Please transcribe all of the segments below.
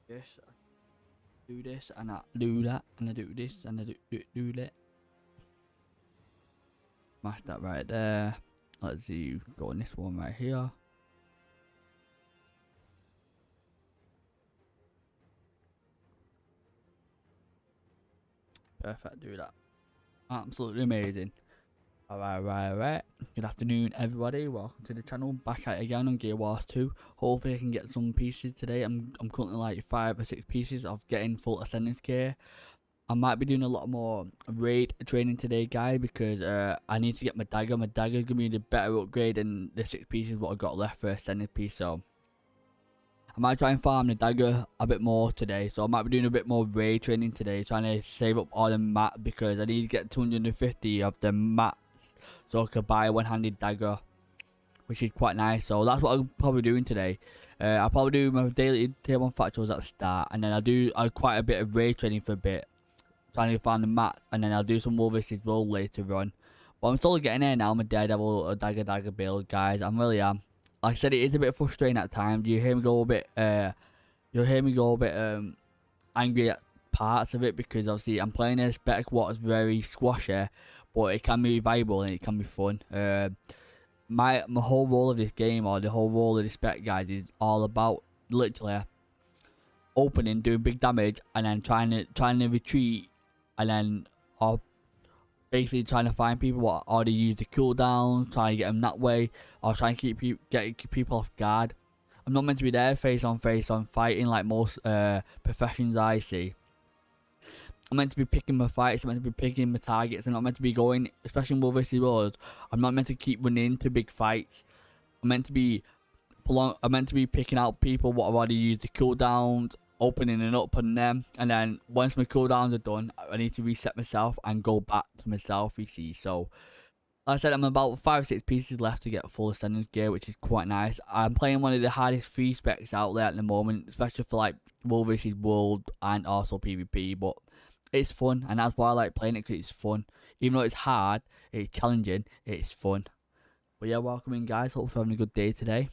Yes, I do this and I do that and I do this and I do that. Smash that right there. Let's see, go on this one right here. Perfect, do that. Absolutely amazing. Alright. Good afternoon, everybody. Welcome to the channel. Back at it again on Gear Wars 2. Hopefully I can get some pieces today. I'm currently like 5 or 6 pieces of getting full ascendance gear. I might be doing a lot more raid training today, guys, because I need to get my dagger. My dagger is going to be the better upgrade than the 6 pieces what I got left for ascendance piece. So I might try and farm the dagger a bit more today. So I might be doing a bit more raid training today, trying to save up all the mats because I need to get 250 of the mats so I could buy a one-handed dagger, which is quite nice. So that's what I'm probably doing today. I'll probably do my daily tier 1 factuals at the start, and then I'll do quite a bit of raid training for a bit, trying to find the map, and then I'll do some more versus world later on. But I'm still getting there now. I'm a daredevil, a dagger build, guys. I really am. Like I said, it is a bit frustrating at times. You hear me go a bit angry at parts of it because obviously I'm playing a spec what is very squashy, but it can be viable and it can be fun. My whole role of this game, or the whole role of this spec, guys, is all about literally opening, doing big damage, and then trying to retreat, and then basically trying to find people what already use the cooldown, trying to get them that way, or trying to keep people off guard. I'm not meant to be there face on fighting like most professions I see. I'm meant to be picking my fights, I'm meant to be picking my targets. I'm not meant to be going, especially in World vs World, I'm not meant to keep running into big fights. I'm meant to be picking out people what have already used the cooldowns, opening and opening them, and then once my cooldowns are done, I need to reset myself and go back to myself, you see. So like I said, I'm about 5 or 6 pieces left to get full ascendance gear, which is quite nice. I'm playing one of the hardest free specs out there at the moment, especially for like World vs World and also PvP, but it's fun, and that's why I like playing it, because it's fun. Even though it's hard, it's challenging, it's fun. But yeah, welcome in, guys. Hope you're having a good day today.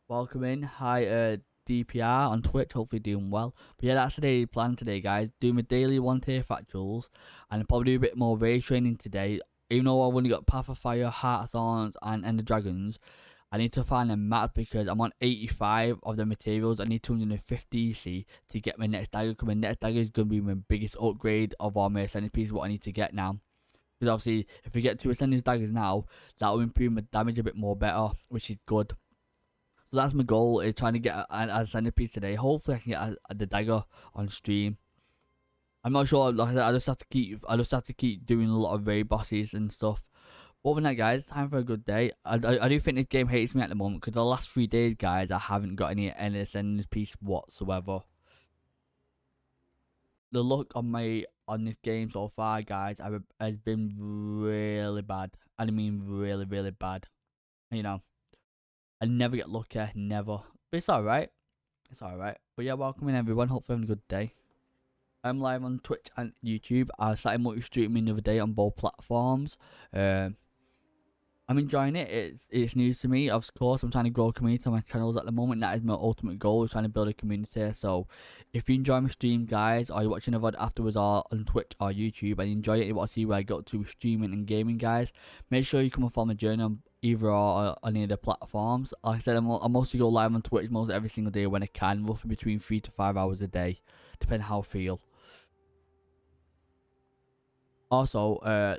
Welcome in. Hi DPR on Twitch, hopefully doing well. But yeah, that's the daily plan today, guys. Do my daily 1 tier factuals, and I'll probably do a bit more raid training today. Even though I've only got Path of Fire, Heart Thorns, and the Dragons, I need to find a map because I'm on 85 of the materials. I need 250 EC to get my next dagger, because my next dagger is going to be my biggest upgrade of all my ascending pieces, what I need to get now. Because obviously, if we get 2 ascending daggers now, that will improve my damage a bit more better, which is good. So that's my goal, is trying to get an ascending piece today. Hopefully I can get the dagger on stream. I'm not sure, like I said, I just have to keep doing a lot of raid bosses and stuff. Other than that, guys, time for a good day. I do think this game hates me at the moment, because the last 3 days, guys, I haven't got any ascending piece whatsoever. The luck on this game so far, guys, has been really bad. I mean really, really bad. You know, I never get lucky, never. But it's alright. It's alright. But yeah, welcome in, everyone. Hopefully having a good day. I'm live on Twitch and YouTube. I started multi-streaming the other day on both platforms. I'm enjoying it. It's new to me. Of course, I'm trying to grow a community on my channels at the moment. That is my ultimate goal, is trying to build a community. So if you enjoy my stream, guys, or you're watching a VOD afterwards, or on Twitch or YouTube, and you enjoy it, you want to see where I got to with streaming and gaming, guys, make sure you come and follow my journey on either or any of the platforms. Like I said, I mostly go live on Twitch most every single day when I can, roughly between 3 to 5 hours a day, depending how I feel. Also,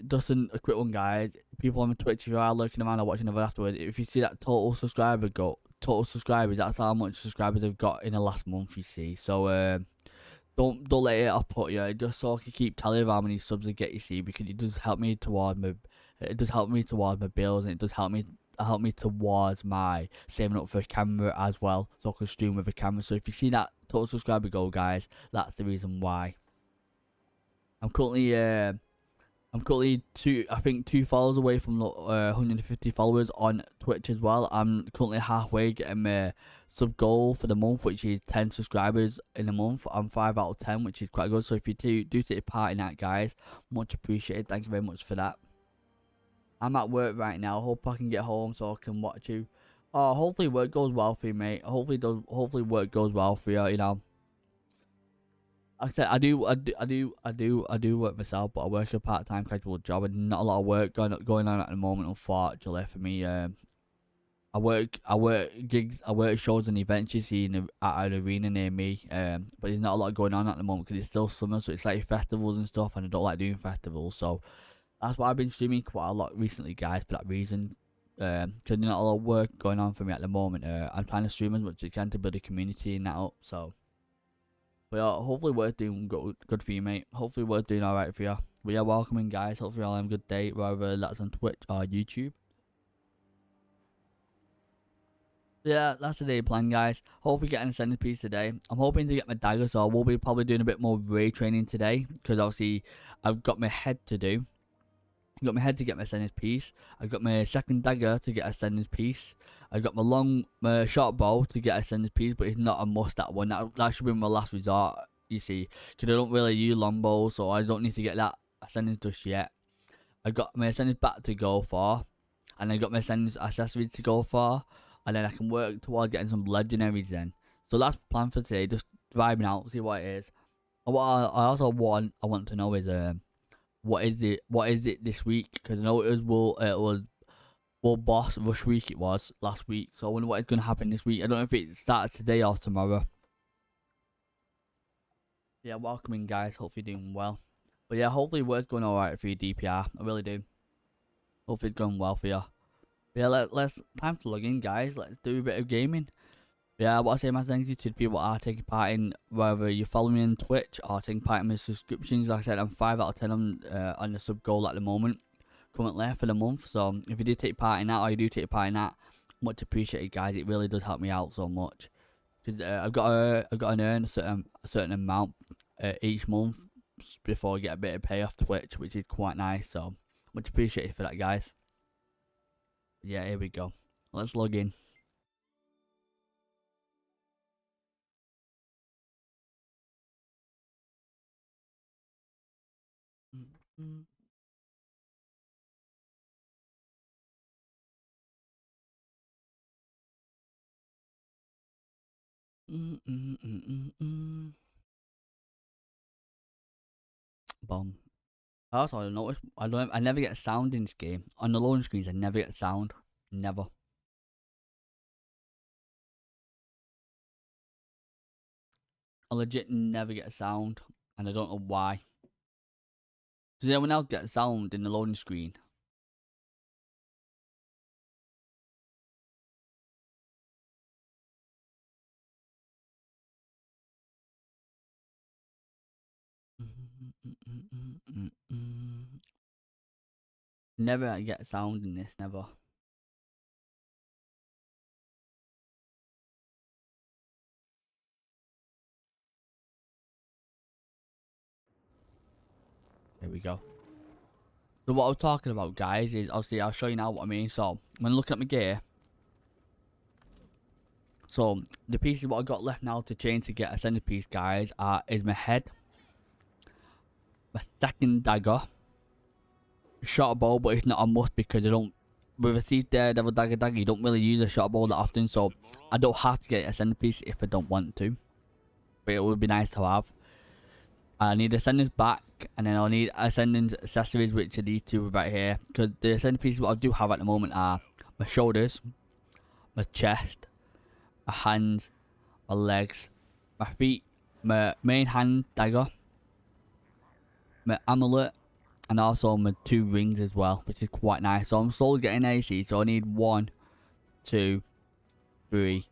just a quick one, guys. People on my Twitch, if you are looking around or watching it afterwards, if you see that total subscribers, that's how much subscribers I've got in the last month, you see. So don't let it off put you, just so I can keep tally of how many subs I get, you see, because it does help me towards my bills, and it does help me towards my saving up for a camera as well, so I can stream with a camera. So if you see that total subscriber goal, guys, that's the reason why. I'm currently I think 2 followers away from 150 followers on Twitch as well. I'm currently halfway getting my sub goal for the month, which is 10 subscribers in a month. I'm 5 out of 10, which is quite good. So if you do take part in that, guys, much appreciated. Thank you very much for that. I'm at work right now. Hope I can get home so I can watch you. Oh, hopefully work goes well for you, mate. Hopefully work goes well for you. You know, like I said, I do work myself, but I work a part-time casual job, and not a lot of work going on at the moment. Unfortunately for me, I work gigs, I work shows and events you see at an arena near me. But there's not a lot going on at the moment because it's still summer, so it's like festivals and stuff, and I don't like doing festivals, so that's why I've been streaming quite a lot recently, guys, for that reason. Because there's not a lot of work going on for me at the moment. I'm trying to stream as much as I can to build a community and that up. So, but yeah, hopefully we're doing good for you, mate. Hopefully we're doing alright for you. But yeah, welcome in, guys. Hopefully you'll have a good day, whether that's on Twitch or YouTube. Yeah, that's the day plan, guys. Hopefully getting a centerpiece today. I'm hoping to get my dagger, so I will be probably doing a bit more raid training today. Because obviously, I've got my head to do. I got my head to get my ascendance piece. I got my second dagger to get ascendance piece. I got my short bow to get ascendance piece, but it's not a must, that one. That should be my last resort, you see. Because I don't really use longbows, so I don't need to get that ascendance just yet. I got my ascendance bat to go for. And I got my ascendance accessories to go for. And then I can work towards getting some legendaries then. So that's the plan for today. Just driving out, see what it is. And what I want to know is what is it this week? Because I know it was World Boss Rush Week, it was last week, so I wonder what is going to happen this week. I don't know if it starts today or tomorrow. Yeah, welcome in, guys. Hopefully you're doing well. But yeah, hopefully work's going alright for you, DPR. I really do. Hopefully it's going well for you. But yeah, let's time to log in, guys. Let's do a bit of gaming. Yeah, I want to say my thank you to the people that are taking part in, whether you're following me on Twitch or taking part in my subscriptions. Like I said, I'm 5 out of 10 on the sub goal at the moment, currently for the month. So if you did take part in that, or you do take part in that, much appreciated, guys. It really does help me out so much. Because I've got to earn a certain amount each month before I get a bit of pay off Twitch, which is quite nice. So much appreciated for that, guys. Yeah, here we go. Let's log in. Mm-hmm. Bomb. Also, I noticed I never get sound in this game. On the loading screens, I never get sound. Never. I legit never get a sound, and I don't know why. Does anyone else get sound in the loading screen? Never get sound in this. Never. There we go. So what I was talking about, guys, is obviously I'll show you now what I mean. So when looking at my gear, so the pieces what I got left now to change to get a centerpiece, guys, is my head, my second dagger, short bow, but it's not a must because I don't. With a Thief Daredevil Dagger, you don't really use a short bow that often, so I don't have to get a centerpiece if I don't want to. But it would be nice to have. I need Ascendance back, and then I'll need Ascendance accessories, which are these two right here. Because the Ascendance pieces what I do have at the moment are my shoulders, my chest, my hands, my legs, my feet, my main hand dagger, my amulet, and also my 2 rings as well, which is quite nice. So I'm slowly getting AC, so I need 1, 2, 3,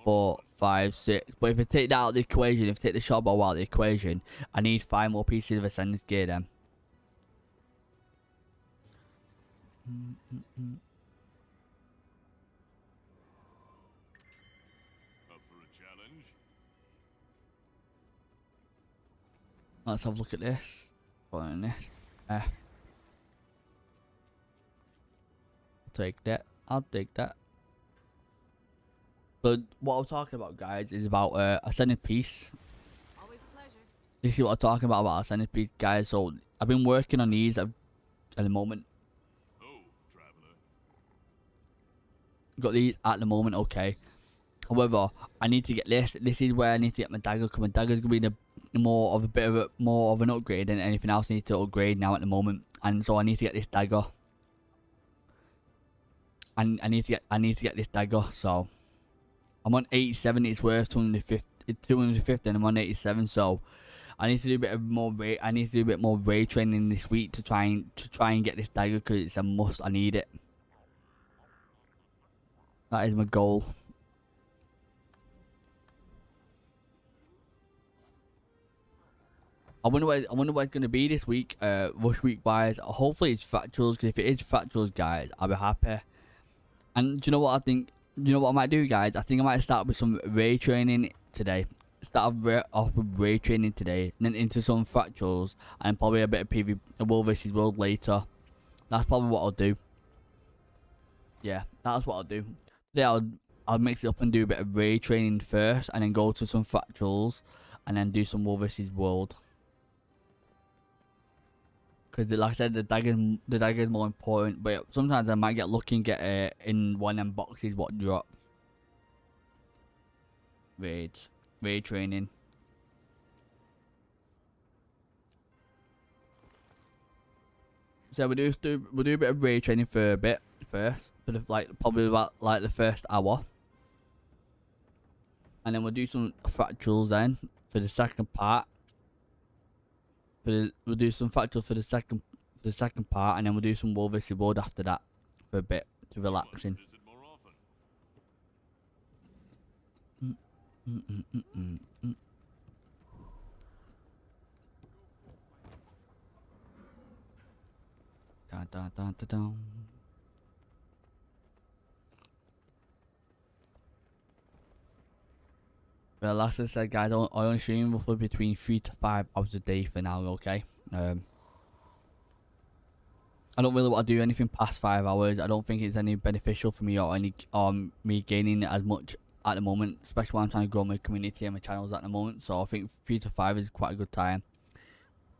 4, 5, 6. But if I take that out of the equation, if I take the short bow out of the equation, I need 5 more pieces of Ascendance gear then. Up for a challenge? Let's have a look at this. What on this? I'll take that. I'll take that. But what I'm talking about, guys, is about Ascending Piece. Always a pleasure. This is what I'm talking about Ascending Piece, guys. So I've been working on these at the moment. Oh, Got these at the moment, okay. However, I need to get this. This is where I need to get my dagger, because my dagger's gonna be the more of an upgrade than anything else I need to upgrade now at the moment. And so I need to get this dagger. And I need to get this dagger. So I'm on 87. It's worth 250, and I'm on 87. So I need to do a bit more raid training this week to try and get this dagger, because it's a must. I need it. That is my goal. I wonder what it's gonna be this week, rush week wise. Hopefully it's fractals, because if it is fractals, guys, I'll be happy. And do you know what I think? You know what I might do, guys? I think I might start with some raid training today. Start off with raid training today, and then into some fractals, and probably a bit of PV World versus World later. That's probably what I'll do. Yeah, that's what I'll do. Today I'll mix it up and do a bit of raid training first, and then go to some fractals, and then do some World versus World. Because like I said, the dagger is more important, but sometimes I might get lucky and get in one of them boxes what drop. Raid training. So we'll do a bit of raid training for a bit first, for the probably about the first hour, and then we'll do some fractals then for the second part. We'll do some fractals for the second part, and then we'll do some World vs World after that for a bit to relaxing. Well, like I said, guys, I only stream roughly between 3 to 5 hours a day for now, okay? I don't really want to do anything past 5 hours. I don't think it's any beneficial for me or me gaining as much at the moment, especially when I'm trying to grow my community and my channels at the moment. So I think 3 to 5 is quite a good time.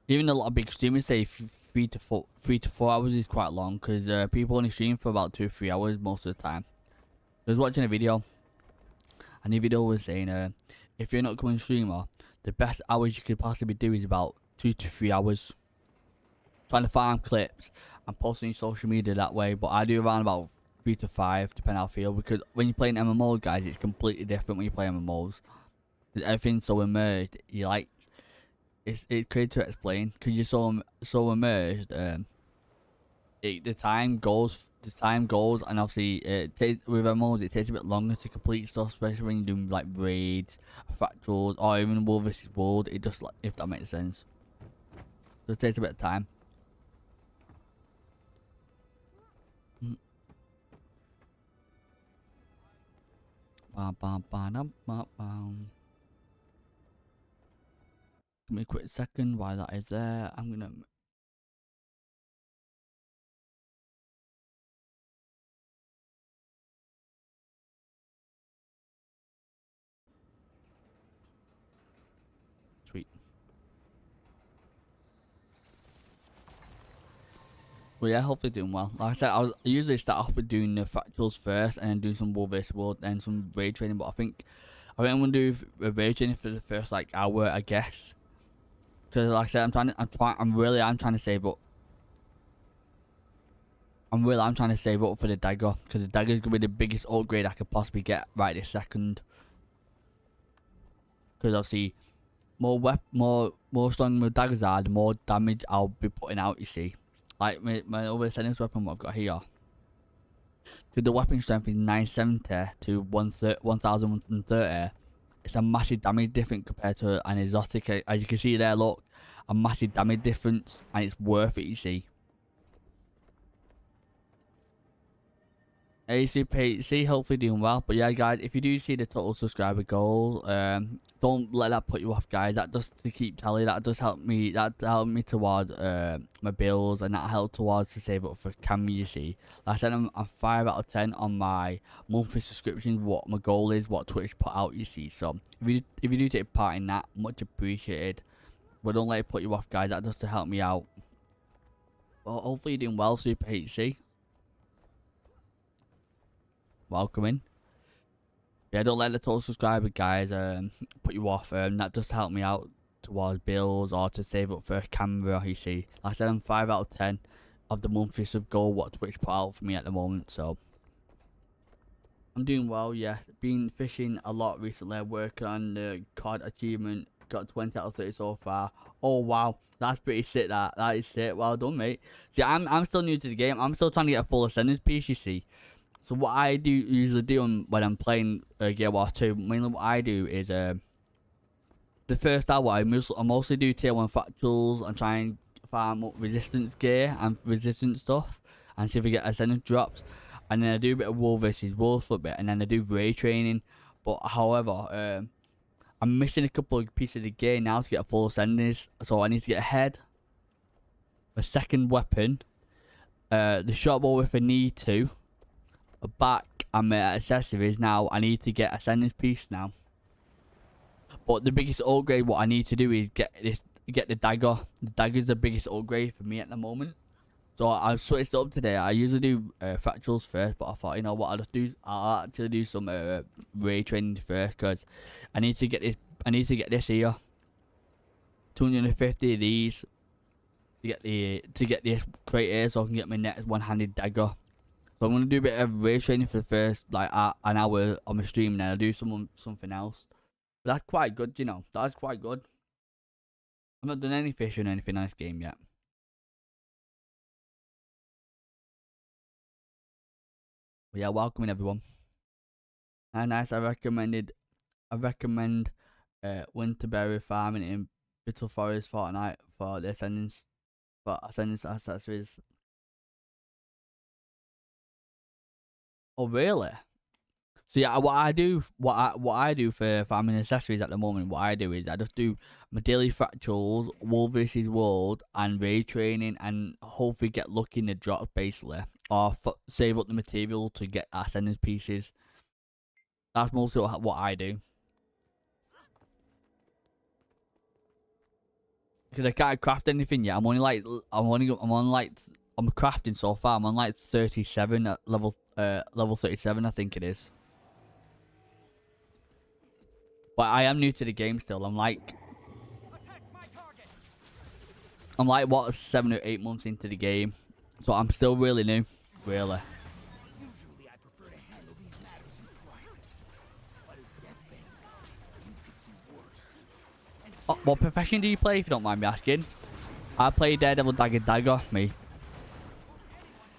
Even a lot of big streamers say 3 to 4 hours is quite long, because people only stream for about 2 or 3 hours most of the time. I was watching a video, and the video was saying, if you're not coming streamer, the best hours you could possibly do is about 2 to 3 hours. Trying to farm clips and posting on social media that way, but I do around about 3 to 5, depending how I feel, because when you're playing MMOs, guys, it's completely different when you play MMOs. Everything's so immersed, it's crazy to explain, because you're so immersed, the time goes, and obviously with MMOs it takes a bit longer to complete stuff, especially when you're doing like raids, fractals, or even World vs World. It just, if that makes sense, so it takes a bit of time. Give me a quick second while that is there. I'm gonna. Sweet. Well, yeah, hopefully doing well. Like I said, I usually start off with doing the fractals first, and then do some World vs World, then some raid training. But I think I'm gonna do a raid training for the first hour, I guess. Because like I said, I'm trying to save up. I'm trying to save up for the dagger, because the dagger is gonna be the biggest upgrade I could possibly get right this second. Because obviously, more strong my daggers are, the more damage I'll be putting out. You see, like my other ascendance weapon, what I've got here. Because the weapon strength is 970 to 1130. It's a massive damage difference compared to an exotic. As you can see there, look, a massive damage difference, and it's worth it. You see. ACPC, hopefully doing well. But yeah, guys, if you do see the total subscriber goal, don't let that put you off, guys. That does to keep tally. That does help me. That help me towards my bills, and that help towards to save up for camera. You see, like I said, I'm 5 out of 10 on my monthly subscriptions. What my goal is, what Twitch put out. You see, so if you do take part in that, much appreciated. But don't let it put you off, guys. That does to help me out. Well, hopefully you're doing well, Super HC. welcoming. Yeah, don't let the total subscriber guys put you off. That does help me out towards bills or to save up for a camera. You see, like I said, I'm 5 out of 10 of the monthly sub goal what Twitch put out for me at the moment. So I'm doing well. Yeah, been fishing a lot recently. Working on the card achievement. Got 20 out of 30 so far. Oh wow, that's pretty sick. That is sick. Well done, mate. See, I'm still new to the game. I'm still trying to get a full ascendance piece. You see. So what I do usually do when I'm playing Guild Wars 2, mainly what I do is the first hour I mostly do tier 1 factuals and try and farm up resistance gear and resistance stuff and see if we get ascendance drops, and then I do a bit of wall versus wall for a bit, and then I do raid training. But however, I'm missing a couple of pieces of the gear now to get a full ascendance, so I need to get a head, a second weapon, the shot bow if I need to. Back and my accessories now. I need to get ascendance piece now. But the biggest upgrade what I need to do is get the dagger. The dagger is the biggest upgrade for me at the moment. So I've switched it up today. I usually do factuals first, but I thought, you know what, I'll actually do some raid training first, because I need to get this here. 250 of these to get this crate here, so I can get my next one-handed dagger. So I'm gonna do a bit of raid training for the first like an hour on my stream, and then I'll do something else. But that's quite good, you know. That's quite good. I've not done any fishing or anything on this game yet. But yeah, welcoming everyone. And nice. I recommend Winterberry farming in Bitter Forest Fortnite for the ascendance accessories. Oh really? So yeah, what I do for farming accessories at the moment, what I do is I just do my daily fractals, world versus world, and raid training, and hopefully get lucky in the drops basically, or save up the material to get ascendance pieces. That's mostly what I do. Because I can't craft anything yet. I'm crafting so far. I'm on like 37 at level 37, I think it is. But I am new to the game still. I'm like what, 7 or 8 months into the game, so I'm still really new, really. Usually I prefer to handle these matters in private, but as deathbeds go, you could do worse. What profession do you play, if you don't mind me asking? I play Daredevil Dagger, me.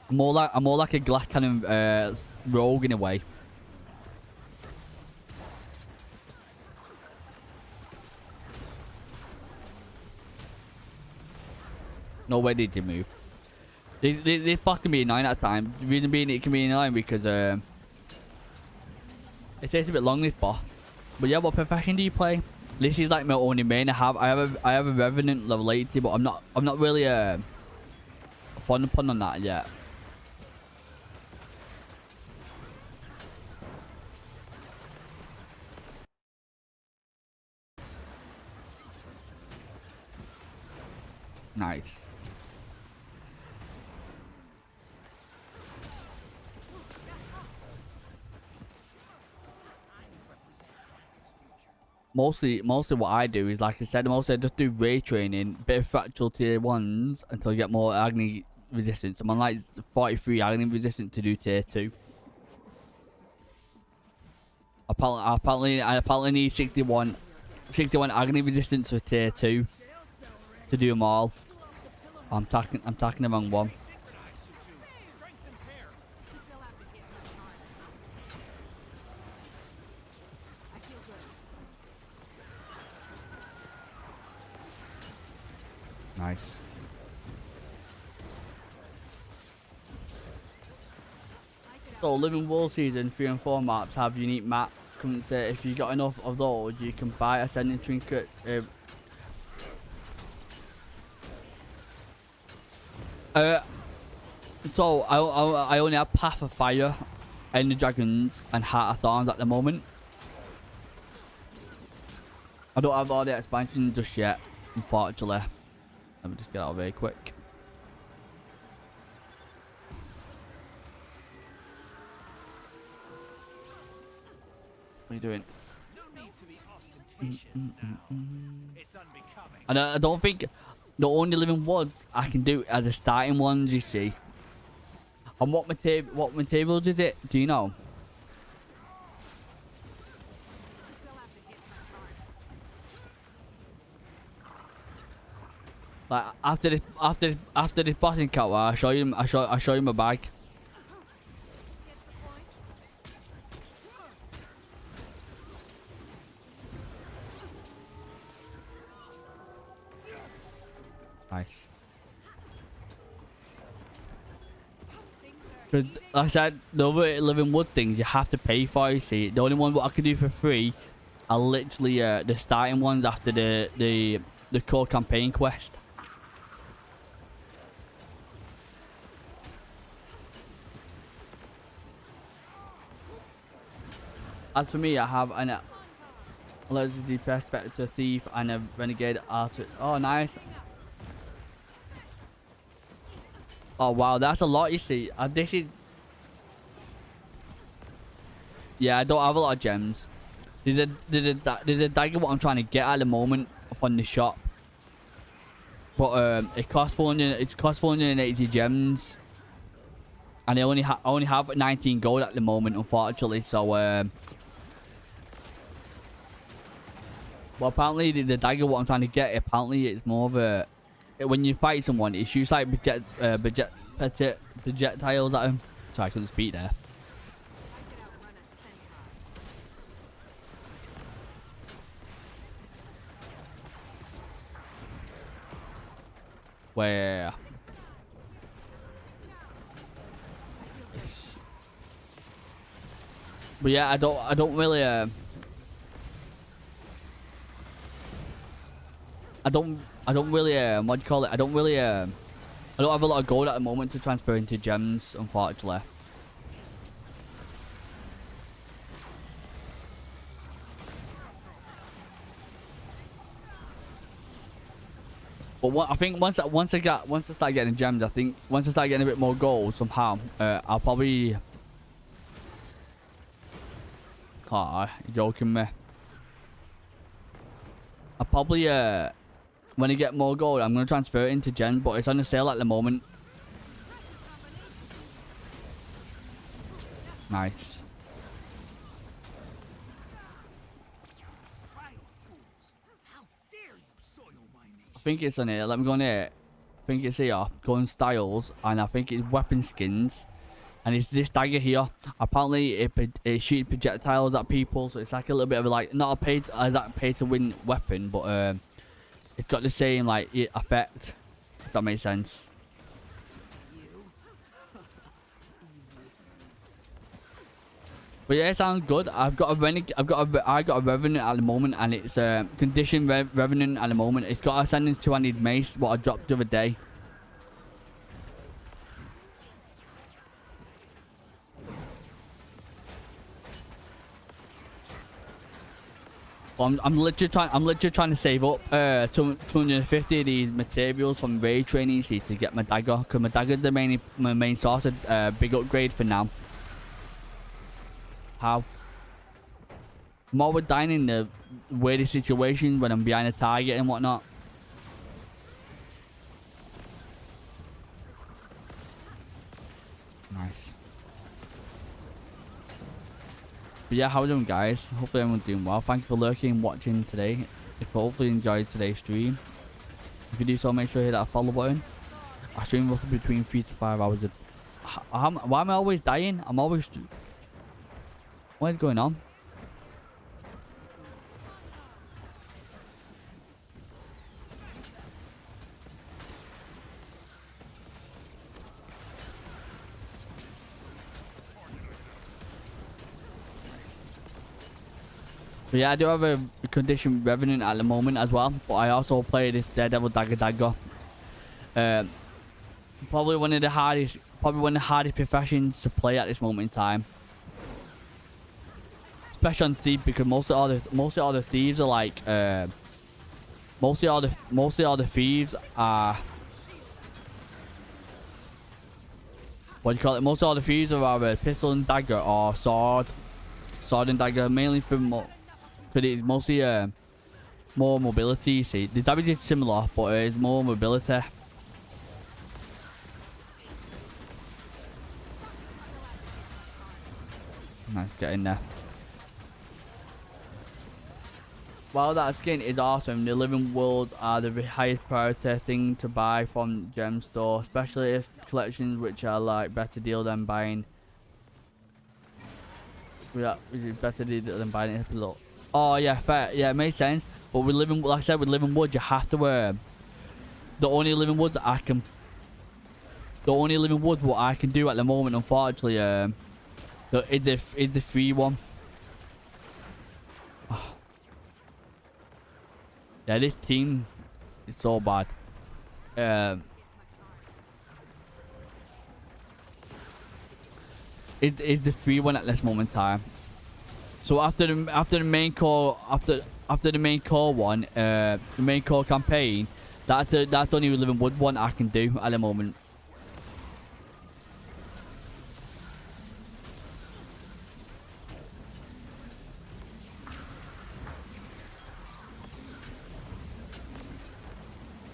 I'm more like a glass cannon rogue in a way. No way did you move. This boss can be annoying at times. The reason being it can be annoying because it takes a bit long, this boss. But yeah, what profession do you play? This is like my only main. I have a Revenant level 80, but I'm not really fond on that yet. Nice. Mostly what I do is, like I said, mostly I just do raid training, bit of fractal tier 1s until I get more agony resistance. I'm on like 43 agony resistance to do tier 2. I apparently need 61 agony resistance for tier 2 to do them all. I'm talking the wrong one. Nice. So Living World Season 3 and 4 maps have unique maps. If you got enough of those, you can buy ascending trinkets. So I only have Path of Fire, End of Dragons, and Heart of Thorns at the moment. I don't have all the expansions just yet, unfortunately. Let me just get out of here quick. What are you doing? No need to be ostentatious now. It's unbecoming. And I don't think the only living ones I can do are the starting ones, you see. And what materials is it? Do you know? Like after this boss encounter, I'll show you my bag. Nice. Because like I said, the other living wood things you have to pay for. You see, the only one what I can do for free are literally the starting ones after the core campaign quest. As for me, I have an electricity perspective thief and a renegade archer. Oh, nice. Oh wow, that's a lot. You see, this is. Yeah, I don't have a lot of gems. There's a dagger what I'm trying to get at the moment from the shop, but it costs 480 gems, and I only have 19 gold at the moment, unfortunately. So well, apparently the dagger what I'm trying to get, apparently it's more of a, when you fight someone, it shoots like projectiles at him. Sorry, I couldn't speak there. Where? But yeah, I don't really I don't really what do you call it? I don't have a lot of gold at the moment to transfer into gems, unfortunately. But I think once I start getting gems, I think once I start getting a bit more gold somehow, I'll probably. Oh, you're joking me. I'll probably when I get more gold, I'm gonna transfer it into gems, but it's on the sale at the moment. Nice. I think it's on here. Let me go on here. I think it's here. Go on styles, and I think it's weapon skins, and it's this dagger here. Apparently, it shoots projectiles at people, so it's like a little bit of a, like, not a pay to win weapon, but it's got the same like effect. If that makes sense. But yeah, it sounds good. I got a revenant at the moment, and it's condition revenant at the moment. It's got ascendance 2-handed mace, what I dropped the other day. Well, I'm literally trying to save up 250 of these materials from raid training to get my dagger, because my dagger is my main source of big upgrade for now. How? I'm always dying in the weirdest situations when I'm behind a target and whatnot. Nice. But yeah, how are you doing, guys? Hopefully everyone's doing well. Thank you for lurking and watching today. If you hopefully enjoyed today's stream. If you do so, make sure you hit that follow button. I stream roughly between 3 to 5 hours. Why am I always dying? I'm always... What is going on? But yeah, I do have a condition revenant at the moment as well, but I also play this Daredevil Dagger. Probably one of the hardest professions to play at this moment in time. Especially on Thief, because mostly all the thieves are like mostly all the thieves are, what do you call it? Most of all the thieves are either pistol and dagger or sword sword and dagger mainly for because it's mostly more mobility. You see, the damage is similar, but it's more mobility. Nice, get in there. While that skin is awesome, the living worlds are the highest priority thing to buy from gem store, especially if collections which are like better deal than buying. Yeah, better deal than buying it. Look. Oh yeah, fair. Yeah, it makes sense. But with living, like I said, with living woods, you have to. The only living woods I can. The only living woods what I can do at the moment, unfortunately, is the free one. Yeah, this team is so bad. It's the free one at this moment in time. So after the main core after the main core one, the main core campaign, that's the only living wood one I can do at the moment.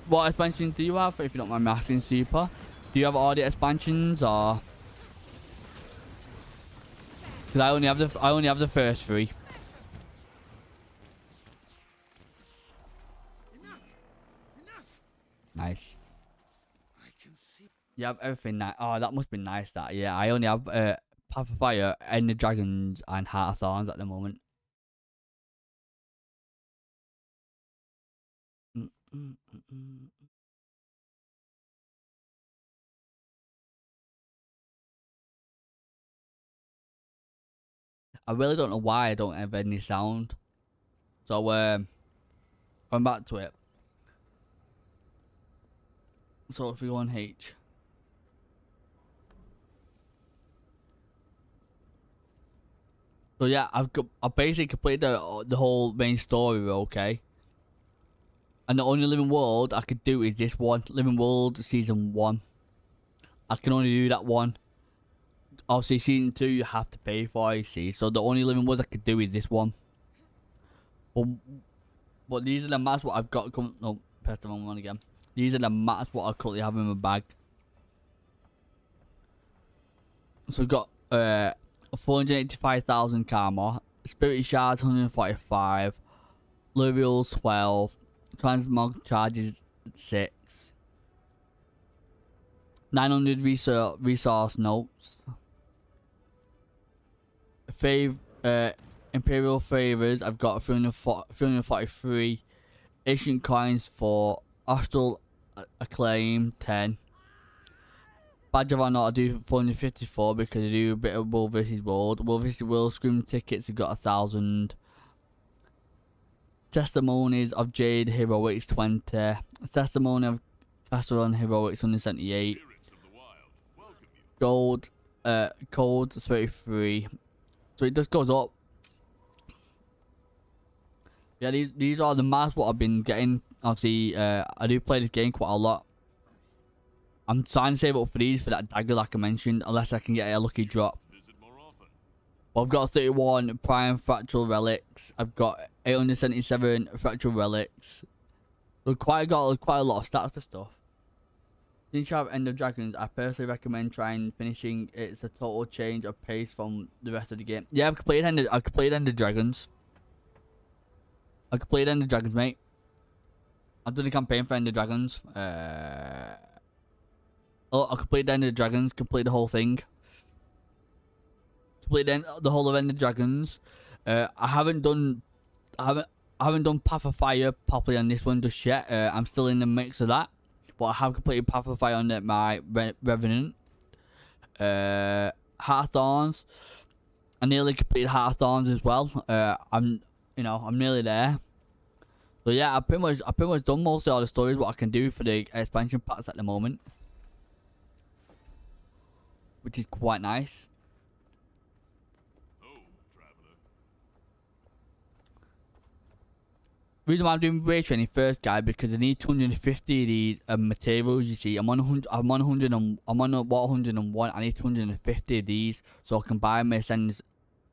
What expansions do you have, if you don't mind me asking, Super? Do you have all the expansions, or? Because I only have the first 3. Enough! Nice. I can see. You have everything. Oh, that must be nice. That, yeah. I only have Path of Fire, End of Dragons, and Heart of Thorns at the moment. I really don't know why I don't have any sound. So I'm back to it. So if we go on H. So yeah, I basically completed the whole main story, okay? And the only living world I could do is this one, Living World Season 1. I can only do that one. Obviously, Season 2 you have to pay for, you see. So the only living world I could do is this one. But these are the mats what I've got. No, press the wrong one again. These are the mats what I currently have in my bag. So I've got 485,000 karma, Spirit Shards 145, Lurials 12, Transmog charges 6, 900 resource notes, Imperial favors. I've got 343, ancient coins for Astral Acclaim 10. Badge of Honor I do 454 because I do a bit of World vs World. World vs World Scream tickets, I've got 1,000. Testimonies of Jade Heroics 20. Testimony of Castellan Heroics 178. Gold Code 33. So it just goes up. Yeah, these are the maps what I've been getting. Obviously, I do play this game quite a lot. I'm trying to save up for these for that dagger like I mentioned, unless I can get a lucky drop. But I've got 31 prime fractal relics. I've got 877 fractal relics. We've got quite a lot of stats for stuff. Since you have End of Dragons, I personally recommend trying finishing. It's a total change of pace from the rest of the game. Yeah, I've completed End of Dragons. I completed End of Dragons, mate. I've done a campaign for End of Dragons. I completed End of Dragons. Completed the whole thing. Completed the whole of End of Dragons. I haven't done Path of Fire properly on this one just yet. I'm still in the mix of that. But I have completed Path of Fire on my Revenant. Heart of Thorns. I nearly completed Heart of Thorns as well. I'm nearly there. So yeah, I pretty much done most of all the stories what I can do for the expansion packs at the moment, which is quite nice. Oh, traveler. Reason why I'm doing weight training first, guy, because I need 250 of these materials. You see, I'm on 101. I need 250 of these so I can buy my ascendance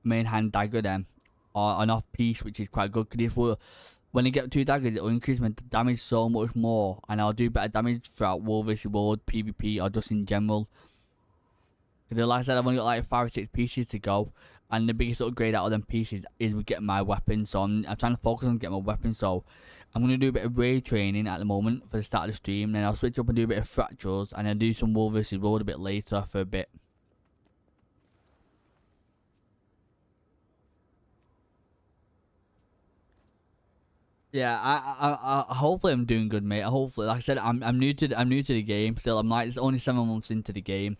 main hand dagger then, or an off piece, which is quite good. Cause this will, when I get 2 daggers, it will increase my damage so much more, and I'll do better damage throughout World vs World, PvP, or just in general. Because like I said, I've only got like 5 or 6 pieces to go, and the biggest upgrade out of them pieces is getting my weapon. So I'm trying to focus on getting my weapon. So I'm going to do a bit of raid training at the moment for the start of the stream. Then I'll switch up and do a bit of fractals, and then do some World vs World a bit later for a bit. Yeah, I hopefully I'm doing good, mate. Hopefully, like I said, I'm new to the game still. I'm like, it's only 7 months into the game.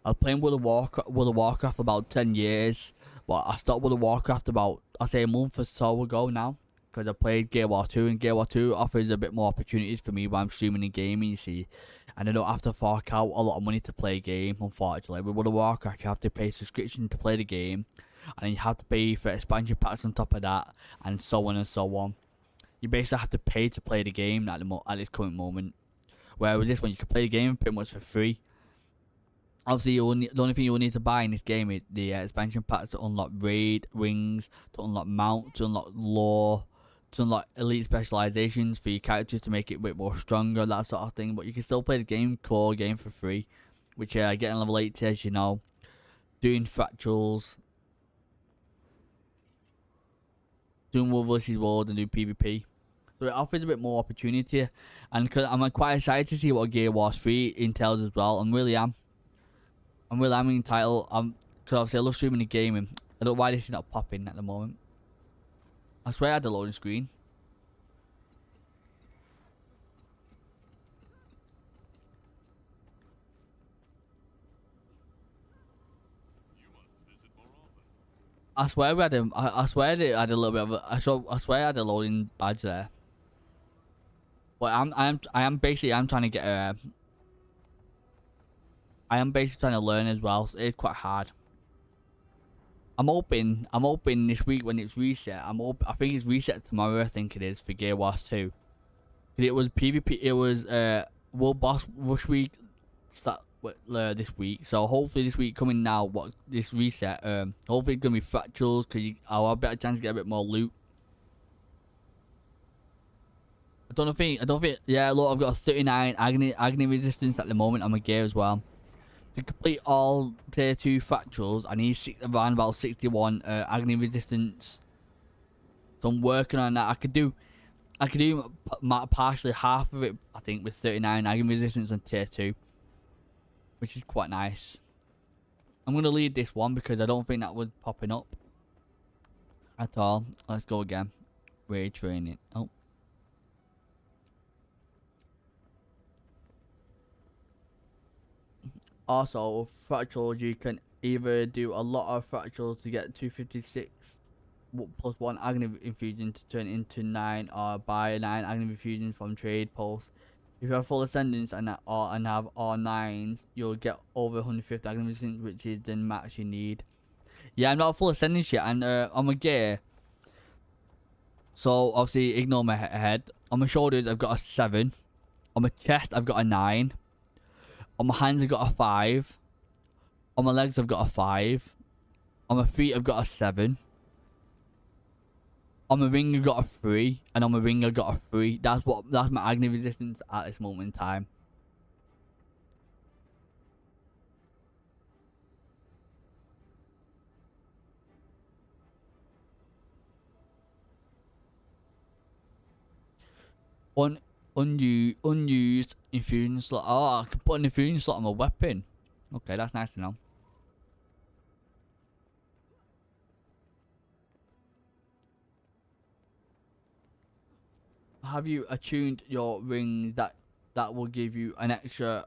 I was playing World of Warcraft for about 10 years, but I stopped World of Warcraft about, I'd say, a month or so ago now, because I played Guild War 2, and Guild War 2 offers a bit more opportunities for me while I'm streaming and gaming, you see, and I don't have to fork out a lot of money to play a game, unfortunately. With World of Warcraft, you have to pay a subscription to play the game, and then you have to pay for expansion packs on top of that, and so on and so on. You basically have to pay to play the game at this current moment. Whereas this one, you can play the game pretty much for free. Obviously, the only thing you will need to buy in this game is the expansion packs to unlock raid, wings, to unlock mount, to unlock lore, to unlock elite specializations for your characters to make it a bit more stronger, that sort of thing. But you can still play the core game for free, which getting level 80, as you know, doing fractals, doing World vs World, and do PvP. So it offers a bit more opportunity, and cause I'm quite excited to see what Guild Wars 3 entails as well. I'm really entitled. Because obviously I love streaming the game, and I don't know why this is not popping at the moment. I swear I had the loading screen. You must visit more often. I swear we had a, I swear they had a little bit of a, I swear I had a loading badge there. But I am basically trying to get a. I am basically trying to learn as well, so it's quite hard. I'm hoping this week when it's reset. I think it's reset tomorrow. I think it is for Guild Wars 2. It was PvP. It was World Boss Rush Week start this week. So hopefully this week coming now, this reset. Hopefully it's gonna be fractals, because I'll have a better chance to get a bit more loot. I don't think. Yeah, look, I've got a 39 agony resistance at the moment on my gear as well. To complete all tier 2 fractals, I need around about 61 agony resistance. So I'm working on that. I could do partially half of it, I think, with 39 agony resistance on tier 2, which is quite nice. I'm gonna leave this one because I don't think that was popping up at all. Let's go again. Raid training. Oh. Also, fractals, you can either do a lot of fractals to get 256 plus 1 agony infusion to turn into 9, or buy 9 agony infusions from trade posts. If you have full ascendance and have all 9s, you'll get over 150 agony resistance, which is the max you need. Yeah, I'm not full ascendance yet, and on my gear, so obviously ignore my head. On my shoulders, I've got a 7. On my chest, I've got a 9. On my hands, I've got a 5. On my legs, I've got a 5. On my feet, I've got a 7. On my ring, I've got a 3. And on my ring, I've got a 3. That's my agony resistance at this moment in time. Unused infusion slot. Oh, I can put an infusion slot on my weapon. Okay, that's nice to know. Have you attuned your ring that will give you an extra?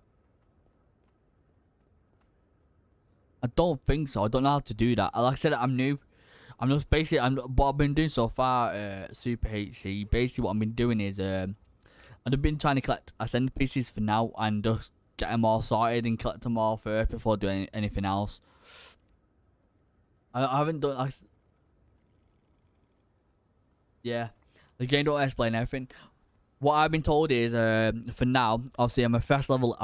I don't think so. I don't know how to do that. Like I said, I'm new. I'm just basically, what I've been doing so far, Super HC. Basically, what I've been doing is I've been trying to collect ascend pieces for now, and just get them all sorted and collect them all first before doing anything else. I haven't done. Yeah, the game don't explain everything. What I've been told is, for now, obviously I'm a first level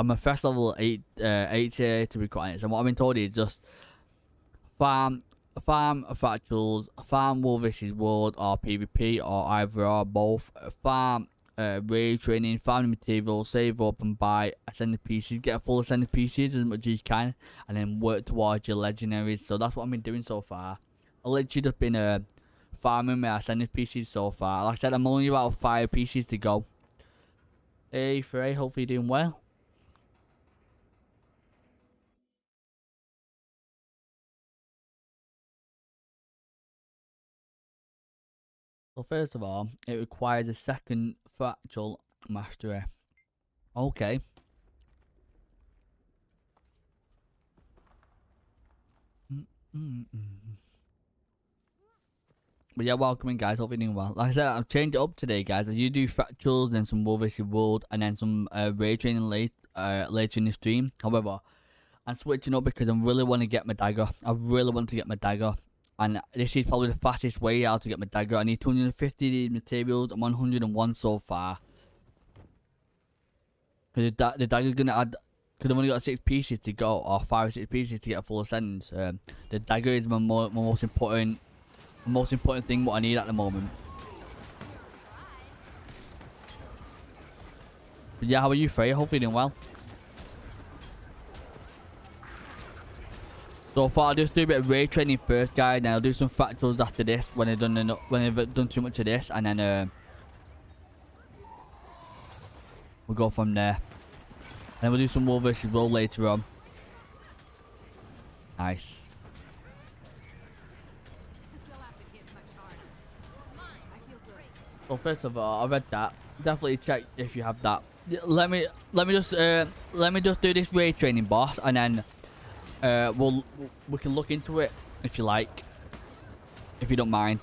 8 to be quite honest. And what I've been told is just farm farm fractals, farm World vs World or PvP or either or both, farm raid training, farm materials, save up and buy ascended pieces, get a full ascended pieces as much as you can, and then work towards your legendaries. So that's what I've been doing so far. I've literally just been farming my ascended pieces so far. Like I said, I'm only about 5 pieces to go. Hey Frey, hopefully you're doing well. So first of all, it requires a second fractal mastery. Okay. But yeah, welcome in guys, hope you're doing well. Like I said, I've changed it up today guys. You do fractals, then some World vs World, and then some raid training later in the stream. However, I'm switching up because I really want to get my dagger. I really want to get my dagger. And this is probably the fastest way out to get my dagger. I need 250 materials. I'm on 101 so far. Because the dagger's going to add... Because I've only got 6 pieces to go. Or 5 or 6 pieces to get a full ascendance. The dagger is my most important... most important thing what I need at the moment. But yeah, how are you, Freya? Hopefully you're doing well. So I thought I'll just do a bit of raid training first, guys. Then I'll do some fractals after this when I've done too much of this, and then we'll go from there. And we'll do some World vs World later on. Nice. So first of all, I read that. Definitely check if you have that. Let me just do this raid training, boss, and then we can look into it if you like, if you don't mind.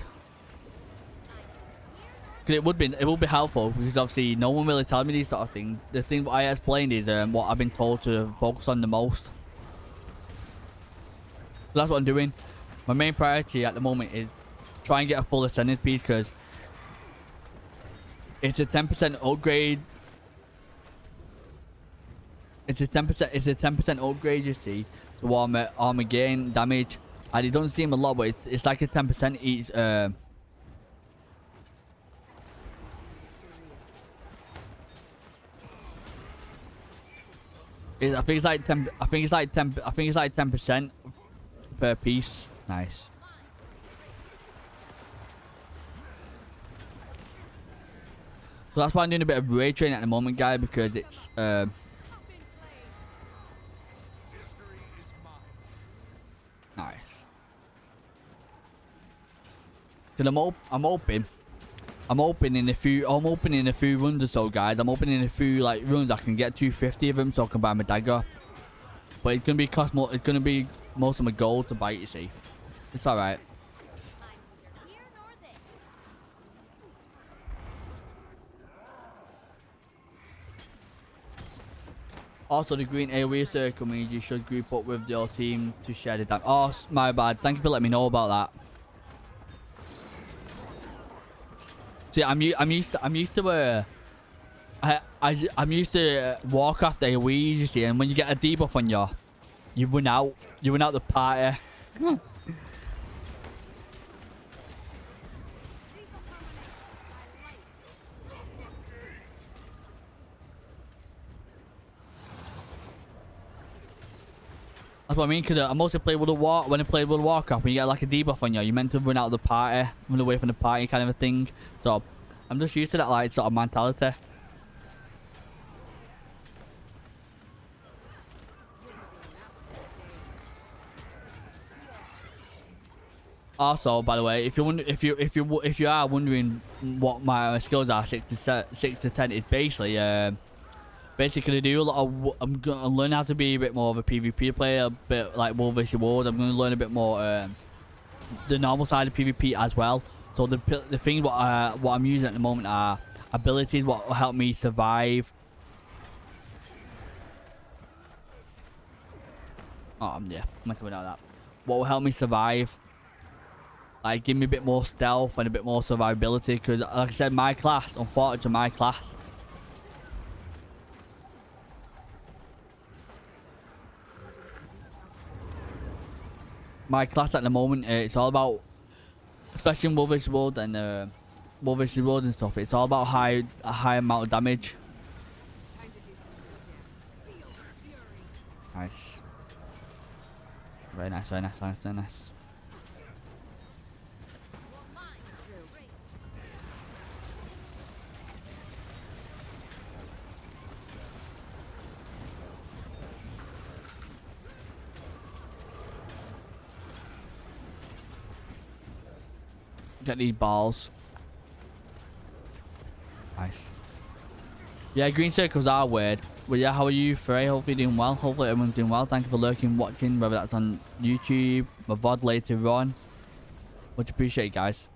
Cause it will be helpful because obviously no one really tells me these sort of things. The thing that I explained is what I've been told to focus on the most. So that's what I'm doing. My main priority at the moment is try and get a full ascendant piece because it's a 10% upgrade. It's a 10% upgrade, you see, to armor gain damage, and it doesn't seem a lot, but it's like a 10% each. I think it's like 10. I think it's like 10. I think it's like 10% per piece. Nice. So that's why I'm doing a bit of raid training at the moment, guys, because it's nice. Cause I'm hoping in a few runs or so, guys. I'm hoping in a few like runs I can get 250 of them so I can buy my dagger. But it's gonna be it's gonna be most of my gold to buy it, you see. It's alright. Also, the green AoE circle means you should group up with your team to share the damage. Oh, my bad. Thank you for letting me know about that. See, I'm used to Warcraft AoEs, you see, and when you get a debuff on you run out the party. That's what I mean, because I mostly play when I play World of Warcraft, when you get like a debuff on you're meant to run out of the party, run away from the party kind of a thing. So, I'm just used to that like sort of mentality. Also, by the way, if you are wondering what my skills are, 6 to 10 is basically do a lot of. I'm gonna learn how to be a bit more of a PvP player, a bit like World vs World. I'm gonna learn a bit more the normal side of PvP as well. So the things what I'm using at the moment are abilities what will help me survive. Oh yeah, I'm meant to win out that. What will help me survive? Like give me a bit more stealth and a bit more survivability. Because like I said, my class, unfortunately, my class. my class at the moment, it's all about, especially in World vs World and World vs World and stuff. It's all about a high amount of damage. Time to do some real damage. Feel fury. Nice. Very nice, very nice, nice, very nice. Get these balls. Nice. Yeah, green circles are weird. But yeah, how are you, Frey? Hopefully you're doing well. Hopefully everyone's doing well. Thank you for lurking, watching, whether that's on YouTube, my VOD later on. Much appreciated, guys.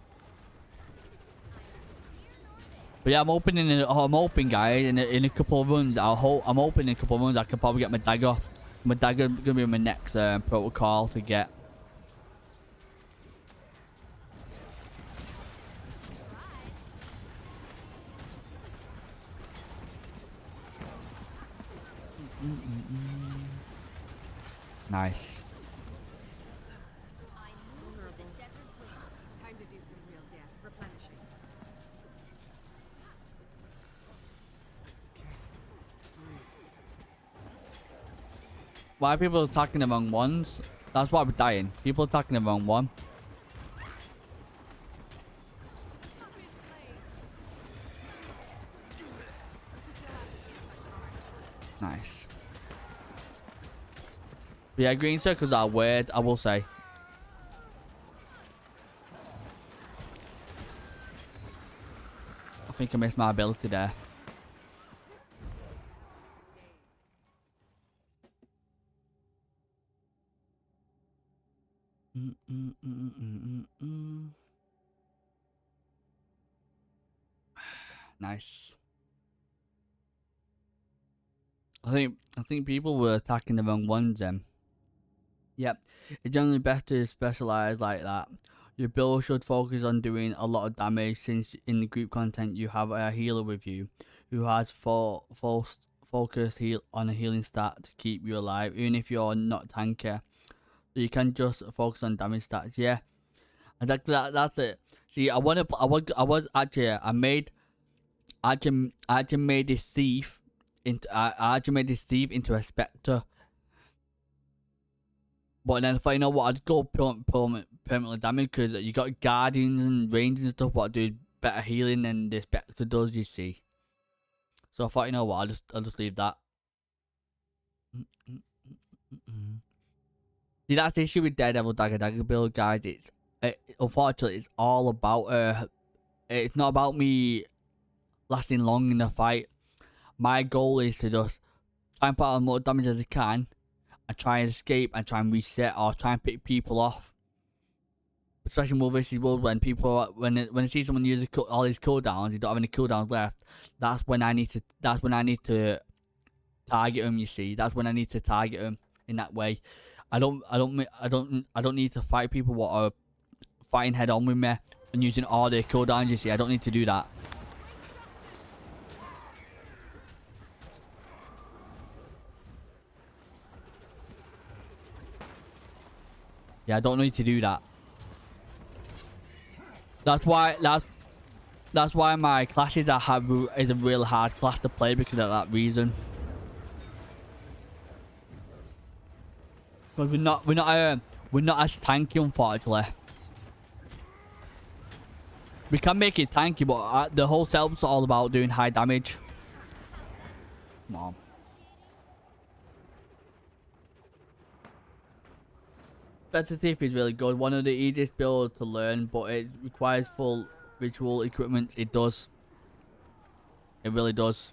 But yeah, I'm hoping, guys, in a couple of runs. I'm hoping in a couple of runs I can probably get my dagger. My dagger gonna be my next protocol to get. Nice. Vulnerable. Time to do some real damage. Replenishing. Why are people attacking the wrong ones? That's why we're dying. People attacking the wrong one. Nice. But yeah, green circles are weird, I will say. I think I missed my ability there. Nice. I think people were attacking the wrong ones then. Yep. It's generally best to specialize like that. Your build should focus on doing a lot of damage, since in the group content you have a healer with you who has focus heal on a healing stat to keep you alive, even if you're not tanker. So you can just focus on damage stats. Yeah. And that's it. See, I actually made this thief into a spectre. But then if I know what, I'd go permanently damage, because you got guardians and rangers and stuff what do better healing than the spectre does, you see. So I thought, you know what, I'll just leave that. See, that's the issue with Daredevil Dagger build, guys. Unfortunately, it's all about it's not about me lasting long in the fight. My goal is to just try and put out as much damage as I can and try and escape and try and reset or try and pick people off. Especially in World vs World, when I see someone use all these cooldowns, you don't have any cooldowns left. That's when I need to target them. You see, that's when I need to target them in that way. I don't need to fight people what are fighting head on with me and using all their cooldowns. You see, I don't need to do that. Yeah, I don't need to do that. That's why my classes is a real hard class to play, because of that reason. Because we're not as tanky, unfortunately. We can make it tanky, but the whole setup's all about doing high damage. Come on. Better Thief is really good. One of the easiest builds to learn, but it requires full ritual equipment. It does. It really does.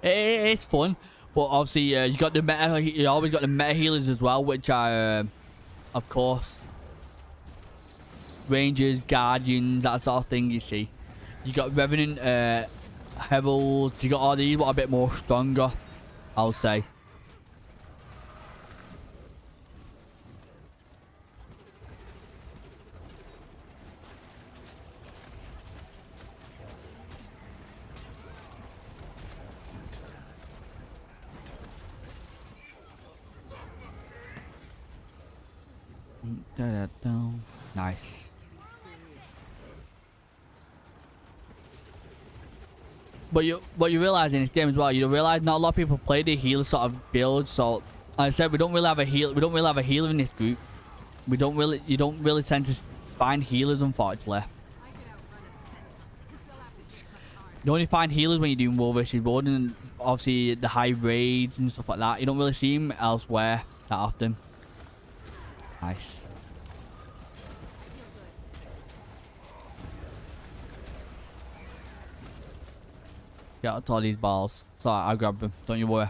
It's fun, but obviously you got the meta. You always got the meta healers as well, which are, of course, rangers, guardians, that sort of thing. You see, you got revenant, heralds. You got all these, but a bit more stronger, I'll say. Nice. Serious. But you realize in this game as well, you realize not a lot of people play the healer sort of build. So like I said, we don't really have a heal. We don't really have a healer in this group. You don't really tend to find healers, unfortunately. I could outrun a centaur. They'll have to kick my arm. You only find healers when you're doing world versus world, and obviously the high raids and stuff like that. You don't really see them elsewhere that often. Nice. Get out to all these balls. Sorry, I'll grab them. Don't you worry.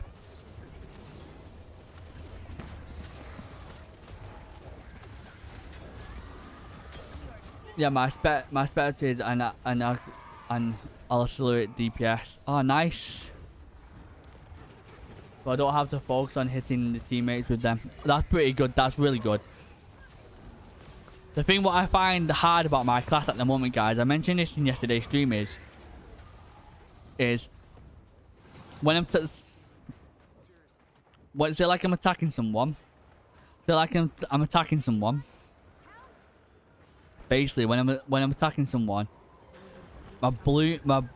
Yeah, my specialty is and I'll accelerate DPS. Oh, nice. But I don't have to focus on hitting the teammates with them. That's pretty good. That's really good. The thing what I find hard about my class at the moment, guys, I mentioned this in yesterday's stream, is when say like I'm attacking someone. Say like I'm attacking someone. Basically, when I'm attacking someone, my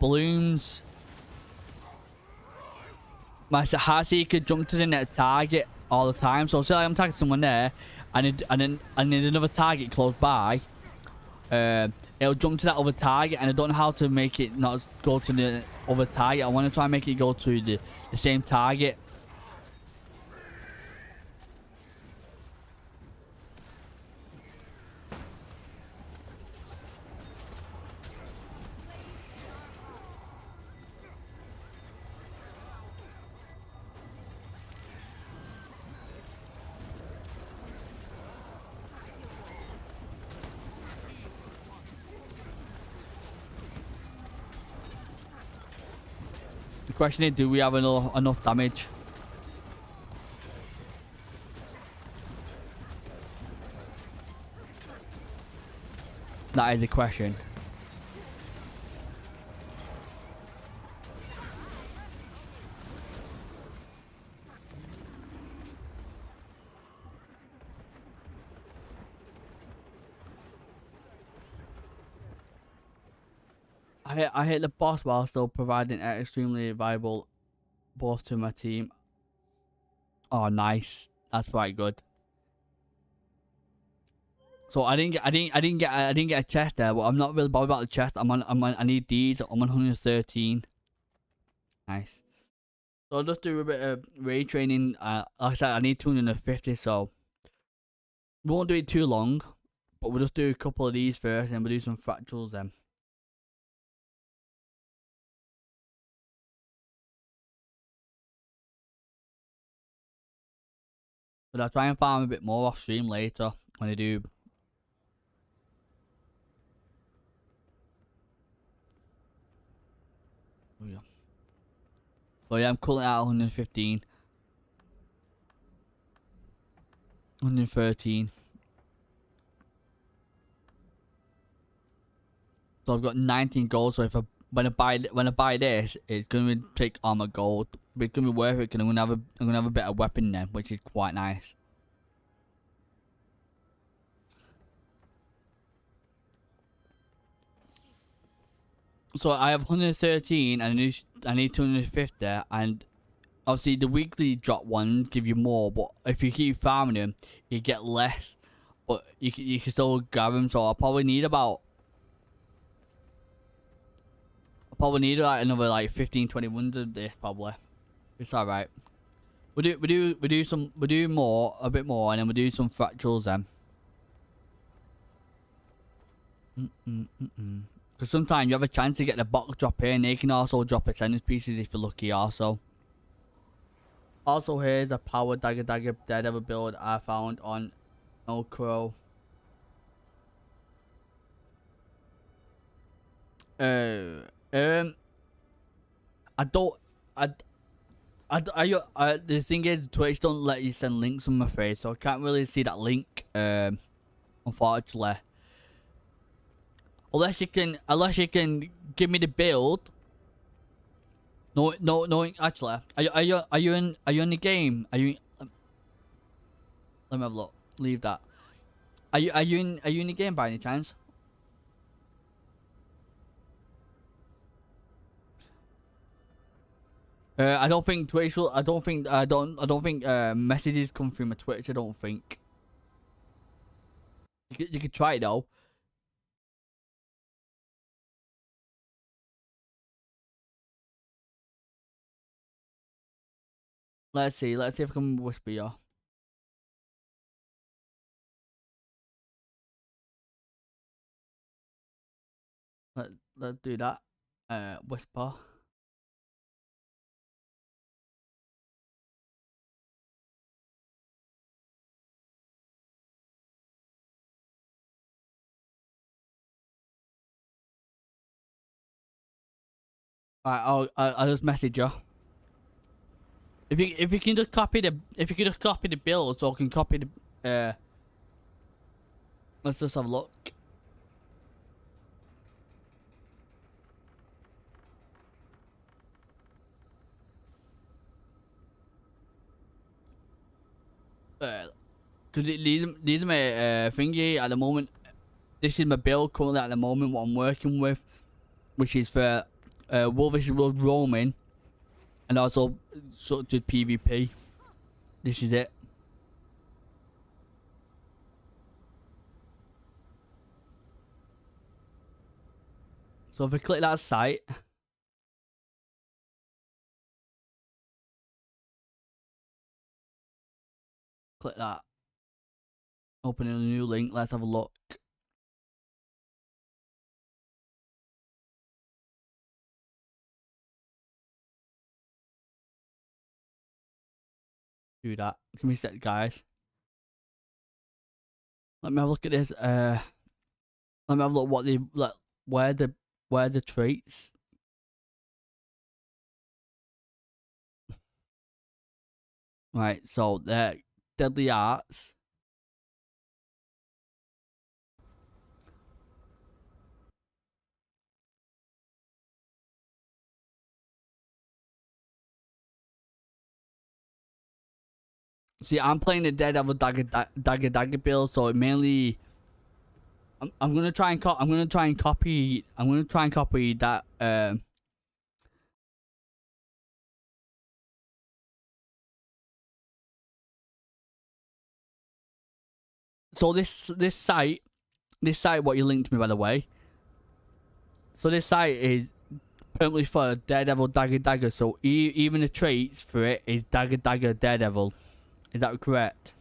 balloons, my heart seeker jump to the next target all the time. So say like I'm attacking someone there, and then another target close by. It'll jump to that other target, and I don't know how to make it not go to the other target. I want to try and make it go to the same target. The question is, do we have enough damage? That is the question. I hit the boss while still providing an extremely viable boss to my team. Oh, nice. That's quite good. So I didn't get a chest there, but I'm not really bothered about the chest. I need these. I'm on 113. Nice. So I'll just do a bit of raid training. Like I said, I need 250, so we won't do it too long, but we'll just do a couple of these first, and we'll do some fractals then. But I'll try and farm a bit more off stream later when I do. Oh yeah. So yeah, I'm currently at 115. 113. So I've got 19 gold. So if when I buy this, it's gonna take all my gold. But it's gonna be worth it because I'm gonna have a better weapon then, which is quite nice. So I have 113 and I need 250, and obviously the weekly drop ones give you more, but if you keep farming them, you get less. But you can still grab them. So I'll probably need like another like 15-20 ones of this probably. It's alright. We do a bit more, and then we do some fractals then. Because sometimes you have a chance to get the box drop here, and they can also drop ascendance pieces if you're lucky also. Also here's a power dagger daredevil build I found on No Crow. The thing is, Twitch don't let you send links, I'm afraid, so I can't really see that link, unfortunately. Unless you can give me the build. No, actually, are you in the game? Are you? Let me have a look. Leave that. Are you in the game by any chance? I don't think Twitch will. I don't think. I don't think messages come through my Twitch. I don't think. You could try it though. Let's see. Let's see if I can whisper you. Let's do that. Whisper. Alright, I'll just message you. If you can just copy the bill, so I can copy the let's just have a look. Cause these are my thingy at the moment. This is my bill currently at the moment. What I'm working with, which is for World vs World roaming, and also such as PvP. This is it. So if I click that site, click that, opening a new link. Let's have a look. Do that. Give me a sec, guys. Let me have a look at this. Let me have a look what the where the traits. Right, so they're deadly arts. See, I'm playing the Daredevil Dagger build, so it mainly. I'm gonna try and copy that. So this site, what you linked to me, by the way. So this site is permanently for Daredevil Dagger. So even the traits for it is Dagger Daredevil. Is that correct?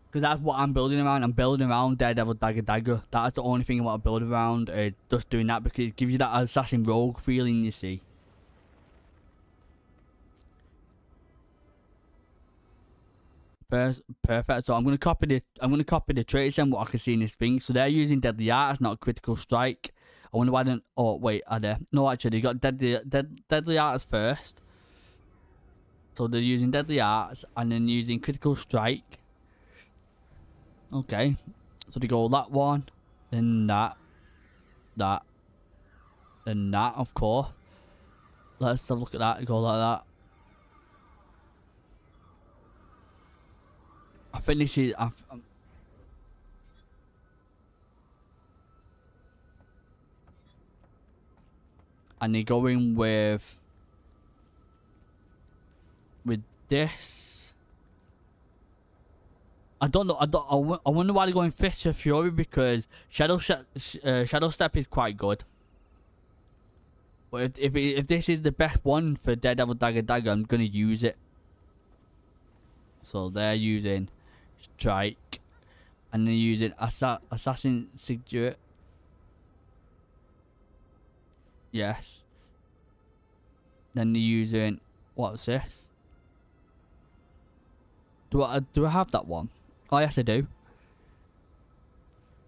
Because that's what I'm building around. I'm building around Daredevil Dagger. That's the only thing I want to build around. Just doing that because it gives you that assassin rogue feeling. You see. Perfect. So I'm gonna copy the traits and what I can see in this thing. So they're using deadly arts, not critical strike. I wonder why they don't. Oh wait, are they? No, actually, they got deadly arts first. So they're using deadly arts and then using critical strike. Okay, so they go that one, then that, then that. Of course. Let's have a look at that. Go like that. I think this is. And they go in with this. I don't know. I wonder why they're going Fist of Fury, because Shadow Step is quite good. But if this is the best one for Daredevil Dagger, I'm gonna use it. So they're using Strike, and they're using Assassin Sigil. Yes. Then they're using, what's this? Do I have that one? Oh yes, I do.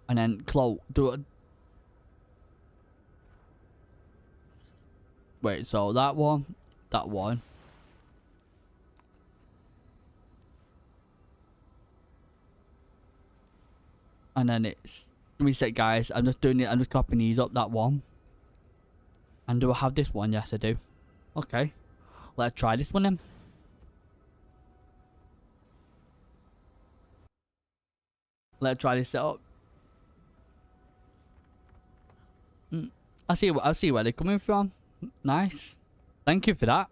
And then Cloak. Wait, so that one. And then it's, give me a sec, guys. I'm just doing it. I'm just copying these up. That one. And do I have this one? Yes, I do. Okay. Let's try this one then. Let's try this setup. I see where they're coming from. Nice. Thank you for that.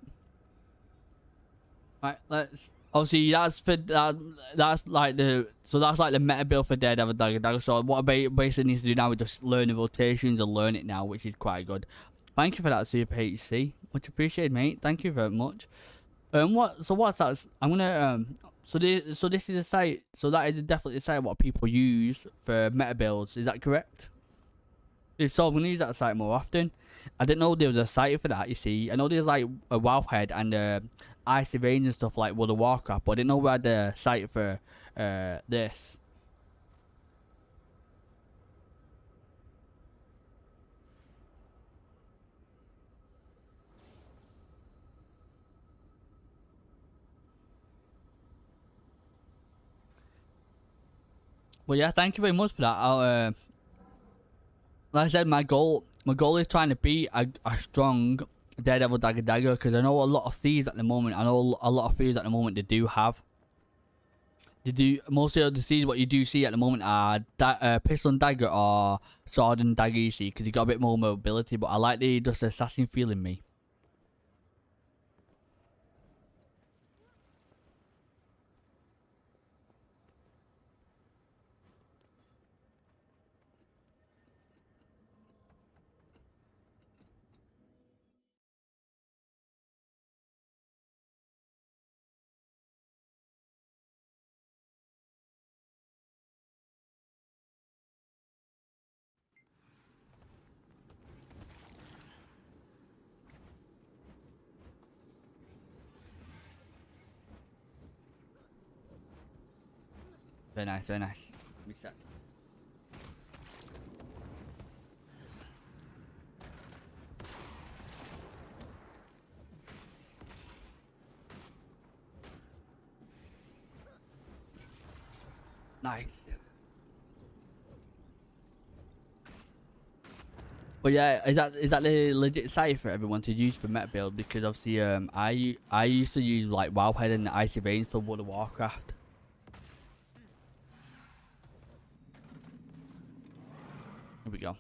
Right, let's. Obviously, that's for that. That's like the meta build for Daredevil Dagger Dagger. So what I basically need to do now is just learn the rotations and learn it now, which is quite good. Thank you for that, Super HC. Much appreciated, mate. Thank you very much. What's that? I'm gonna So this is a site. So that is definitely a site what people use for meta builds. Is that correct? So I'm gonna use that site more often. I didn't know there was a site for that. You see, I know there's like a Wowhead and Icy Veins and stuff like World of Warcraft, but I didn't know we had a site for this. Well, yeah, thank you very much for that. Like I said, my goal is trying to be a strong Daredevil Dagger Dagger, because I know a lot of thieves at the moment. I know a lot of thieves at the moment they do have. Mostly of the thieves what you do see at the moment are pistol and dagger or sword and dagger. You see, because you got a bit more mobility. But I like the just assassin feel in me. Very nice, very nice. Reset. Nice. But yeah, is that the legit site for everyone to use for meta build? Because obviously, I used to use like Wowhead and Icy Veins for World of Warcraft. Here we go.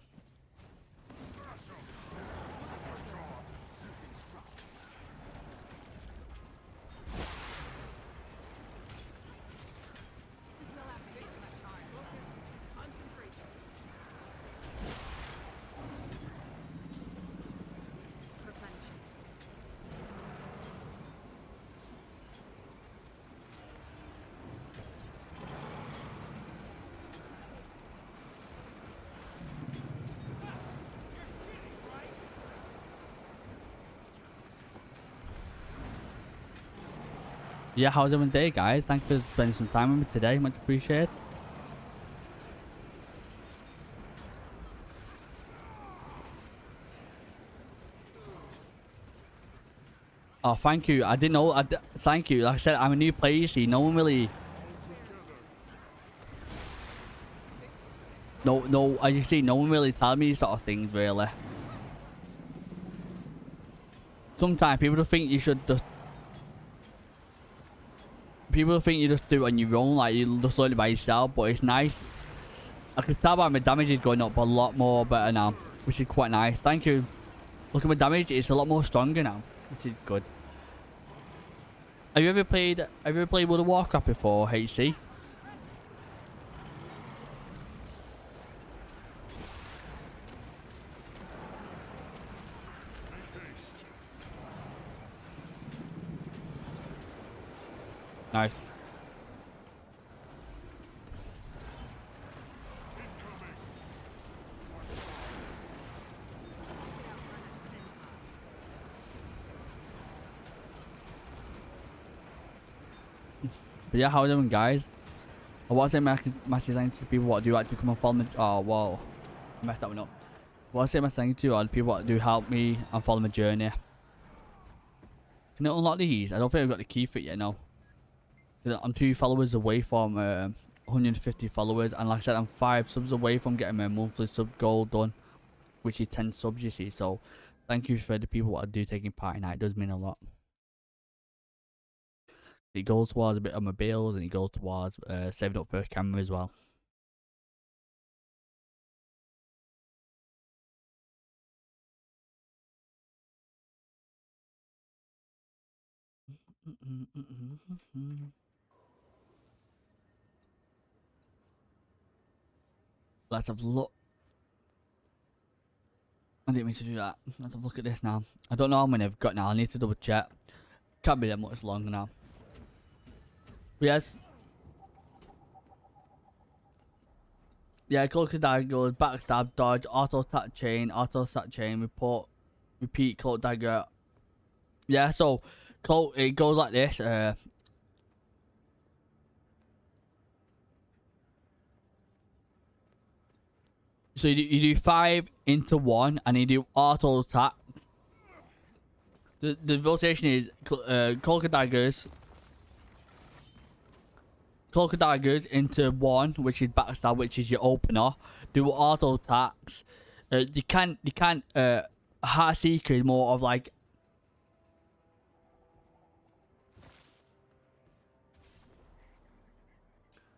Yeah, how's everyone's day, guys? Thanks for spending some time with me today. Much appreciated. Oh, thank you. I didn't know. Thank you. Like I said, I'm a new player, you see. No one really... No, as you see, no one really tells me these sort of things, really. Sometimes people think you should just... People think you just do it on your own, like you just learn it by yourself, but it's nice. I can tell by my damage is going up a lot more better now, which is quite nice. Thank you. Look at my damage, it's a lot more stronger now, which is good. Have you ever played World of Warcraft before, HC? Nice. But yeah, how's everyone, guys? I want to say massive thanks to people what do actually come and follow me. Oh, whoa. I messed that one up. I want to say my thanks to all the people what do help me and follow my journey. Can I unlock these? I don't think I've got the key for it yet, no. I'm 2 followers away from 150 followers, and like I said, I'm 5 subs away from getting my monthly sub goal done, which is 10 subs, you see. So thank you for the people what do taking part in that. It does mean a lot. It goes towards a bit of my bills, and it goes towards saving up for a camera as well. Let's have a look. I didn't mean to do that. Let's have a look at this now. I don't know how many I've got now. I need to double check. Can't be that much longer now. But yes. Yeah, Crocodile goes backstab, dodge, auto attack chain, report, repeat, cloak dagger. Yeah, so it goes like this. So you do 5 into 1 and you do auto attack. The rotation is Crocodiles into 1, which is backstab, which is your opener. Do auto attacks. You can't Heart Seeker is more of like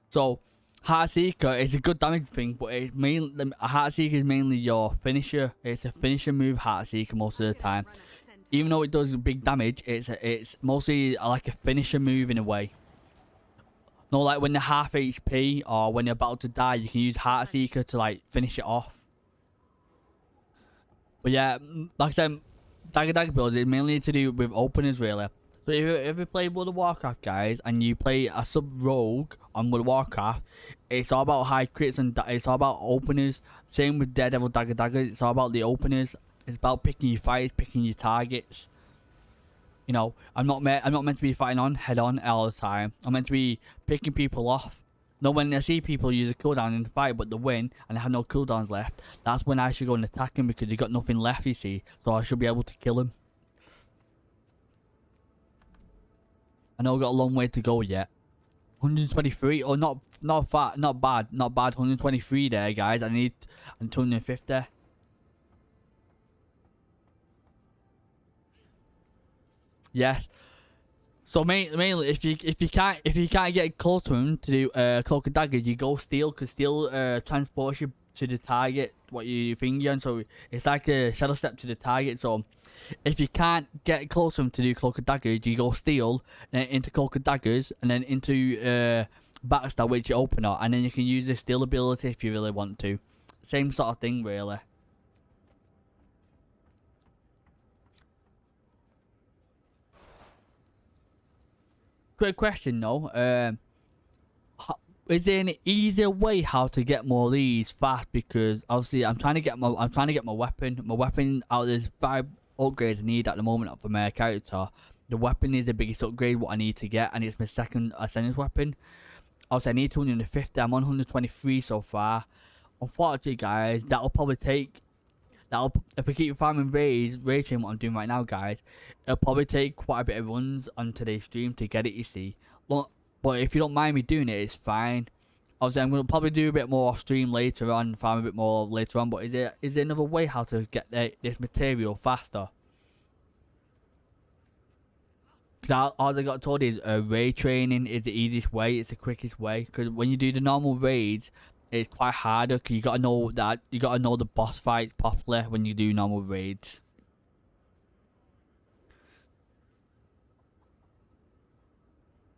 so Heart Seeker is a good damage thing, but it's mainly Heart Seeker is mainly your finisher. It's a finisher move, Heart Seeker, most of the time. Even though it does big damage, it's mostly like a finisher move in a way. No, like when you're half HP or when you're about to die, you can use Heart Seeker to like finish it off. But yeah, like I said, Dagger builds is mainly to do with openers really. So if you play World of Warcraft, guys, and you play a sub-rogue on World of Warcraft, it's all about high crits and it's all about openers. Same with Daredevil Dagger, it's all about the openers. It's about picking your fights, picking your targets. You know, I'm not meant to be fighting head on all the time. I'm meant to be picking people off. No, when I see people use a cooldown in the fight, but they win and they have no cooldowns left, that's when I should go and attack him because he got nothing left, you see. So I should be able to kill him. I know I've got a long way to go yet. 123, oh not bad. 123 there, guys. I need 250. Yes. So mainly, if you can't get close to him to do cloak and dagger, you go steal, because steal transports you to the target what you thingy on. So it's like a shadow step to the target. So if you can't get close to him to do cloak and daggers, you go steal, and then into cloak and daggers, and then into backstab, which you opener, and then you can use the steal ability if you really want to. Same sort of thing, really. Quick question though, is there an easier way how to get more of these fast? Because obviously I'm trying to get my weapon. My weapon out of these 5 upgrades I need at the moment for my character. The weapon is the biggest upgrade what I need to get, and it's my second ascendance weapon. Obviously I need 250. I'm on 123 so far. Unfortunately, guys, that'll probably take. If we keep farming raid chain, what I'm doing right now, guys, it'll probably take quite a bit of runs on today's stream to get it, you see. But if you don't mind me doing it, it's fine. Obviously, I'm going to probably do a bit more off stream later on, farm a bit more later on, but is there another way how to get this material faster? Because all I got told is raid training is the easiest way, it's the quickest way. Because when you do the normal raids, it's quite harder because you gotta know the boss fights properly when you do normal raids.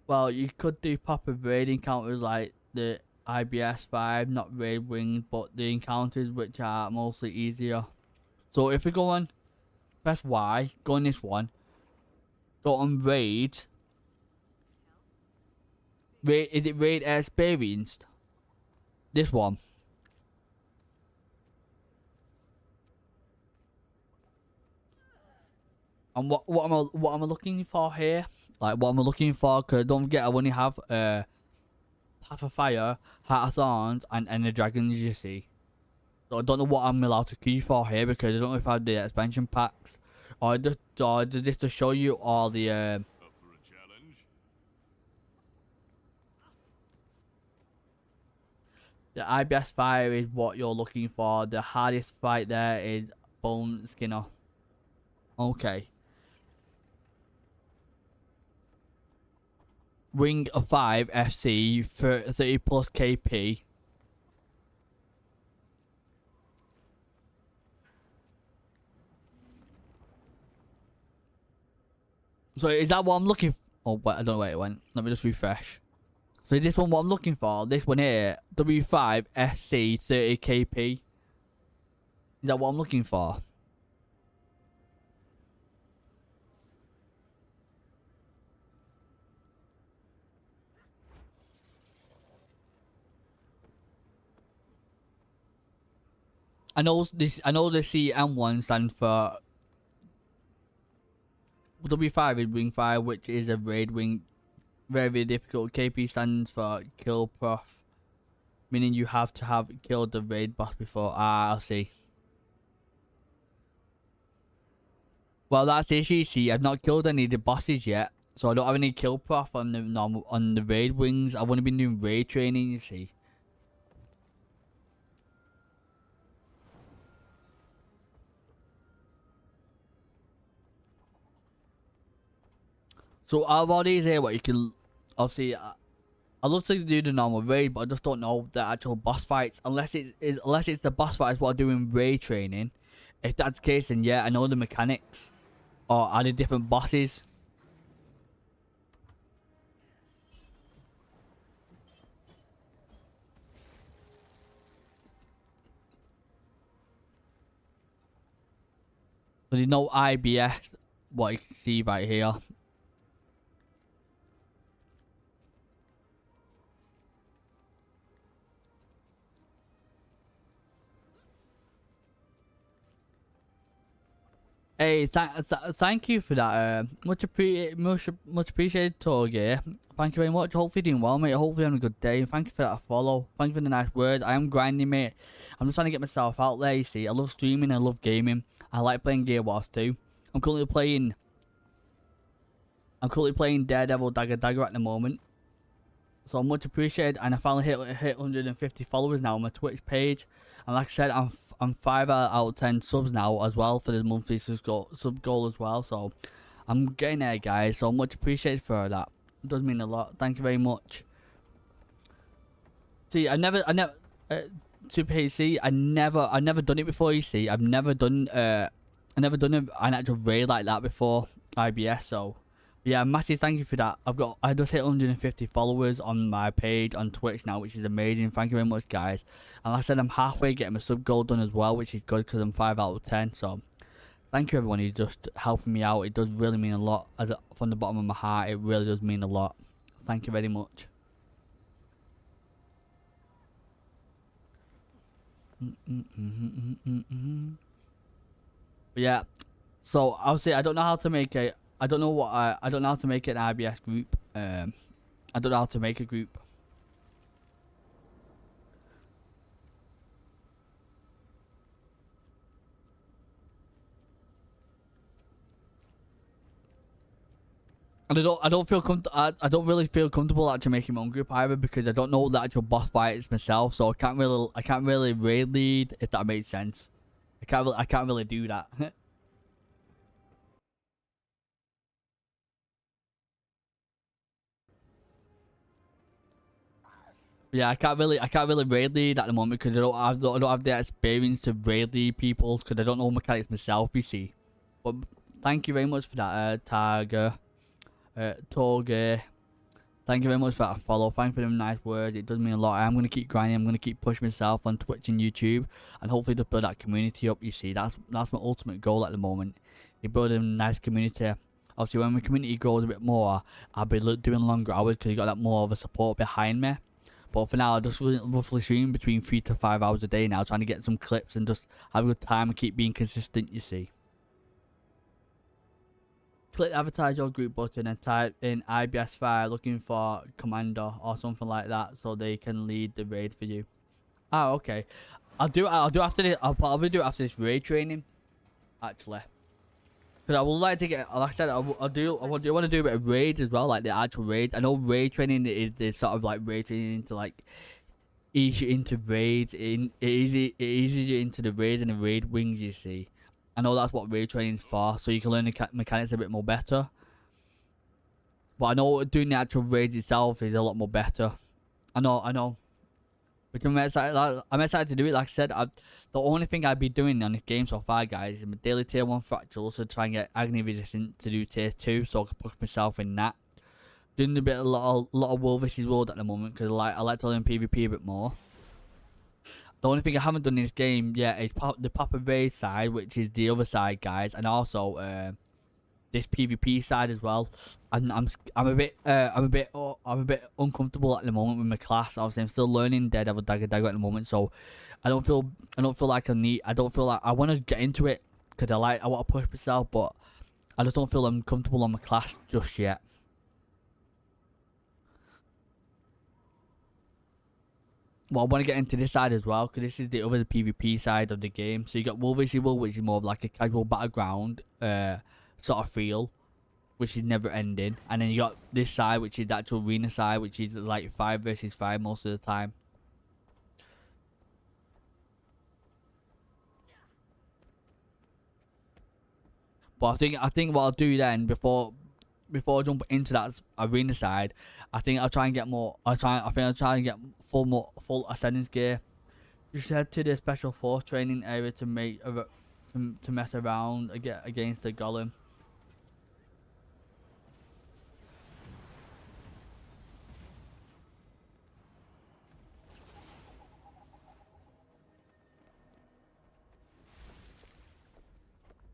Well, you could do proper raid encounters like the IBS 5, not raid wings, but the encounters which are mostly easier. So if we go on, press Y, go on this one, go on raid. Is it raid experienced? This one. And what am I looking for here? Like what am I looking for? Because don't forget I only have Path of Fire, Heart of Thorns, and the dragons, you see. So I don't know what I'm allowed to queue for here because I don't know if I have the expansion packs or just to show you all the Up for a challenge? The IBS fire is what you're looking for. The hardest fight there is Bone Skinner. Okay. Ring of 5 FC 30 plus KP. So is that what I'm looking for? Oh, wait, I don't know where it went. Let me just refresh. So this one, what I'm looking for, this one here, W5 SC 30KP. Is that what I'm looking for? I know this. I know the CM1 stands for W5 is wing 5, which is a raid wing. Very, very difficult. KP stands for kill prof, meaning you have to have killed the raid boss before. Ah, I'll see. Well, that's the issue. See, I've not killed any of the bosses yet, so I don't have any kill prof on the normal on the raid wings. I've only been doing raid training. You see. So out of all these here, what you can obviously, I love to do the normal raid, but I just don't know the actual boss fights unless it's the boss fights what I do in raid training. If that's the case, then yeah, I know the mechanics or are the different bosses. But there's no IBS, what you can see right here. Hey, thank you for that. Much appreciated, Torge. Thank you very much. Hopefully you're doing well, mate. Hopefully you're having a good day. Thank you for that follow. Thank you for the nice words. I am grinding, mate. I'm just trying to get myself out there, you see. I love streaming. I love gaming. I like playing Gear Wars too. I'm currently playing Daredevil Dagger at the moment. So much appreciated, and I finally hit 150 followers now on my Twitch page. And like I said, I'm 5 out of 10 subs now as well for the monthly sub goal as well. So I'm getting there, guys. So much appreciated for that. It does mean a lot. Thank you very much. See, I never Super HC. I never done it before. You see, I've never done an actual raid like that before IBS. So. Yeah, massive thank you for that. I just hit 150 followers on my page on Twitch now, which is amazing. Thank you very much, guys. And like I said, I'm halfway getting my sub goal done as well, which is good because I'm 5 out of 10. So thank you everyone who's just helping me out. It does really mean a lot. From the bottom of my heart, it really does mean a lot. Thank you very much. But yeah, so obviously I don't know how to make a. I don't know how to make an IBS group. I don't know how to make a group. And I don't really feel comfortable actually making my own group either because I don't know the actual boss fights myself, so I can't really raid lead, if that makes sense. I can't really do that. Yeah, I can't really raid lead at the moment because I don't have the experience to raid lead people because I don't know mechanics myself. You see, but thank you very much for that, Torge. Thank you very much for that follow. Thank you for them nice words. It does mean a lot. I'm gonna keep grinding. I'm gonna keep pushing myself on Twitch and YouTube, and hopefully just build that community up. You see, that's my ultimate goal at the moment. You build a nice community. Obviously, when my community grows a bit more, I'll be doing longer hours because you got that more of a support behind me. But for now, I just roughly stream between 3 to 5 hours a day now, trying to get some clips and just have a good time and keep being consistent, you see. Click the advertise your group button and type in IBS fire looking for commander or something like that so they can lead the raid for you. Oh, okay. I'll do after this. I'll probably do it after this raid training, actually. Because I would like to get, like I said, I want to do a bit of raids as well, like the actual raids. I know raid training is the sort of like raid training into like ease you into raids. It eases you into the raids and the raid wings. You see, I know that's what raid training is for, so you can learn the mechanics a bit more better. But I know doing the actual raids itself is a lot more better. I know. Which I'm excited to do it. Like I said, the only thing I've been doing on this game so far, guys, is my daily tier 1 fractals to try and get agony resistant to do tier 2, so I can push myself in that. doing a lot of World vs World at the moment because I like to learn PvP a bit more. The only thing I haven't done in this game yet is the Papa Raid side, which is the other side, guys, and also this PvP side as well. I'm a bit uncomfortable at the moment with my class. Obviously, I'm still learning Daredevil Dagger at the moment, so I don't feel like I don't feel like I want to get into it because I want to push myself, but I just don't feel I'm comfortable on my class just yet. Well, I want to get into this side as well because this is the other PvP side of the game. So you got World vs World, which is more of like a casual battleground sort of feel, which is never ending, and then you got this side, which is the actual arena side, which is like 5 versus 5 most of the time. But I think what I'll do then before I jump into that arena side, I think I'll try and get more. I think I'll try and get full ascendance gear. You should head to the special force training area to mess around against the golem.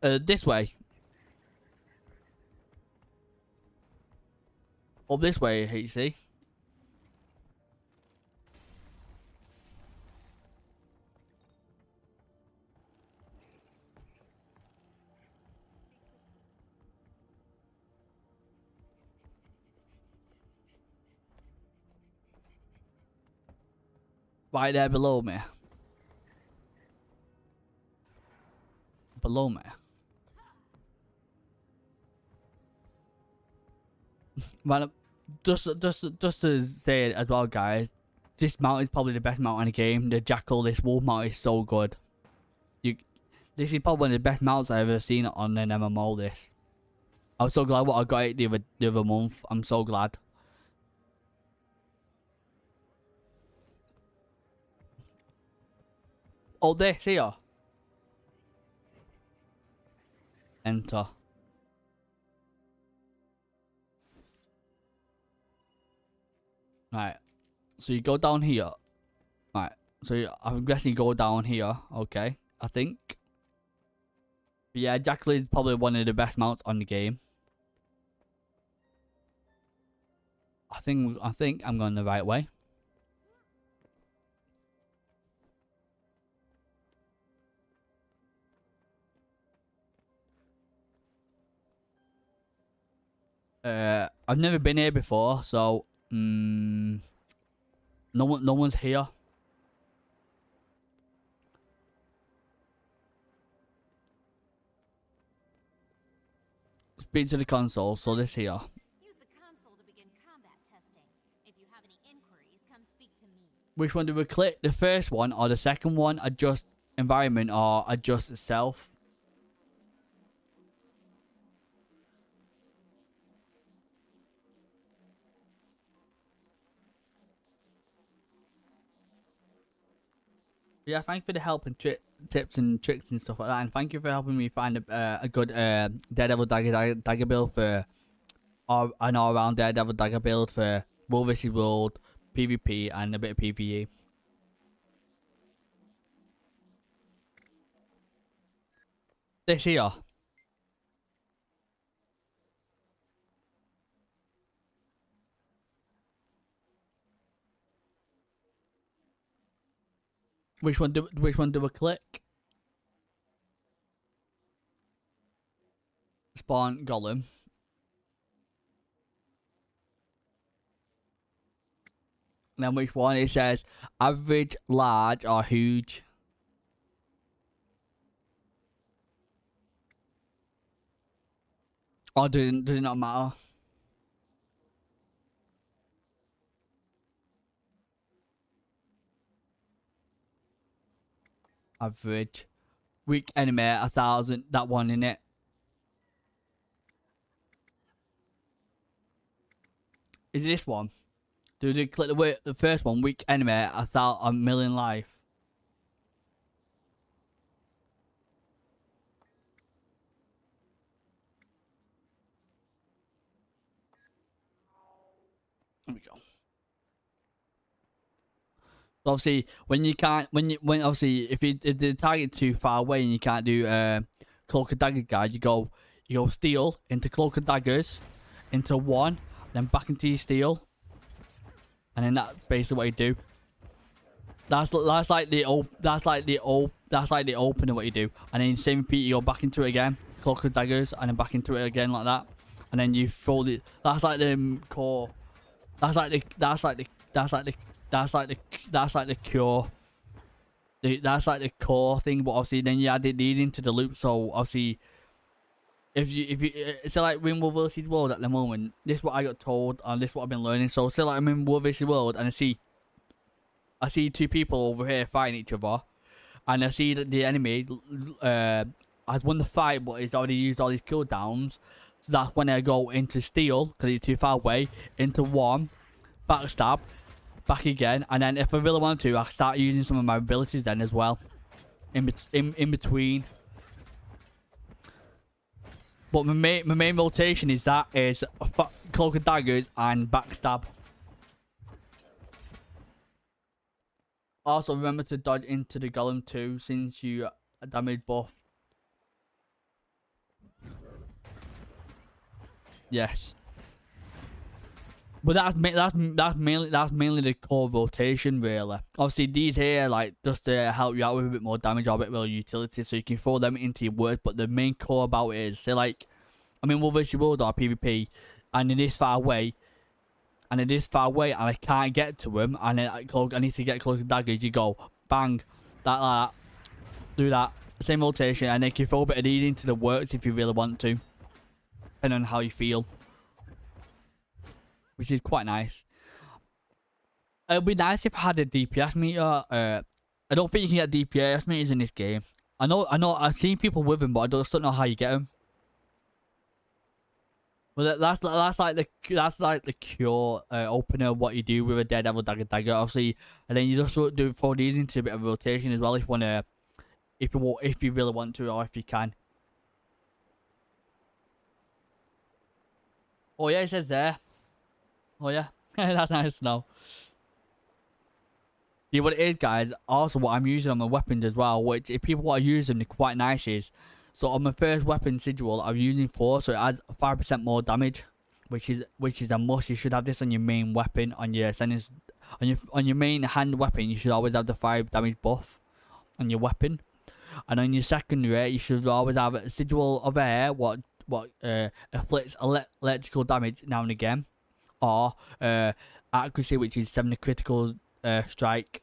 This way. Up this way, HC. Right there below me. Below me. Well, just to say it as well, guys. This mount is probably the best mount in the game. The Jackal, this wolf mount is so good. This is probably one of the best mounts I've ever seen on an MMO. This. I'm so glad I got it the other month. I'm so glad. Oh, this here. Enter. Right. So you go down here. Right. So I'm guessing you go down here. Okay. I think. But yeah, Jackal is probably one of the best mounts on the game. I think I'm going the right way. I've never been here before, so no one's here. Speak to the console, so this here. Use the console to begin combat testing. If you have any inquiries, come speak to me. Which one do we click? The first one or the second one? Adjust environment or adjust self? Yeah, thanks for the help and tips and tricks and stuff like that, and thank you for helping me find a good Daredevil dagger build for an all-round Daredevil dagger build for World vs World, PvP, and a bit of PvE. This here. Which one do we click? Spawn golem. And then which one? It says average, large, or huge. Or does it not matter? Average. Weak enemy 1,000. That one in it. Is this one? Do they click the first one? Weak enemy 1,000,000 life. Obviously, when you can't, when obviously if the target too far away and you can't do cloak and dagger guard, you go steel into cloak and daggers, into one, then back into your steel, and then that's basically what you do. That's like the opener what you do, and then same repeat. You go back into it again, cloak and daggers, and then back into it again like that, and then you throw the. That's like the core. That's like the cure. That's like the core thing, but obviously then you added these into the loop. So obviously, if you it's like we're in World vs World at the moment. This is what I got told, and this is what I've been learning. So say like I'm in World vs World, and I see two people over here fighting each other, and I see that the enemy has won the fight, but he's already used all his cooldowns. So that's when I go into steel because he's too far away, into one, backstab, back again, and then if I really want to, I start using some of my abilities then as well, in between. But my main rotation is cloak and daggers and backstab. Also remember to dodge into the golem too, since you damage buff. Yes. But that's mainly the core rotation really. Obviously these here like just to help you out with a bit more damage or a bit more utility, so you can throw them into your work. But the main core about it is, say like I'm in World vs World or PvP, and it is far away, and I can't get to him, and I need to get close to daggers. You go bang, that like that, do that same rotation, and then you can throw a bit of these into the works if you really want to, depending on how you feel. Which is quite nice. It'd be nice if I had a DPS meter. I don't think you can get DPS meters in this game. I know. I've seen people with them, but I just don't know how you get them. Well, that's like the cure opener. What you do with a Daredevil dagger, obviously, and then you just sort of throw these into a bit of rotation as well if you really want to, or if you can. Oh yeah, it says there. Oh yeah, that's nice to know. See what it is, guys. Also, what I'm using on my weapons as well, which if people want to use them, they're quite nice. Is so on my first weapon sigil, I'm using 4, so it adds 5% more damage, which is a must. You should have this on your main weapon, on your ascendance, on your main hand weapon. You should always have the 5 damage buff on your weapon, and on your secondary, you should always have a sigil of air, what inflicts electrical damage now and again. Or accuracy, which is 70 critical strike.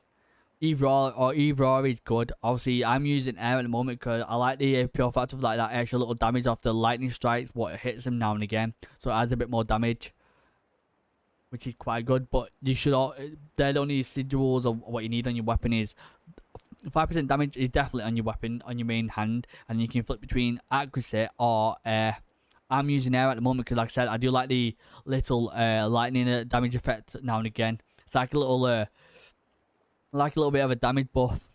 Either or is good. Obviously, I'm using air at the moment because I like the pure fact of like that extra little damage off the lightning strikes, what it hits them now and again, so it adds a bit more damage, which is quite good. But you should they're the only sigils of what you need on your weapon. Is 5% damage is definitely on your weapon, on your main hand, and you can flip between accuracy or air. I'm using air at the moment because, like I said, I do like the little lightning damage effect now and again. It's like a little, bit of a damage buff.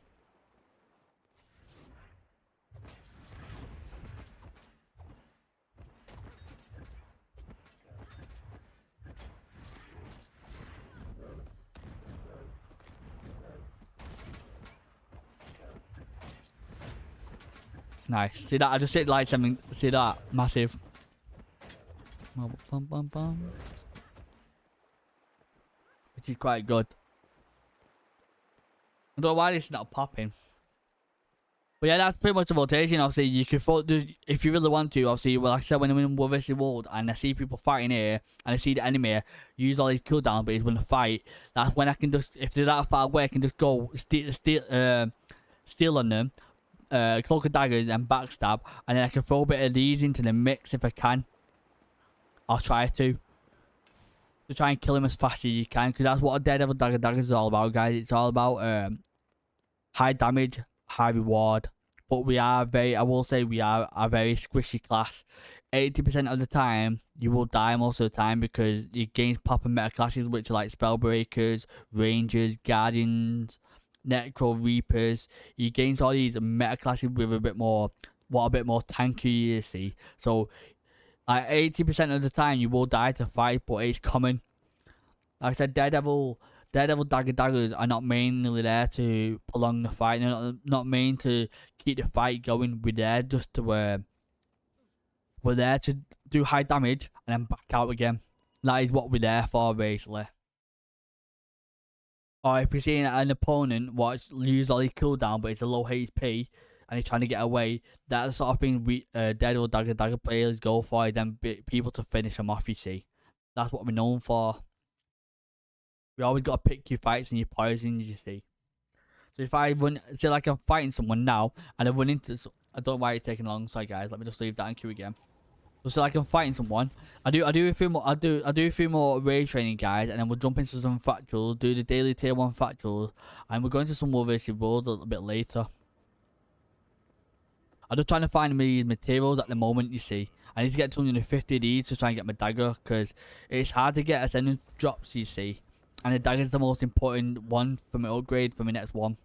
Nice. See that? I just hit like something. See that? Massive. Which is quite good. I don't know why this is not popping. But yeah, that's pretty much the rotation. Obviously, you can if you really want to. Obviously, well, like I said, when I'm in World vs World and I see people fighting here, and I see the enemy use all these cooldowns, but he's going to fight. That's when I can just, if they're that far away, I can just go steal on them, cloak and daggers, and backstab, and then I can throw a bit of these into the mix if I can. I'll try to try and kill him as fast as you can, because that's what a Daredevil Daggers is all about, guys. It's all about high damage, high reward. But I will say we are a very squishy class. 80% of the time, you will die most of the time because you gain proper meta classes, which are like Spellbreakers, Rangers, Guardians, Necro Reapers. You gain all these meta classes with a bit more tanky, you see. So, like 80% of the time, you will die to fight, but it's common. Like I said, Daredevil Daredevil daggers are not mainly there to prolong the fight. They're not meant to keep the fight going. We're there just to we're there to do high damage and then back out again. That is what we're there for, basically. Or if you're seeing an opponent use all his cooldown, but it's a low HP and he's trying to get away, that's the sort of thing we Daredevil dagger players go for. Then people to finish them off. You see, that's what we're known for. We always got to pick your fights and your poisons, you see. So if I run, say like I'm fighting someone now, and I run into, I don't know why it's taking long. Sorry guys, let me just leave that in queue again. So say like I'm fighting someone, I do a few more, I do a few more raid training guys, and then we'll jump into some factuals, do the daily tier 1 factuals, and we're going to some more versus world a little bit later. I'm just trying to find these materials at the moment, you see. I need to get 250 of these to try and get my dagger, because it's hard to get ascendance drops, you see. And the dagger is the most important one for my upgrade for my next one.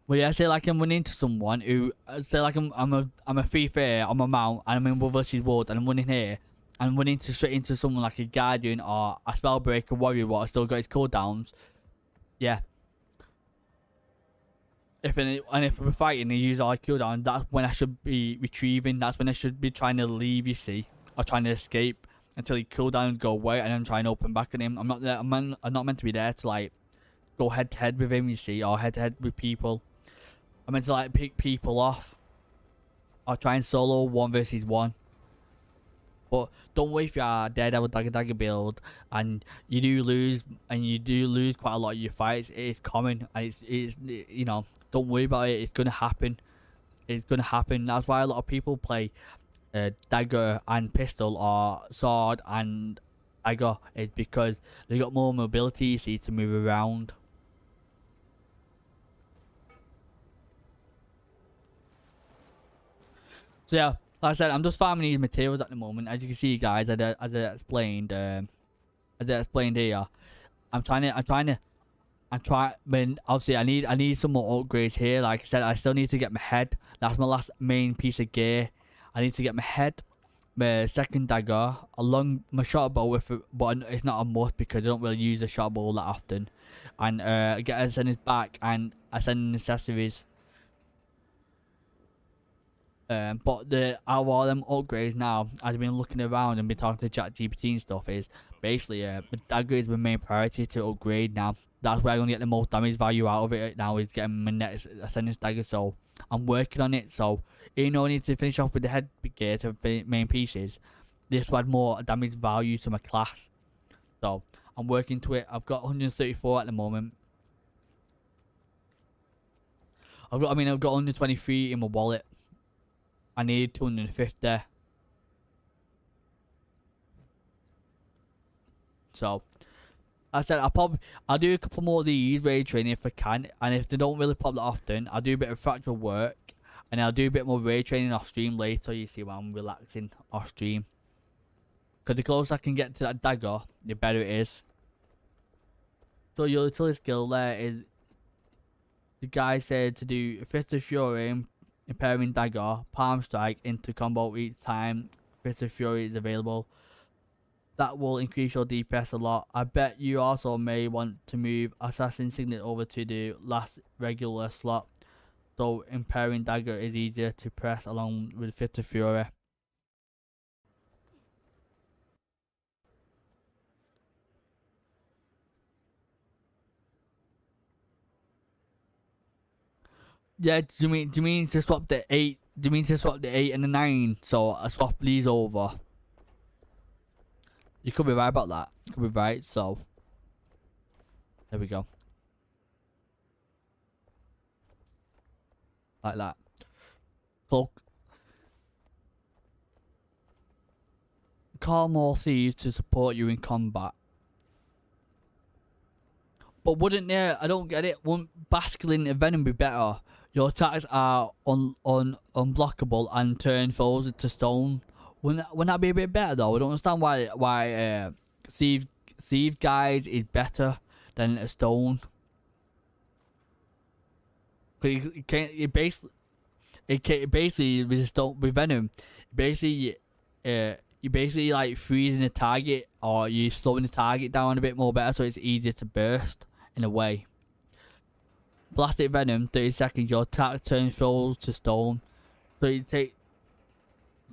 Well, yeah, say like I'm running into someone who, say like I'm a thief here on my mount, and I'm in World vs World, and I'm running here, and I'm running straight into someone like a Guardian or a Spellbreaker Warrior, what still got his cooldowns. Yeah. If we're fighting and use all my cooldown, that's when I should be retrieving. That's when I should be trying to leave, you see, or trying to escape until he cooldowns go away, and then try and open back at him. I'm not there. I'm not meant to be there to like go head to head with him, you see, or head to head with people. I'm meant to like pick people off or try and solo 1 versus 1. But don't wait for your Daredevil dagger build and you do lose quite a lot of your fights. It's common, and it's you know, don't worry about it. It's gonna happen. It's gonna happen. That's why a lot of people play dagger and pistol or sword and dagger. It's because they got more mobility, you see, to move around. So yeah, like I said, I'm just farming these materials at the moment. As you can see, guys, as I explained here, when obviously I need some more upgrades here. Like I said, I still need to get my head. That's my last main piece of gear. I need to get my head, my second dagger, along my short bow with it, but it's not a must because I don't really use the short bow that often. And get ascendance back and ascendance accessories. But out of all them upgrades now, I've been looking around and been talking to ChatGPT and stuff, is basically the dagger is my main priority to upgrade now. That's where I'm going to get the most damage value out of it right now, is getting my next ascendance dagger. So I'm working on it. So even though I need to finish off with the head gear to main pieces, this will add more damage value to my class. So I'm working to it. I've got 134 at the moment. I've got 123 in my wallet. I need 250. So, I said I'll do a couple more of these raid training if I can, and if they don't really pop that often, I'll do a bit of fractal work, and I'll do a bit more raid training off stream later. You see, when I'm relaxing off stream, because the closer I can get to that dagger, the better it is. So your utility skill there is, the guy said to do Fist of Fury, Impairing Dagger, Palm Strike into combo each time Fist of Fury is available. That will increase your DPS a lot. I bet you also may want to move Assassin Signet over to the last regular slot, so Impairing Dagger is easier to press along with Fist of Fury. Yeah, do you mean to swap the 8? Do you mean to swap the 8 and the 9? So I swap these over. You could be right about that. You could be right. So there we go. Like that. So call more thieves to support you in combat. But wouldn't there? I don't get it. Wouldn't basking venom be better? Your attacks are unblockable and turn foes into stone. Wouldn't that be a bit better though? I don't understand why Thief Guide is better than a stone. It basically with venom, basically you basically like freezing the target, or you slowing the target down a bit more better, so it's easier to burst in a way. Plastic venom, 30 seconds. Your attack turns froze to stone. So you take.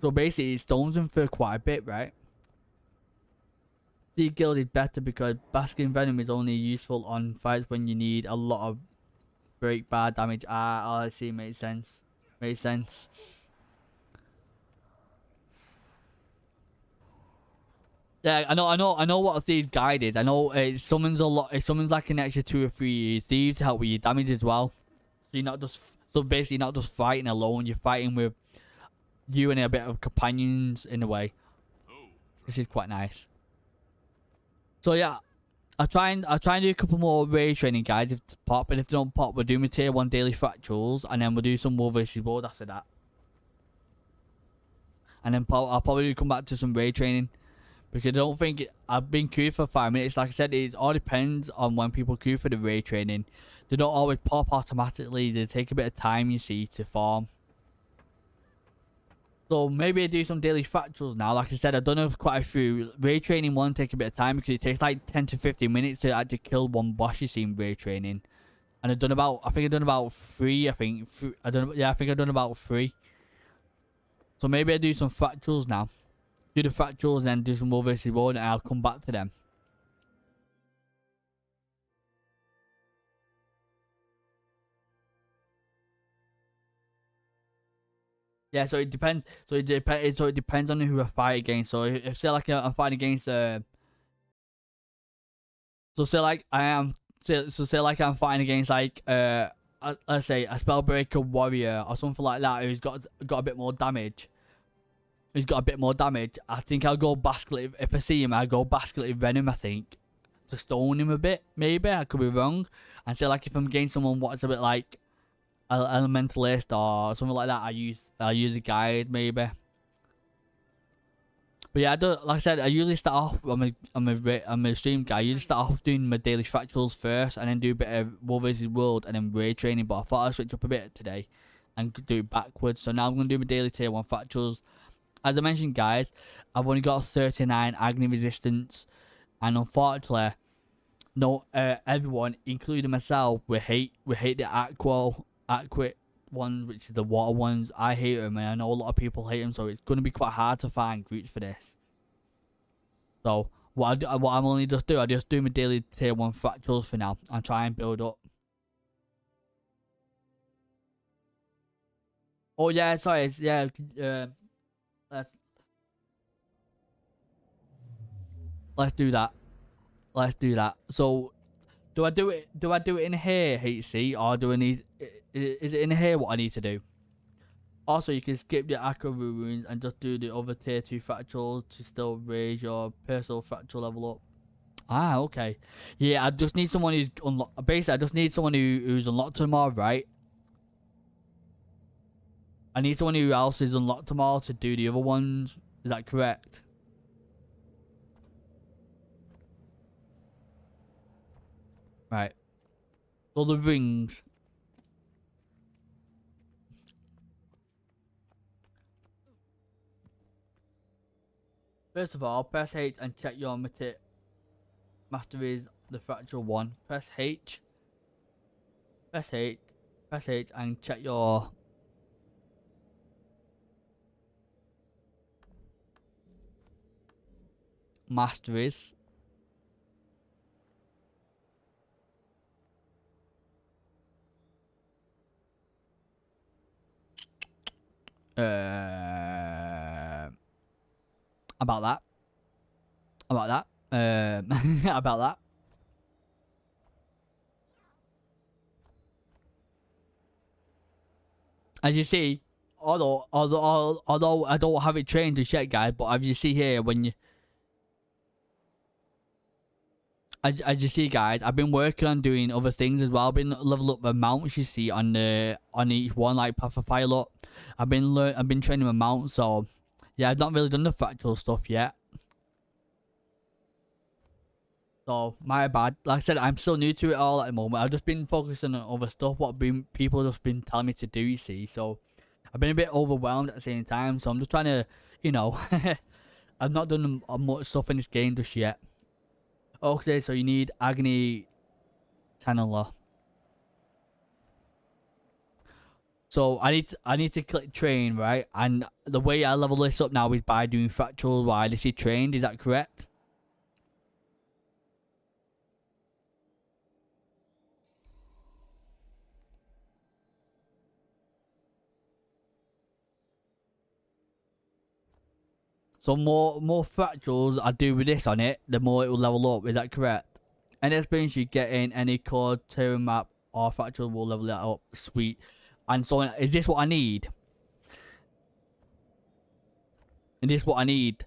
So basically, it stones them for quite a bit, right? The guild is better because basking venom is only useful on fights when you need a lot of break bar damage. Ah, I see. Makes sense. Makes sense. Yeah, I know what Thieves guide is. I know it summons a lot. It summons like an extra 2 or 3 thieves to help with your damage as well. So you're not just basically not just fighting alone. You're fighting with you and a bit of companions in a way. This is quite nice. So yeah, I'll try and do a couple more raid training guides if they pop, and if they don't pop, we'll do my tier 1 daily fractals, and then we'll do some War vs World after that. And then I'll probably come back to some raid training. Because I don't think I've been queued for 5 minutes. Like I said, it all depends on when people queue for the raid training. They don't always pop automatically. They take a bit of time, you see, to farm. So maybe I do some daily fractals now. Like I said, I've done quite a few. Raid training won't take a bit of time because it takes like 10 to 15 minutes to actually kill one boss you see in raid training. And I've done about, I think I've done about 3. I think I've done about 3. So maybe I do some fractals now. Do the fractals and then do some War vs World, and I'll come back to them. Yeah, so it depends. So it depends on who I fight against. So if say like I'm fighting against so say like I'm fighting against like let's say a Spellbreaker warrior or something like that who's got a bit more damage. I think I'll go basket. If I see him, I'll go basket venom. I think to stone him a bit. Maybe I could be wrong. And say like if I'm against someone what's a bit like elementalist or something like that, I'll use a guide maybe. But yeah, like I said, I usually start off. I'm a stream guy. I usually start off doing my daily fractals first, and then do a bit of War vs World, and then raid training. But I thought I'd switch up a bit today, and do it backwards. So now I'm gonna do my daily tier 1 fractals. As I mentioned, guys, I've only got 39 agony resistance, and unfortunately, no, everyone, including myself, we hate the aqua ones, which is the water ones. I hate them, and I know a lot of people hate them, so it's gonna be quite hard to find groups for this. So what I'm only just do, I just do my daily tier 1 fractals for now, and try and build up. Oh yeah, sorry, yeah. Let's do that. So, do I do it in here, HC, or do I need? Is it in here what I need to do? Also, you can skip the aqua ruins and just do the other tier 2 fractals to still raise your personal fractal level up. Ah, okay. Yeah, I just need someone who's unlocked. Basically, I just need someone who's unlocked them all, right? I need someone who else is unlocked them all to do the other ones. Is that correct? Right. So the rings. First of all, press H and check your masteries, the fractal one. Press H. Press H and check your masteries. About that. About that. As you see, although I don't have it trained to check, guys, but as you see here, when you as you see, guys, I've been working on doing other things as well. I've been level up my mounts, you see, on each one, like Path of Fire up. I've been training my mount, so yeah, I've not really done the fractal stuff yet. So my bad. Like I said, I'm still new to it all at the moment. I've just been focusing on other stuff, what people just been telling me to do, you see. So I've been a bit overwhelmed at the same time. So I'm just trying to, you know, I've not done much stuff in this game just yet. Okay, so you need Agony Tanneler. So I need to click train, right? And the way I level this up now is by doing fractal while this is trained. Is that correct? So more fractals I do with this on it, the more it will level up. Is that correct? Any experience you get in any core, terra map, or fractal will level that up. Sweet. And so is this what I need? Is this what I need?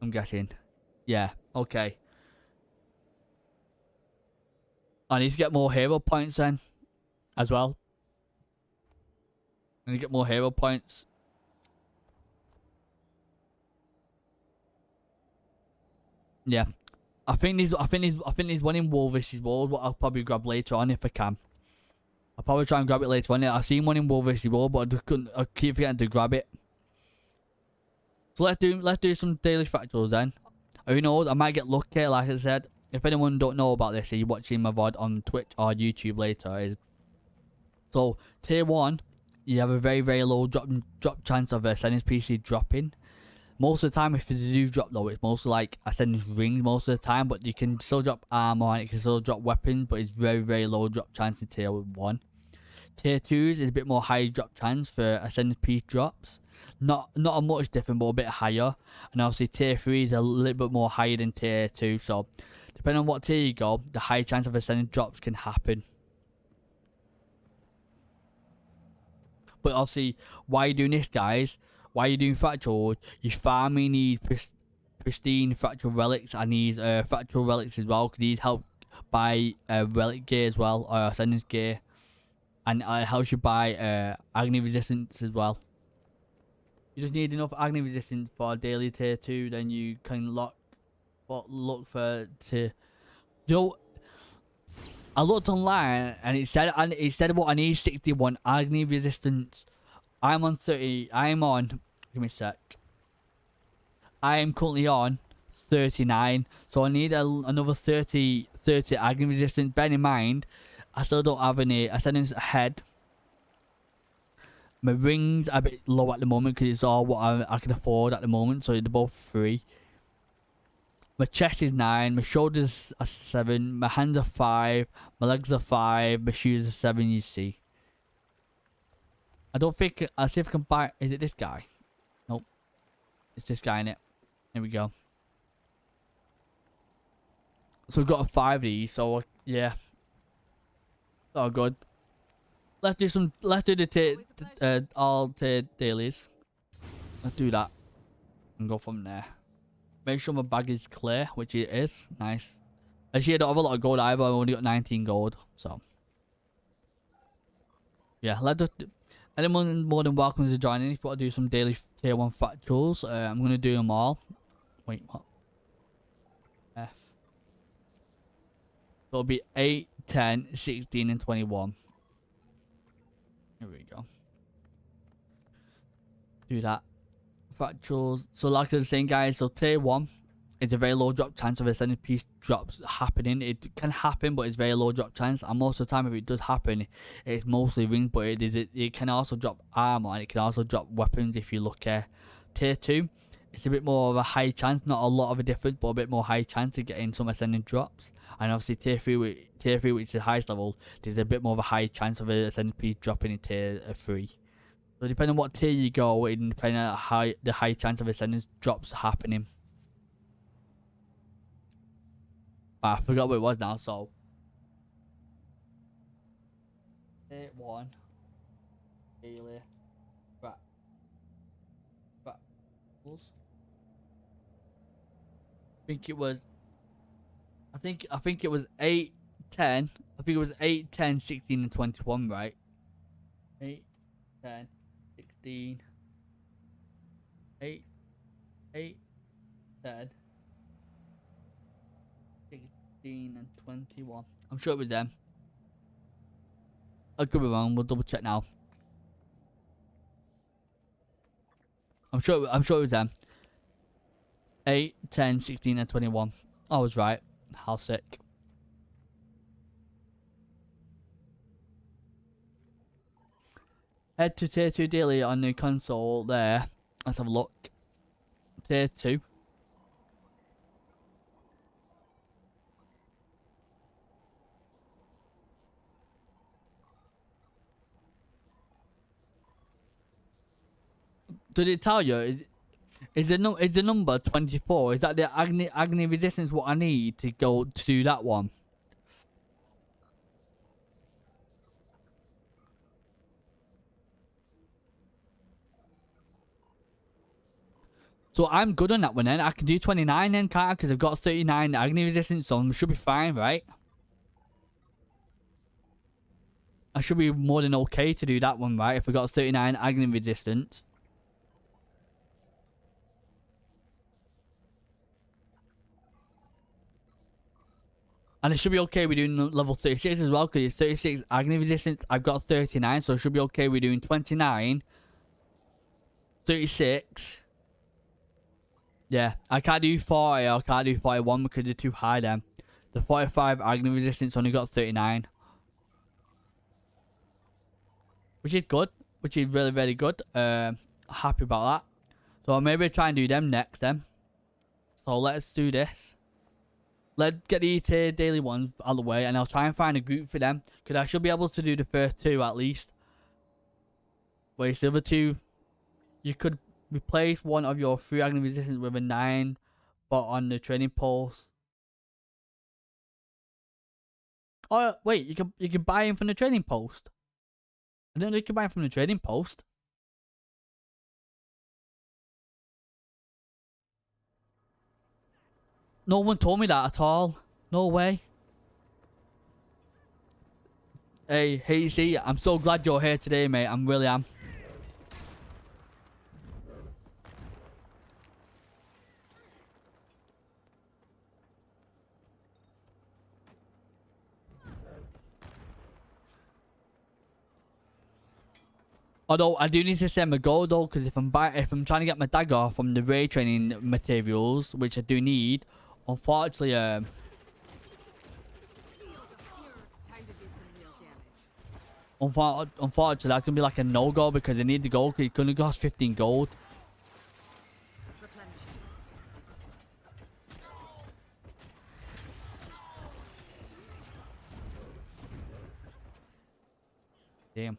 I'm guessing. Yeah. Okay. I need to get more hero points then, as well. I need to get more hero points. Yeah. I think there's one in Wolvis' World, what I'll probably grab later on if I can. I'll probably try and grab it later on. I've seen one in Wolvis' World, but I keep forgetting to grab it. So let's do some daily fractals then. Who knows? I might get lucky, like I said. If anyone don't know about this, you're watching my VOD on Twitch or YouTube later. So tier 1, you have a very low drop chance of Ascendance PC dropping. Most of the time, if they do drop though, it's mostly like Ascendance rings most of the time, but you can still drop armor and it can still drop weapons, but it's very low drop chance in tier 1. Tier 2 is a bit more high drop chance for Ascendance piece drops. Not a much different, but a bit higher. And obviously tier 3 is a little bit more higher than tier 2, so depending on what tier you go, the high chance of Ascendance drops can happen. But obviously, why are you doing this, guys? Why are you doing fractal? You farming need pristine fractal relics. I need fractal relics as well, because these help buy relic gear as well, or Ascendance gear. And it helps you buy agony resistance as well. You just need enough agony resistance for daily tier 2, then you can look for to. You know, I looked online and it said what I need 61 agony resistance. I'm on 30. Give me a sec. I am currently on 39, so I need another 30 agony resistance. Bear in mind, I still don't have any Ascendance ahead. My rings are a bit low at the moment because it's all what I can afford at the moment, so they're both free. My chest is 9, my shoulders are 7, my hands are 5, my legs are 5, my shoes are 7, you see. I don't think, I'll see if I can buy, is it this guy? Nope. It's this guy in it. Here we go. So we've got a 5 of these, so yeah. Oh good. Let's do the all tier dailies. Let's do that. And go from there. Make sure my bag is clear, which it is. Nice. Actually, I don't have a lot of gold either. I've only got 19 gold, so. Yeah, let's just... Anyone more than welcome to join in if you want to do some daily tier 1 fractals. I'm going to do them all. Wait, what? F. So it'll be 8, 10, 16, and 21. Here we go. Do that. Fractals. So like I was saying, guys, so tier 1, it's a very low drop chance of Ascendance piece drops happening. It can happen, but it's very low drop chance. And most of the time, if it does happen, it's mostly rings, but it can also drop armor and it can also drop weapons if you look at tier 2. It's a bit more of a high chance, not a lot of a difference, but a bit more high chance of getting some Ascendant drops. And obviously tier 3, which is the highest level, there's a bit more of a high chance of an Ascendant piece dropping in tier 3. So depending on what tier you go, it depends on the high chance of Ascendant drops happening. I forgot what it was now, so. 8-1. Daily. Fractals. I think it was 8, 10. I think it was 8, 10, 16, and 21, right? 8, 10, 16. 8, 10. 16 and 21. I'm sure it was them. I could be wrong. We'll double check now. I'm sure it was them. 8, 10, 16, and 21. I was right. How sick. Head to tier 2 daily on the console there. Let's have a look. Tier 2. Did it tell you? Is the number 24? Is that the agony resistance what I need to go to do that one? So I'm good on that one then. I can do 29 then, can't I? Because I've got 39 agony resistance, so I should be fine, right? I should be more than okay to do that one, right? If I got 39 agony resistance. And it should be okay with doing level 36 as well, because it's 36 agony resistance. I've got 39, so it should be okay with doing 29, 36. Yeah, I can't do 40 or I can't do 41 because they're too high then. The 45 agony resistance only got 39. Which is good. Which is really, really good. Happy about that. So I'll maybe try and do them next then. So let's do this. Let's get the tier daily ones out of the way, and I'll try and find a group for them, because I should be able to do the first two at least. Wait, the other two, you could replace one of your 3 agony resistance with a 9, but on the training post. Oh wait, you can buy him from the trading post. I didn't know you could buy him from the trading post. No one told me that at all. No way. Hey, HC, I'm so glad you're here today, mate. I really am. Although I do need to send my gold though, because if I'm trying to get my dagger from the raid training materials, which I do need, unfortunately, Time to do some real damage. unfortunately, that can be like a no-go because I need the gold. Because it couldn't cost 15 gold. Replenishing. Damn.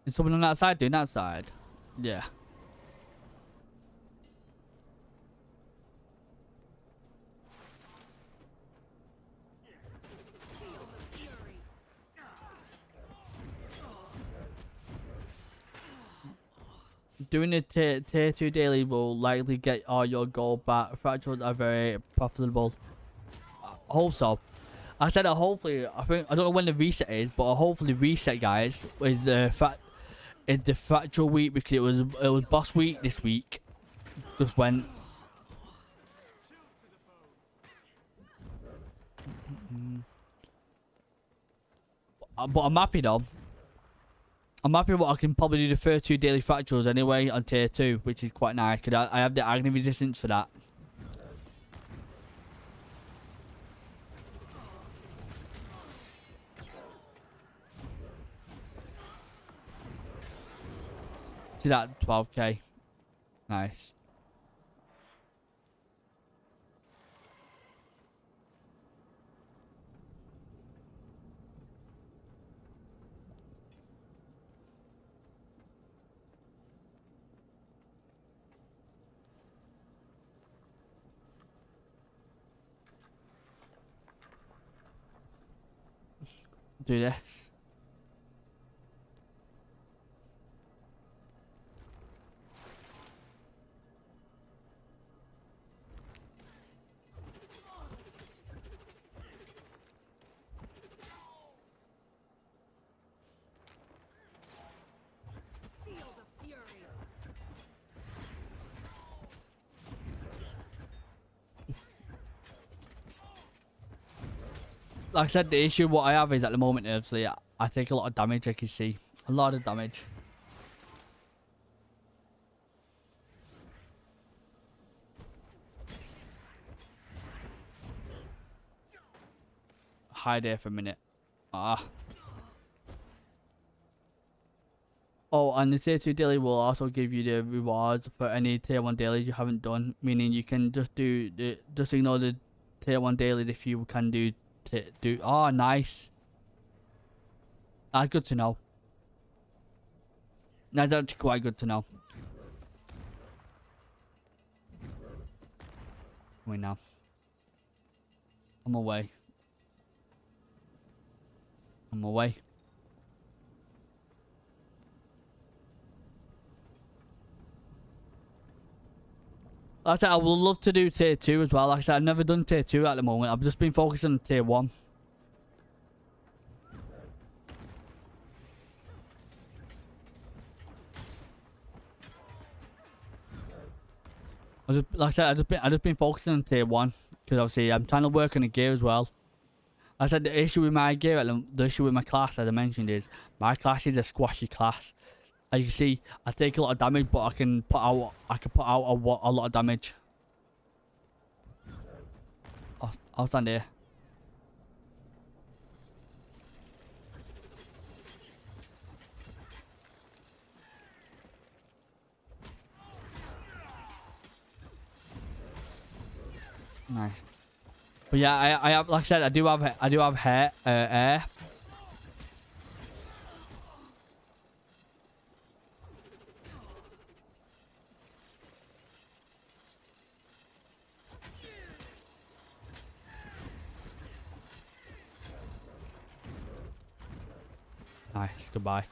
Is someone on that side doing that side? Yeah. Doing the tier 2 daily will likely get all your gold back. Fractals are very profitable. I hope so. I said that hopefully, I don't know when the reset is, but I'll hopefully reset, guys, with the fractal week, because it was boss week this week. Just went. But I'm happy though. I'm happy but I can probably do the first 2 daily fractals anyway on tier 2, which is quite nice, because I have the agony resistance for that. See that 12k. Nice. Do this. Feel the fury. Like I said, the issue what I have is at the moment, obviously, I take a lot of damage, I can see. A lot of damage. hide here for a minute. Ah. Oh, and the tier 2 daily will also give you the rewards for any tier 1 dailies you haven't done. Meaning you can just just ignore the tier 1 dailies if you can do. Oh, nice. That's good to know. That's actually quite good to know. Wait now. I'm away. I'm away. Like I said, I would love to do tier 2 as well. Like I said, I've never done tier 2 at the moment. I've just been focusing on tier 1. Like I said, I just been focusing on tier 1 because obviously I'm trying to work on the gear as well. Like I said, the issue with my gear, the issue with my class, as I mentioned, is my class is a squashy class. As you can see, I take a lot of damage, but I can put out a lot of damage. I'll stand here. Nice. But yeah, I have, like I said, I do have hair, air. Nice, goodbye.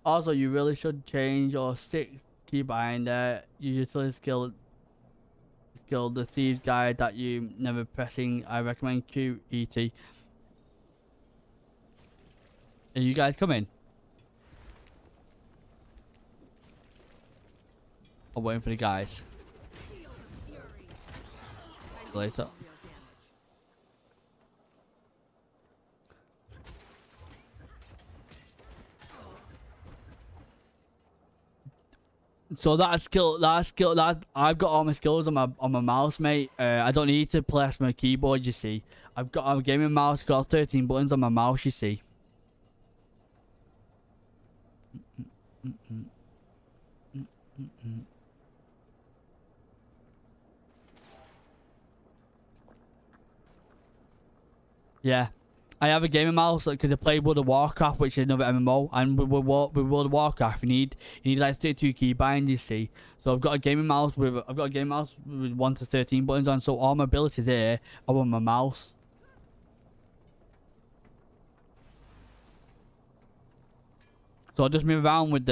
Also, you really should change your 6 keybind. Your utility skill, the Thieves Guide that you never pressing. I recommend QET. Are you guys coming? I'm waiting for the guys. Later. So that I've got all my skills on my mouse, mate. I don't need to press my keyboard. You see, I've got a gaming mouse. Got 13 buttons on my mouse. You see. Yeah, I have a gaming mouse because I play World of Warcraft, which is another MMO, and with World of Warcraft, you need like 32 keybinds, you see. So I've got a gaming mouse with 1 to 13 buttons on, so all my abilities here are on my mouse. So I just move around like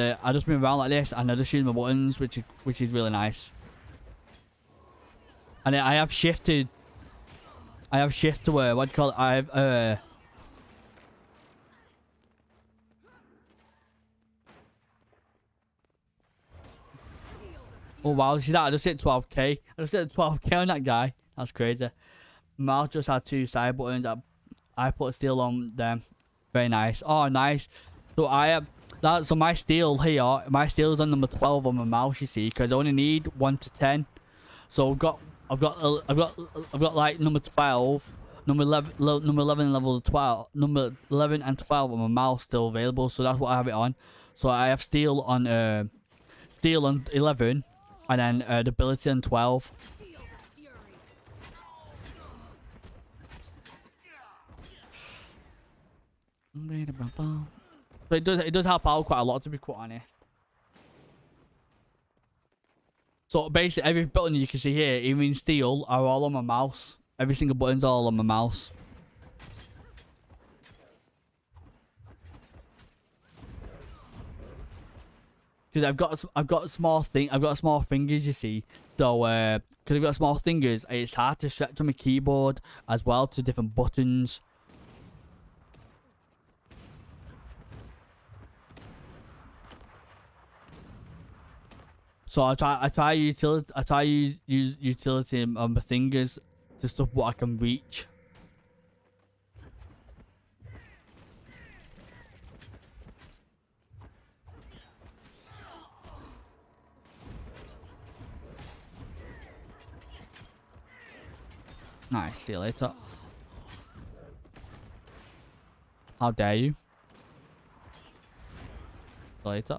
this, and I just use my buttons, which is really nice. And I have shift to what do you call it? I have oh wow, see that? I just hit 12k. I just hit 12k on that guy. That's crazy. Mouse just had 2 side buttons. I put steel on them. Very nice. Oh, nice. So I have that. So my steel here, my steel is on number 12 on my mouse. You see, because I only need 1 to 10. So I've got like number 12, number 11, and level 12, number 11 and 12 on my mouse still available. So that's what I have it on. So I have steel on 11. And then the ability on 12. So it does help out quite a lot, to be quite honest. So basically every button you can see here, even in steel, are all on my mouse. Every single button's all on my mouse. Because I've got small fingers, you see. So because I've got small fingers, it's hard to stretch on my keyboard as well to different buttons. So I try use utility on my fingers to stuff what I can reach. Nice. See you later. How dare you? See you later.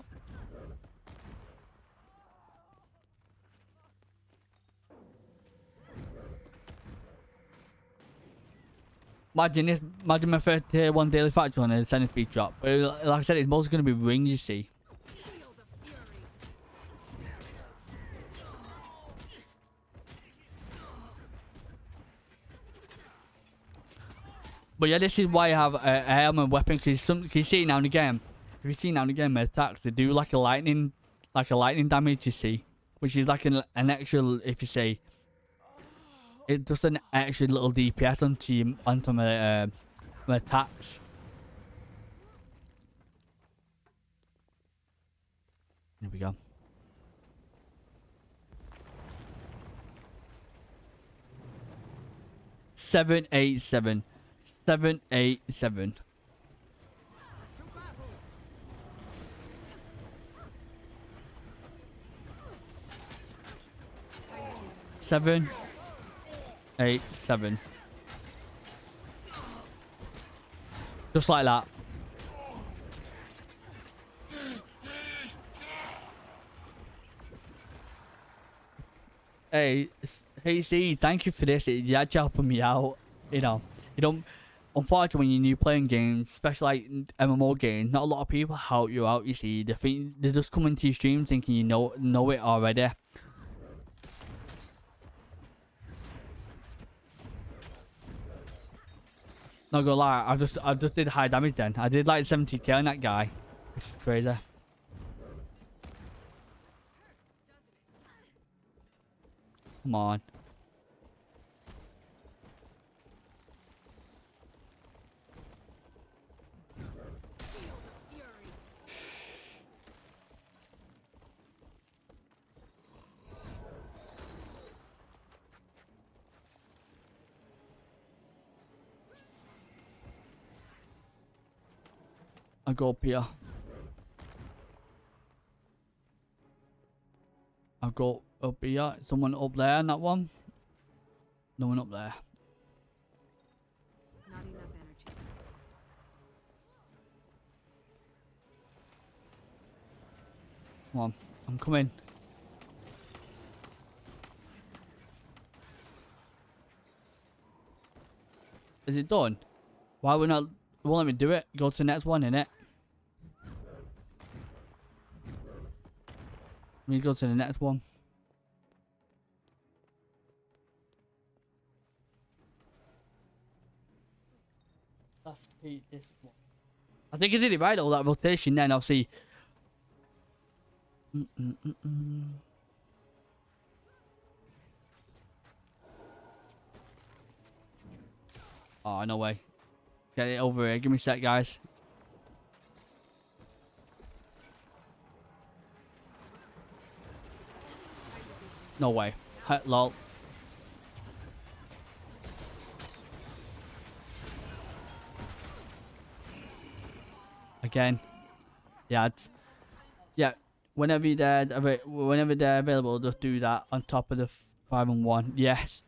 Imagine this. Imagine my first tier 1 daily factor on a ascendance speed drop. But like I said, it's mostly going to be rings, you see. Feel the fury. But yeah, this is why I have a helmet weapon, because you see now and again, if you see now and again my attacks, they do like a lightning damage, you see, which is like an extra, if you say, it's just an extra little DPS onto my attacks. Here we go. Seven, 787. 787. Seven, 8, 7. Just like that. Hey, see, thank you for this. You're actually helping me out. You know, you don't. Unfortunately, when you're new playing games, especially like MMO games, not a lot of people help you out. You see, they just come into your stream thinking you know it already. Not gonna lie, I just did high damage then. I did like 70k on that guy, which is crazy. Come on. Feel the fury. I go up here. I go up here. Someone up there on that one. No one up there. Not enough energy. Come on. I'm coming. Is it done? Why we not? It won't let me do it. Go to the next one, innit? Let me go to the next one. Let's repeat this one. I think I did it right, all that rotation then. I'll see. Oh, no way. Get it over here. Give me a sec, guys. No way. Lol. Again. Yeah. Yeah. Whenever they're available, just do that on top of the 5 and 1. Yes.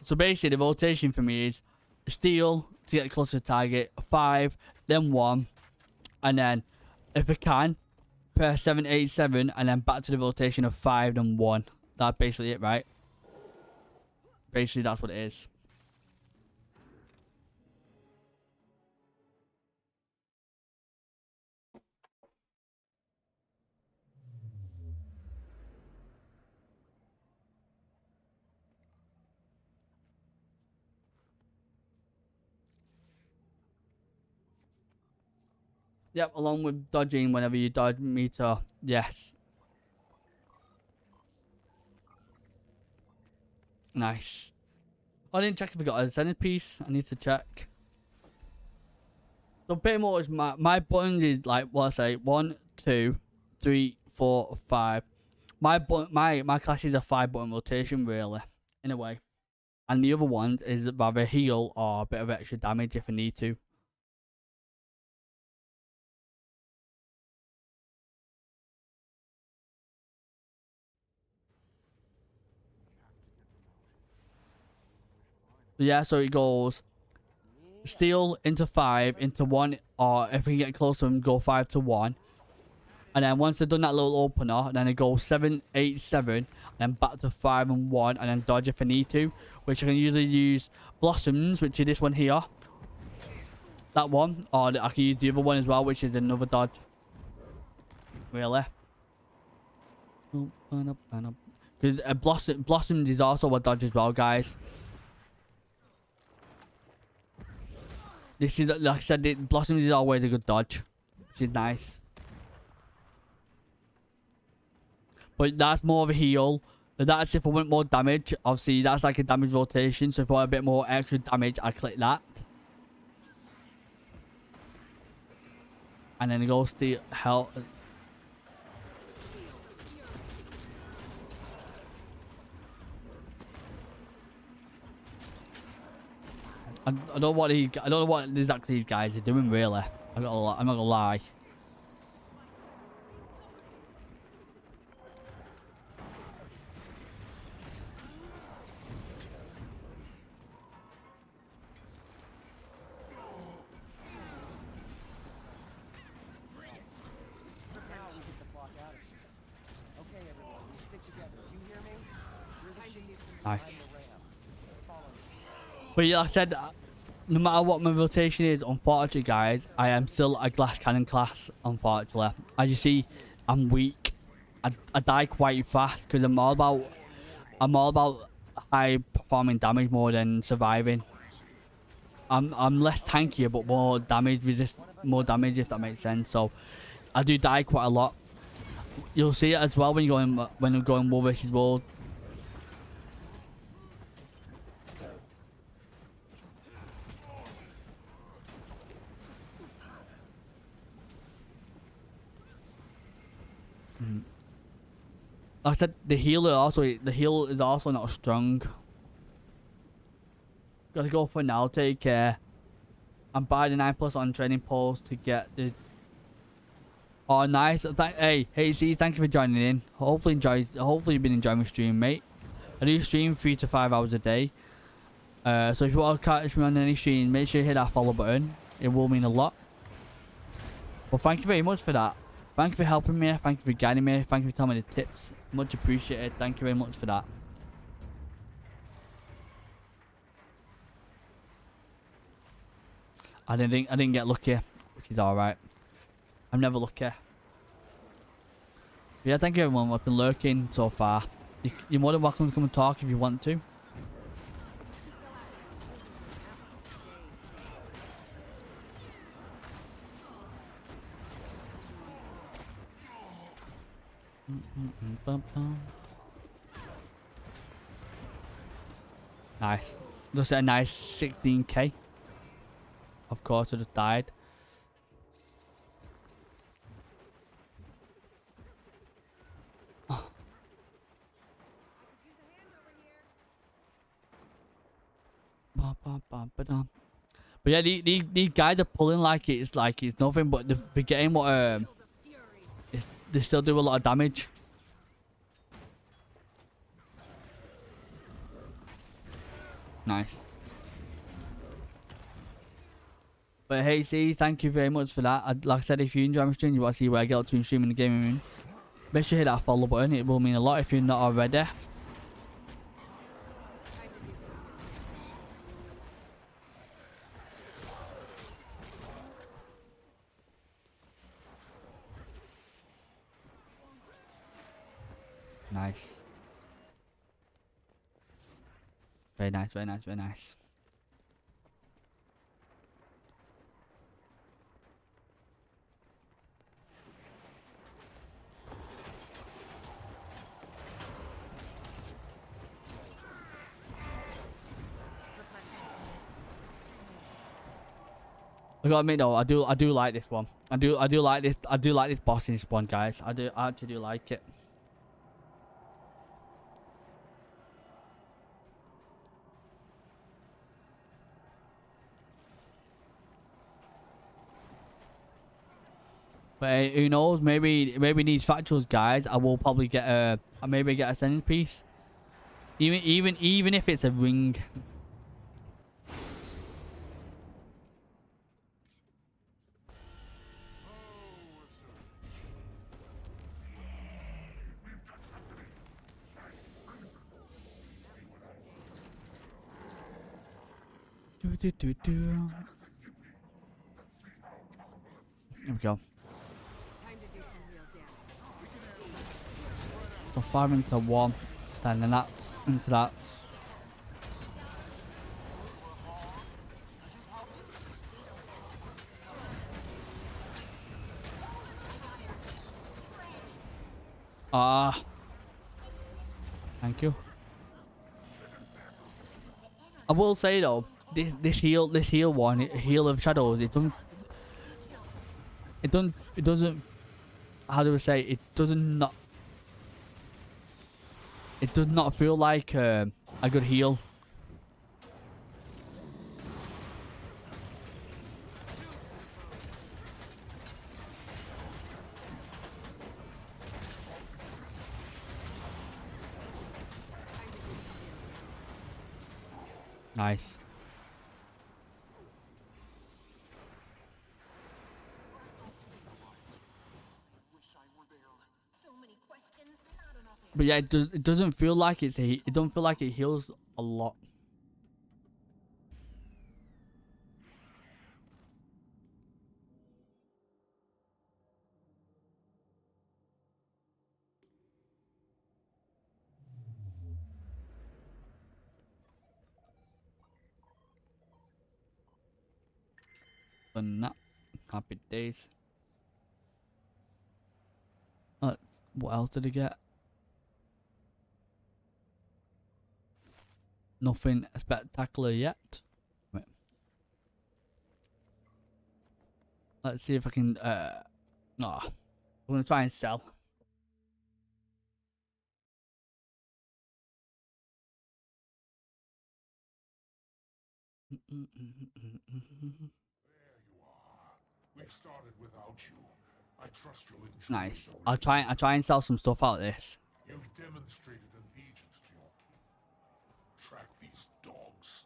So basically, the rotation for me is steal to get closer to target, 5, then 1, and then if I can, press 7, 8, 7, and then back to the rotation of 5 and 1. That's basically it, right? Basically, that's what it is. Yep, along with dodging whenever you dodge meter. Yes. Nice. I didn't check if I got a centerpiece. I need to check. So pretty much my buttons is like what I say, 1, 2, 3, 4, 5. My class is a 5-button rotation really, in a way. And the other one is rather heal or a bit of extra damage if I need to. Yeah, so it goes steal into 5 into 1, or if we get close to them, go 5 to 1. And then once they've done that little opener, then it goes 7, 8, 7, then back to 5 and 1, and then dodge if I need to, which I can usually use blossoms, which is this one here. That one, or I can use the other one as well, which is another dodge. Really? Because blossoms is also a dodge as well, guys. This is, like I said, blossoms is always a good dodge, which is nice. But that's more of a heal. But that's if I want more damage. Obviously, that's like a damage rotation. So if I want a bit more extra damage, I click that. And then it goes to health. I don't know what exactly these guys are doing, really. I'm not gonna lie. Nice. But yeah, like I said, no matter what my rotation is, unfortunately, guys, I am still a glass cannon class, unfortunately. As you see, I'm weak. I die quite fast because I'm all about high performing damage more than surviving. I'm less tankier but more damage more damage, if that makes sense. So I do die quite a lot. You'll see it as well when I'm going world versus world. Like I said, the heal is also not strong. Gotta go for now. Take care. I'm buying the 9+ on training post to get the. Oh, nice. Hey, see, thank you for joining in. Hopefully you've been enjoying my stream, mate. I do stream 3 to 5 hours a day. So if you want to catch me on any stream, make sure you hit that follow button. It will mean a lot. Well, thank you very much for that. Thank you for helping me. Thank you for guiding me. Thank you for telling me the tips. Much appreciated. Thank you very much for that. I didn't get lucky, which is alright. I'm never lucky. But yeah, thank you everyone who's been lurking so far. You're more than welcome to come and talk if you want to. Nice. Just a nice 16k. Of course, I just died. But yeah, these guys are pulling like it's nothing, but they're forgetting what they still do a lot of damage. Nice. But hey, see, thank you very much for that. Like I said, if you enjoy my stream, you want to see where I get up to in streaming the gaming room, make sure you hit that follow button. It will mean a lot if you're not already. Nice. Very nice, very nice, very nice. I gotta admit though, I do like this one. I do like this boss in this one, guys. I actually do like it. But who knows? Maybe these factuals, guys, I will probably get maybe get a ascendance piece. Even if it's a ring. There we go. Time to do some real damage. So 5 into 1, then that into that. Ah, thank you. I will say though, this heal one, heal of shadows, it doesn't. How do I say? It does not feel like a good heal. Nice. But yeah, it doesn't feel like it don't feel like it heals a lot. Done that. Happy days. What else did I get? Nothing spectacular yet. Wait. Let's see if I can. I'm gonna try and sell. There you are. We've started without you. I trust you'll enjoy Nice. the I'll try and sell some stuff out of this. You've demonstrated allegiance to your track these dogs.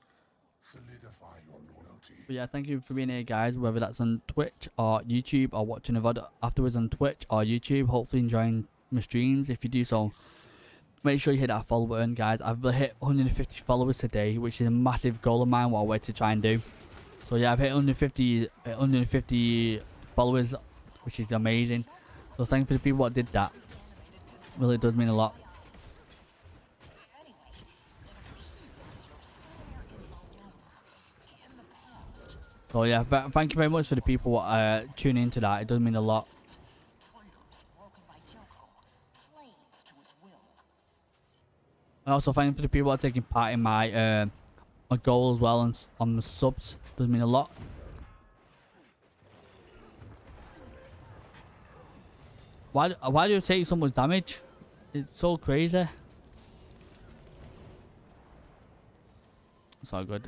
Solidify your loyalty. But yeah, thank you for being here, guys. Whether that's on Twitch or YouTube, or watching a VOD afterwards on Twitch or YouTube. Hopefully enjoying my streams. If you do so, make sure you hit that follow button, guys. I've hit 150 followers today, which is a massive goal of mine. What I want to try and do. So yeah, I've hit 150 followers, which is amazing. So thank you for the people that did that. Really does mean a lot. So yeah, thank you very much for the people tuning into that. It does mean a lot. And also thank you for the people that are taking part in my my goal as well on the subs. Does mean a lot. Why do you take so much damage? It's so crazy. It's all good.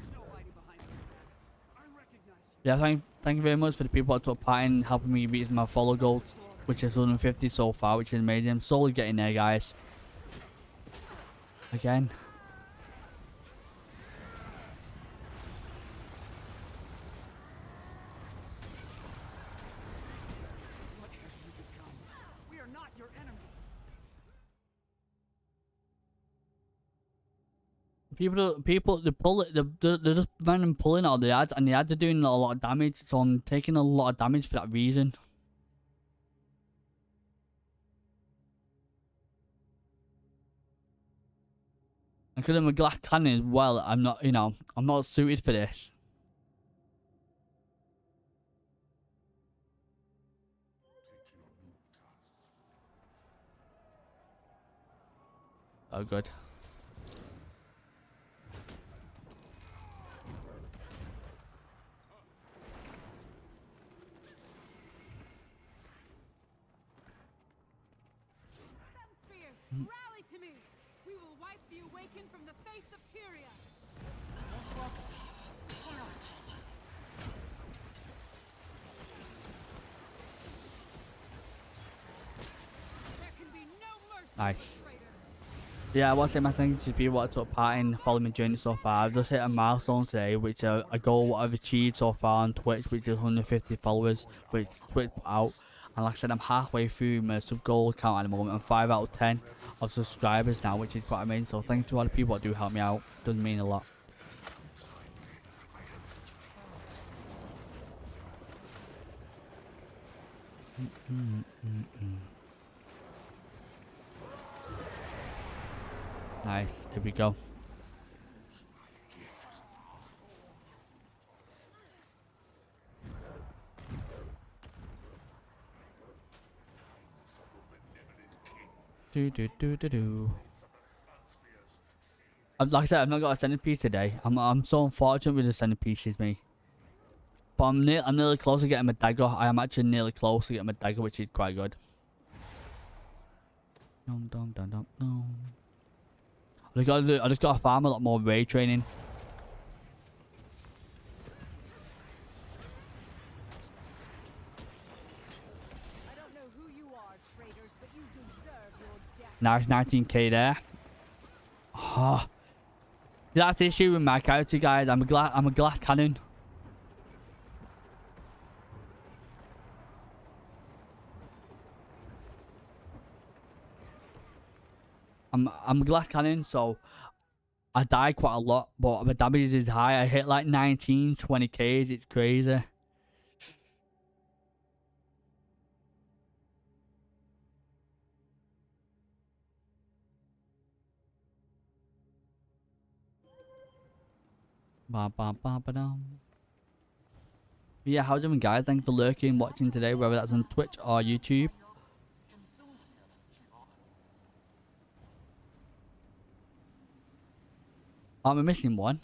Yeah, thank you very much for the people that took part in helping me reach my follow goals, which is 150 so far, which is amazing. I'm slowly getting there, guys. Again. What have you become? We are not your enemy. People, they pull it. They're just random pulling out the ads, and the ads are doing a lot of damage. So I'm taking a lot of damage for that reason. And because I'm a glass cannon as well, I'm not, I'm not suited for this. Oh, good. Rally to me! We will wipe the Awakened from the face of Tyria! There can be no mercy. Nice. Yeah, I want to say my thanks to people that took part in following my journey so far. I've just hit a milestone today, which a goal what I've achieved so far on Twitch, which is 150 followers, which Twitch put out. And like I said, I'm halfway through my sub goal count at the moment. I'm 5 out of 10 of subscribers now, which is quite amazing. So thank you to all the people that do help me out. Does mean a lot. Nice. Here we go. Do do do do do. Like I said, I've not got a centerpiece today. I'm so unfortunate with the centerpieces, me. But I'm nearly close to getting my dagger. I am actually nearly close to getting my dagger, which is quite good. Dum dum dum dum dum. I just got to farm a lot more raid training. I don't know who you are, traitors, but you deserve your death. Nice 19k there. Oh. That's the issue with my character, guys. I'm a glass cannon. I'm a glass cannon, so I die quite a lot, but my damage is high. I hit like 19, 20k. It's crazy. Ba ba ba ba dum. Yeah, how's it going, guys? Thanks for lurking, watching today, whether that's on Twitch or YouTube. Am I missing one?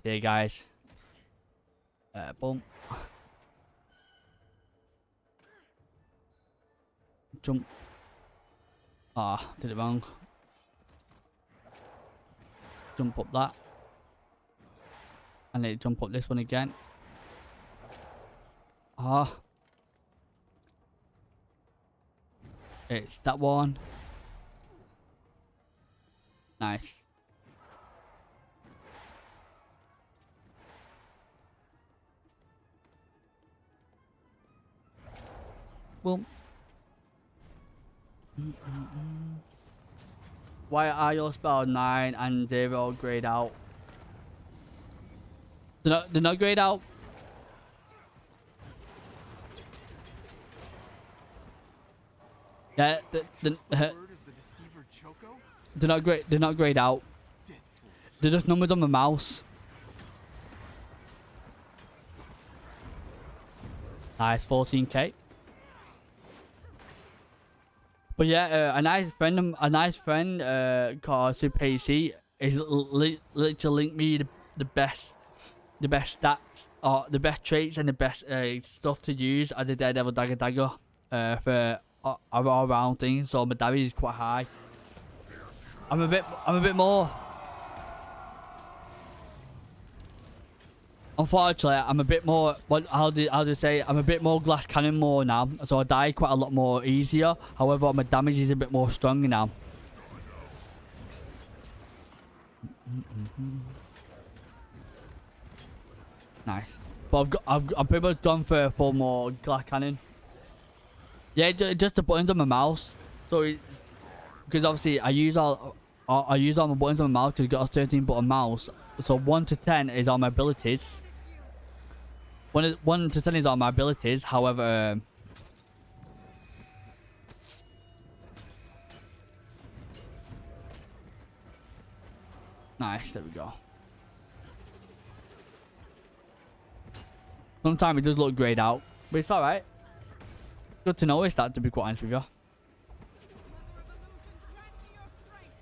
There, guys. Boom. Jump. Ah, did it wrong. Jump up that. And then jump up this one again. Ah. It's that one. Nice. Boom. Why are your spell 9 and 0 grayed out? They're not grayed out. Yeah, they're not great. They're not grayed out. They're just numbers on my mouse. Nice, 14k. But yeah, a nice friend called Super AC is literally linked me the best stats or the best traits and the best stuff to use as a Daredevil dagger for all round things. So my damage is quite high. I'm a bit more. Unfortunately, I'm a bit more. What I'll just say, I'm a bit more glass cannon more now, so I die quite a lot more easier. However, my damage is a bit more stronger now. Nice, but I've pretty much gone for a full more glass cannon. Yeah, just the buttons on my mouse. So, because obviously I use all my buttons on my mouse because I've got a 13 button mouse. So 1 to 10 is all my abilities. 1 to 10 is all my abilities. However, nice. There we go. Sometimes it does look grayed out, but it's all right. Good to notice that, to be quite honest with you.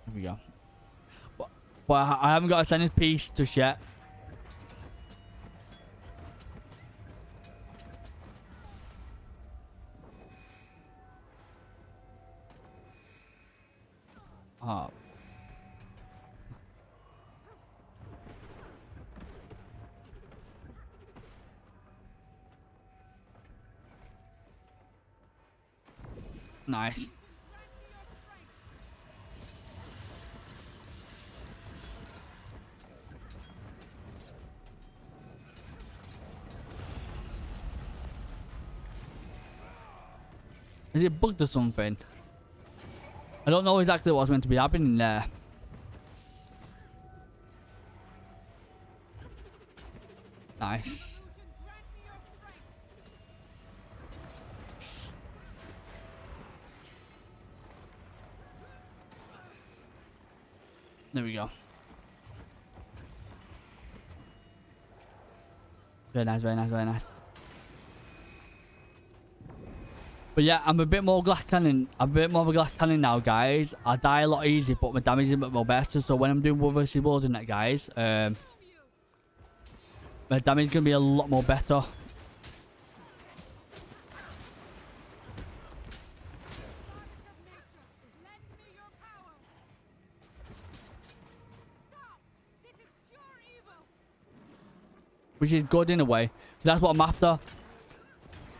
There we go. But I haven't got a centerpiece just yet. Oh. Nice. Is it bugged or something? I don't know exactly what's meant to be happening there. Nice. There we go. Very nice, very nice, very nice. But yeah, I'm a bit more glass cannon. I'm a bit more of a glass cannon now, guys. I die a lot easier, but my damage is a bit more better. So when I'm doing World vs. World and that, guys, my damage is gonna be a lot more better. Which is good in a way. That's what I'm after.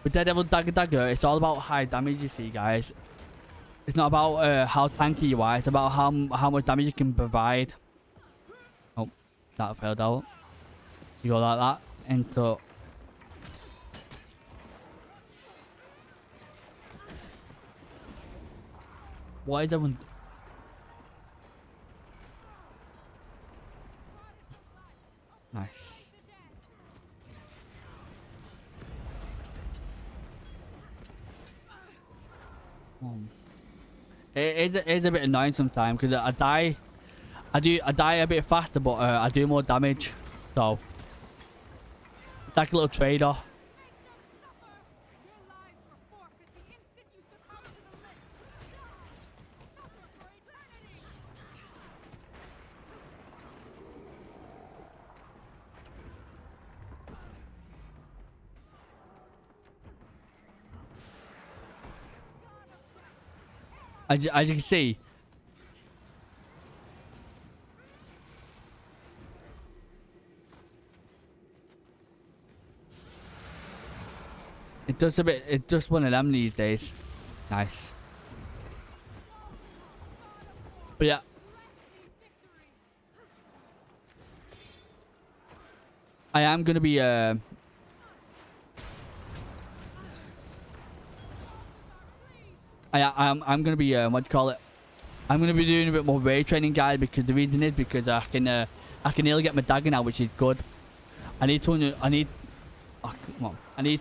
With Daredevil Dagger, it's all about high damage, you see, guys. It's not about how tanky you are. It's about how much damage you can provide. Oh, that failed out. You go like that into... Why is everyone... Nice. It is a bit annoying sometimes because I die a bit faster, but I do more damage. So it's like a little trade-off. As you can see, it's just one of them these days. Nice. But yeah. I am gonna be I'm gonna be what do you call it? I'm gonna be doing a bit more raid training, guys, because the reason is because I can nearly get my dagger now, which is good. I need 200. I need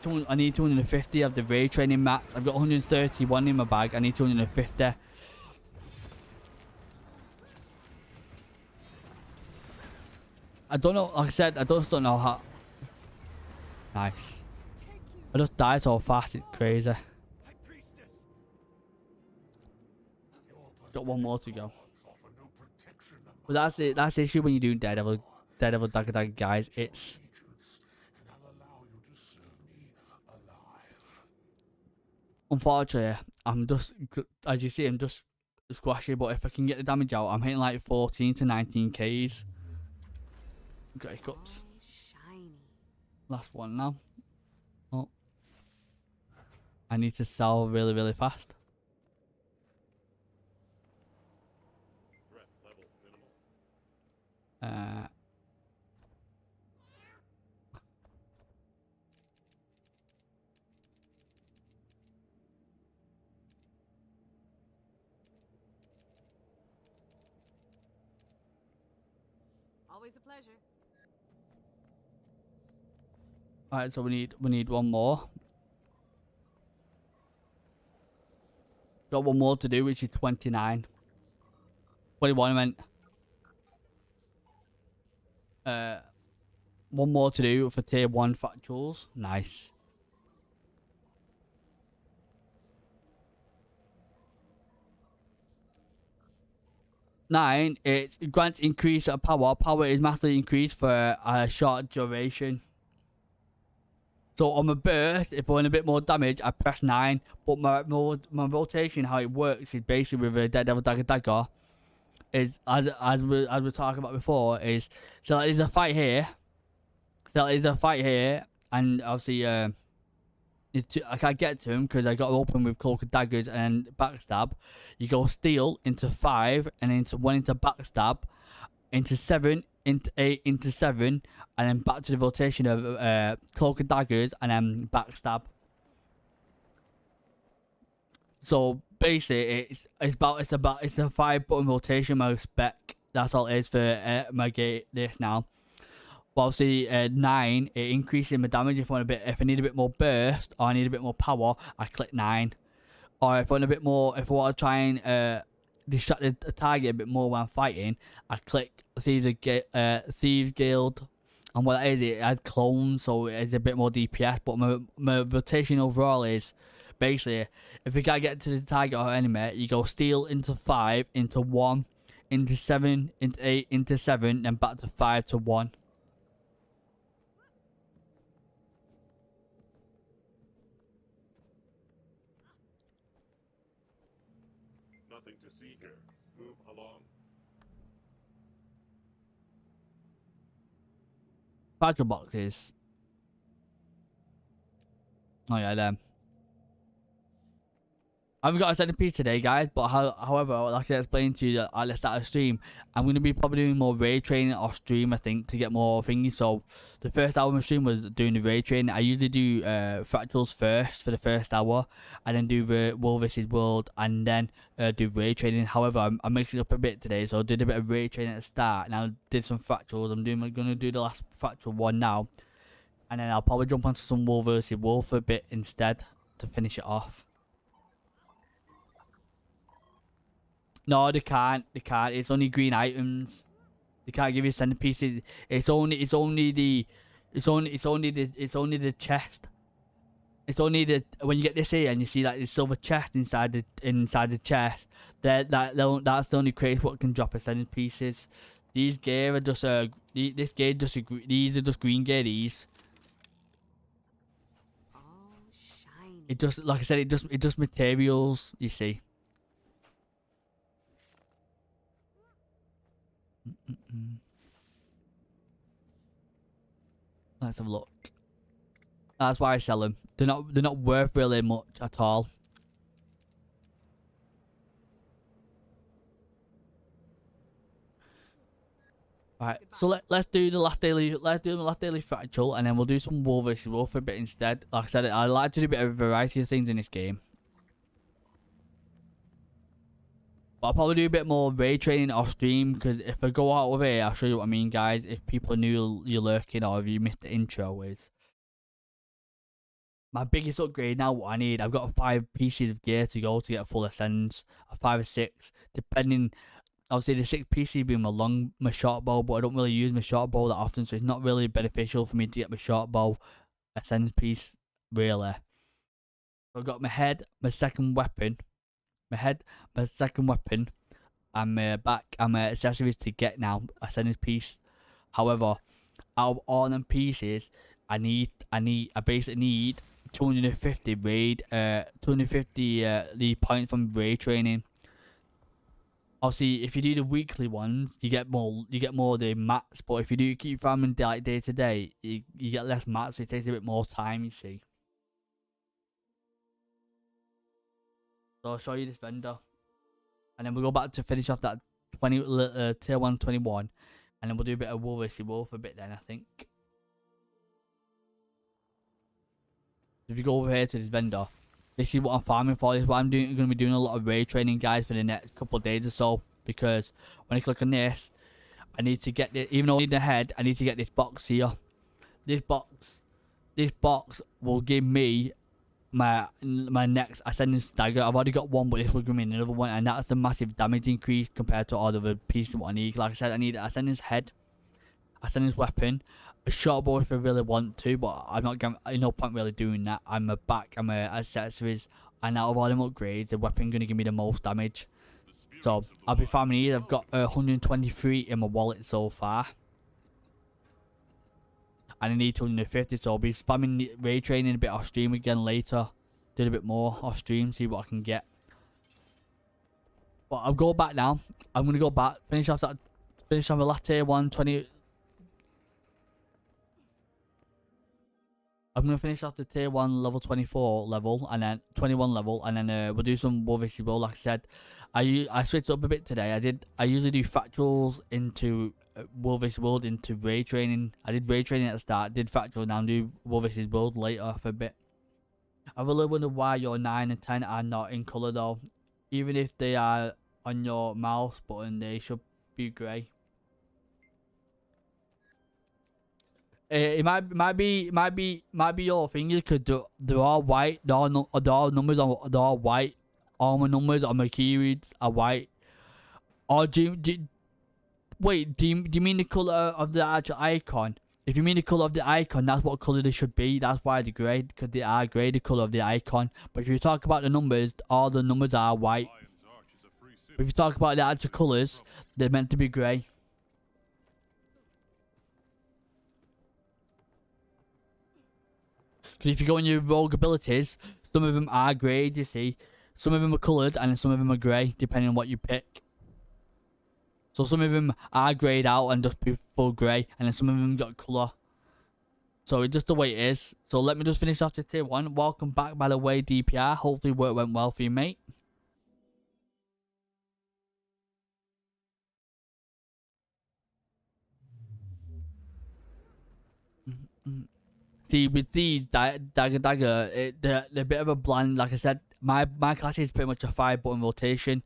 250 of the raid training mats. I've got 131 in my bag. I need 250. I don't know. Like I said, I just don't know how. Nice. I just died so fast. It's crazy. Got one more to go. But that's it. That's the issue when you're doing Daredevil Dagger, guys. It's unfortunately, I'm just, as you see, I'm just squashy. But if I can get the damage out, I'm hitting like 14 to 19 Ks. Okay, cups. Last one now. Oh, I need to sell really, really fast. Always a pleasure. Alright, so we need one more. Got one more to do, which is 29. 21 I meant. One more to do for tier 1 factuals. Nice. Nine, it grants increase of power. Power is massively increased for a short duration. So on my burst, if I want a bit more damage, I press 9. But my rotation, how it works, is basically with a Daredevil Dagger. Is as we talking about before, is so there's a fight here. So there's a fight here, and obviously I can't get to him because I got open with Cloak of Daggers and backstab. You go steal into 5 and into 1 into backstab, into 7 into 8 into 7, and then back to the rotation of Cloak of Daggers and then backstab. So basically, it's a 5-button rotation mode spec. That's all it is for my game this now. But obviously, 9 it increases my damage if I want if I need a bit more burst or I need a bit more power. I click 9. Or if I want a bit more, if I want to try and distract the target a bit more when I'm fighting, I click Thieves Guild. And what that is, it adds clones, so it's a bit more DPS. But my rotation overall is basically, if you can't get to the target or enemy, you go steal into 5, into 1, into 7, into 8, into 7, then back to 5 to 1. Nothing to see here. Move along. Battle boxes. Oh yeah, them. I haven't got a centipede today, guys, but however, like I explained to you at the start of the stream, I'm going to be probably doing more raid training off stream, I think, to get more thingy. So, the first hour of my stream was doing the raid training. I usually do fractals first for the first hour, and then do the World vs. World, and then do raid training. However, I'm mixing it up a bit today, so I did a bit of raid training at the start, and I did some fractals. I'm going to do the last fractal one now, and then I'll probably jump onto some World vs. World for a bit instead to finish it off. No, they can't. They can't. It's only green items. They can't give you centerpieces. It's only the chest. It's only the when you get this here and you see that the silver chest inside the chest. That's the only crate what can drop a centerpieces. These gear are just this gear just these are just green gear. These. All shiny. It just like I said. It just materials. You see. Let's have a look. That's why I sell them. They're not worth really much at all. Right, so let's do the last daily fractal, and then we'll do some Wolf vs. Wolf a bit instead. Like I said, I like to do a bit of a variety of things in this game. But I'll probably do a bit more raid training off stream, because if I go out of here, I'll show you what I mean, guys. If people are new, you're lurking, or if you missed the intro, is my biggest upgrade now. What I need, I've got 5 pieces of gear to go to get a full ascendance, 5 or 6, depending. Obviously, the 6 pieces being my short bow, but I don't really use my short bow that often, so it's not really beneficial for me to get my short bow ascendance piece, really. So I've got my head, my second weapon. My head, my second weapon, and my back, and my accessories to get now ascendance piece. However, out of all them pieces, I basically need 250 raid, 250 the points from raid training. Obviously, if you do the weekly ones, you get more of the mats. But if you do keep farming like day to day, you get less mats, so it takes a bit more time. You see. So I'll show you this vendor, and then we'll go back to finish off that tier 1 21, and then we'll do a bit of Wolf vs. Wolf a bit then, I think. If you go over here to this vendor, this is what I'm farming for. This is what I'm doing. I'm going to be doing a lot of raid training, guys, for the next couple of days or so, because when I click on this, I need to get this, even though I need the head, I need to get this box here. This box will give me my next ascendance dagger. I've already got one, but this will give me another one, and that's a massive damage increase compared to all the other pieces what I need. Like I said, I need an ascendance head, ascendance weapon, a short bow if I really want to, but I'm not going. No point really doing that. I'm a back, I'm a accessories, and out of all them upgrades, the weapon gonna give me the most damage. So I'll be farming these. I've got 123 in my wallet so far. And I need 250, so I'll be spamming raid training a bit off stream again later. Do a bit more off stream, see what I can get. But I'll go back now. I'm gonna go back, finish off the last tier 1 20. I'm gonna finish off the tier 1 level 24 level, and then 21 level, and then we'll do some World vs. World. Like I said, I switched up a bit today. I usually do fractals into World vs. World into raid training. I did raid training at the start, did fractal, now I'm do World vs. World later for a bit. I really wonder why your 9 and 10 are not in colour though. Even if they are on your mouse button, they should be grey. It might be your fingers because they're all white. They're all numbers they're all white. All my numbers on my keyreads are white. Or wait, do you mean the colour of the actual icon? If you mean the colour of the icon, that's what colour they should be. That's why they're grey, because they are grey, the colour of the icon. But if you talk about the numbers, all the numbers are white. But if you talk about the actual colours, they're meant to be grey. Because if you go in your rogue abilities, some of them are grey, you see. Some of them are coloured and some of them are grey, depending on what you pick. So some of them are greyed out and just be full grey, and then some of them got colour. So it's just the way it is. So let me just finish off the tier 1. Welcome back, by the way, DPR. Hopefully work went well for you, mate. See, with these dagger, they're a bit of a bland. Like I said, my class is pretty much a 5-button rotation.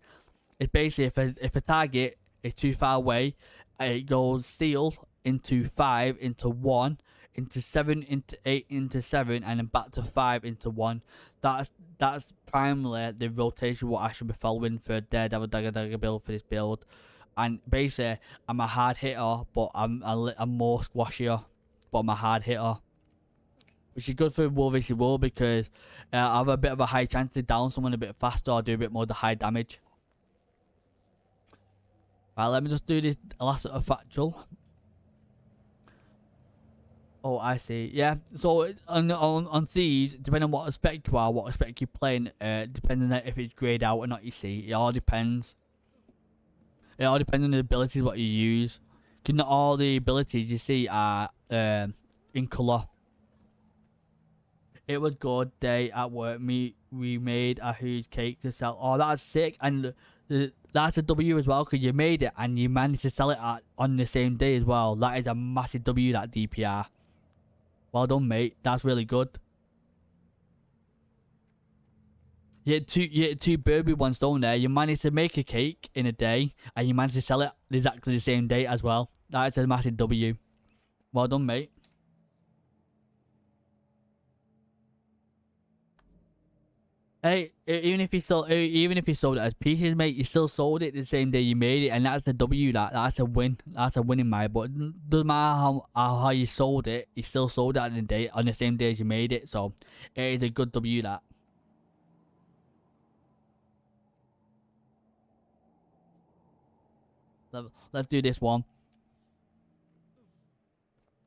It's basically if a target is too far away, it goes steel into 5 into 1 into 7 into 8 into 7 and then back to 5 into 1. That's primarily the rotation what I should be following for Daredevil dagger build for this build. And basically, I'm a hard hitter, but I'm more squashier, but I'm a hard hitter. Which is good for War vs War because I have a bit of a high chance to down someone a bit faster or do a bit more of the high damage. Right, let me just do this last factual. Oh, I see. Yeah, so on these, depending on what spec you are, what spec you're playing, depending on if it's grayed out or not, you see. It all depends. It all depends on the abilities what you use. Because not all the abilities you see are in colour. It was good day at work. We made a huge cake to sell. Oh, that's sick. And that's a W as well because you made it and you managed to sell it on the same day as well. That is a massive W, that DPR. Well done, mate. That's really good. You had two Burberry ones down there. You managed to make a cake in a day and you managed to sell it exactly the same day as well. That's a massive W. Well done, mate. Hey, even if you sold it as pieces, mate, you still sold it the same day you made it, and that's a W. That's a win. That's a win in my book. Doesn't matter how you sold it, you still sold it on the same day as you made it. So it is a good W. That. Let's do this one.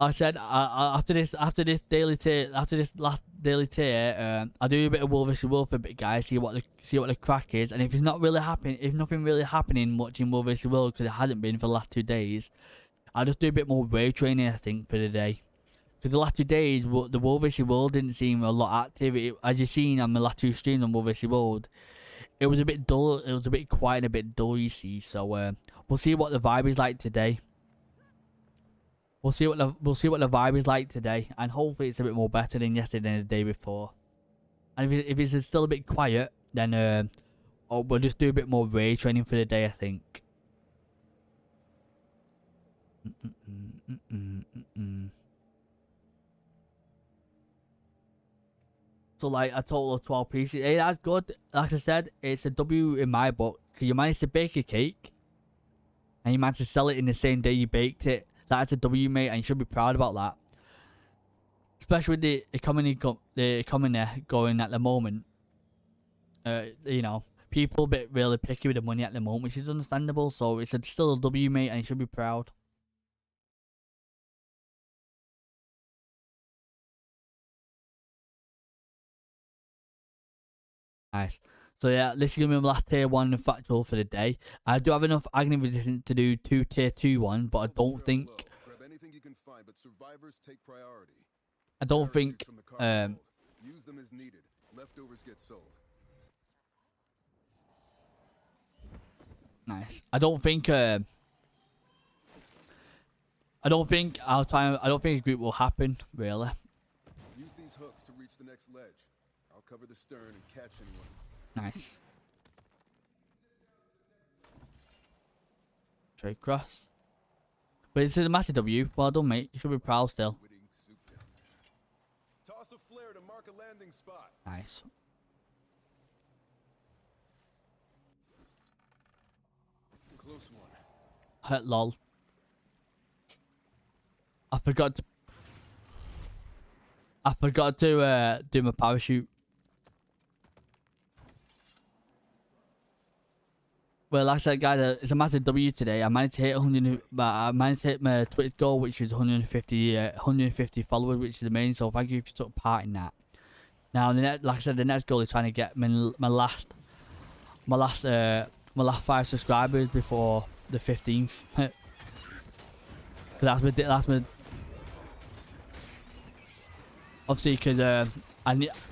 I said after this daily tier, after this last daily tier, I'll do a bit of Wolf vs Wolf for a bit, guys. See what the crack is, and if it's not really happening, if nothing really happening much in Wolf vs Wolf because it hasn't been for the last 2 days, I'll just do a bit more raid training, I think, for the day. Because the last 2 days, the Wolf vs World didn't seem a lot active. As you've seen on the last 2 streams on Wolf vs World, it was a bit dull. It was a bit quiet and a bit dull, you see. So we'll see what the vibe is like today. We'll see what the vibe is like today, and hopefully it's a bit more better than yesterday and the day before. And if it's still a bit quiet, then we'll just do a bit more raid training for the day, I think. So like a total of 12 pieces. Hey, that's good. Like I said, it's a W in my book. Cause you managed to bake a cake, and you managed to sell it in the same day you baked it. That's a W, mate, and you should be proud about that. Especially with the economy going at the moment. You know, people a bit really picky with the money at the moment, which is understandable. So it's still a W, mate, and you should be proud. Nice. So yeah, this is gonna be my last tier 1 factual for the day. I do have enough agony resistance to do 2 tier 2 ones, but I don't think. I don't think. Use them as needed. Leftovers get sold. Nice. I don't think our time. I don't think a group will happen really. Use these hooks to reach the next ledge. I'll cover the stern and catch anyone. Nice. Straight across. But it's a massive W. Well done, mate. You should be proud still. Witting soup down there. Toss a flare to mark a landing spot. Nice. Close one. Lol. I forgot to do my parachute. Well, like I said, guys, it's a massive W today. I managed to hit 100. I managed to hit my Twitch goal, which was 150 followers, which is amazing. So thank you if you took part in that. Now, like I said, the next goal is trying to get my last 5 subscribers before the 15th. Cause that's my obviously, because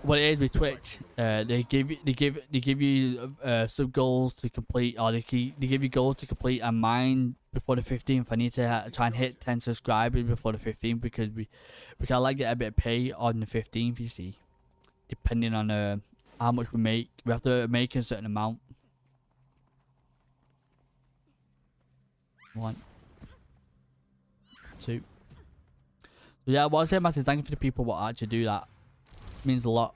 what it is with Twitch, they give you some goals to complete, or they give you goals to complete, and mine before the 15th. I need to try and hit 10 subscribers before the 15th because we can like get a bit of pay on the 15th. You see, depending on how much we make, we have to make a certain amount. 1, 2. So yeah, I want to say massive thank you for the people what actually do that. It means a lot.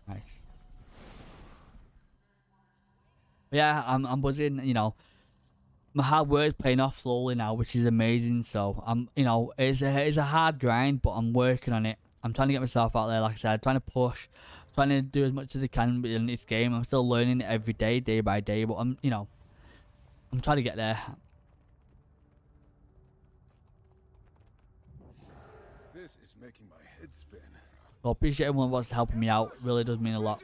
Nice. But yeah, I'm buzzing. You know, my hard work is paying off slowly now, which is amazing. So you know, it's a hard grind, but I'm working on it. I'm trying to get myself out there. Like I said, trying to push, trying to do as much as I can in this game. I'm still learning it every day, day by day. But I'm trying to get there. This is making my head spin. I appreciate everyone who wants to help me out. It really does mean a lot.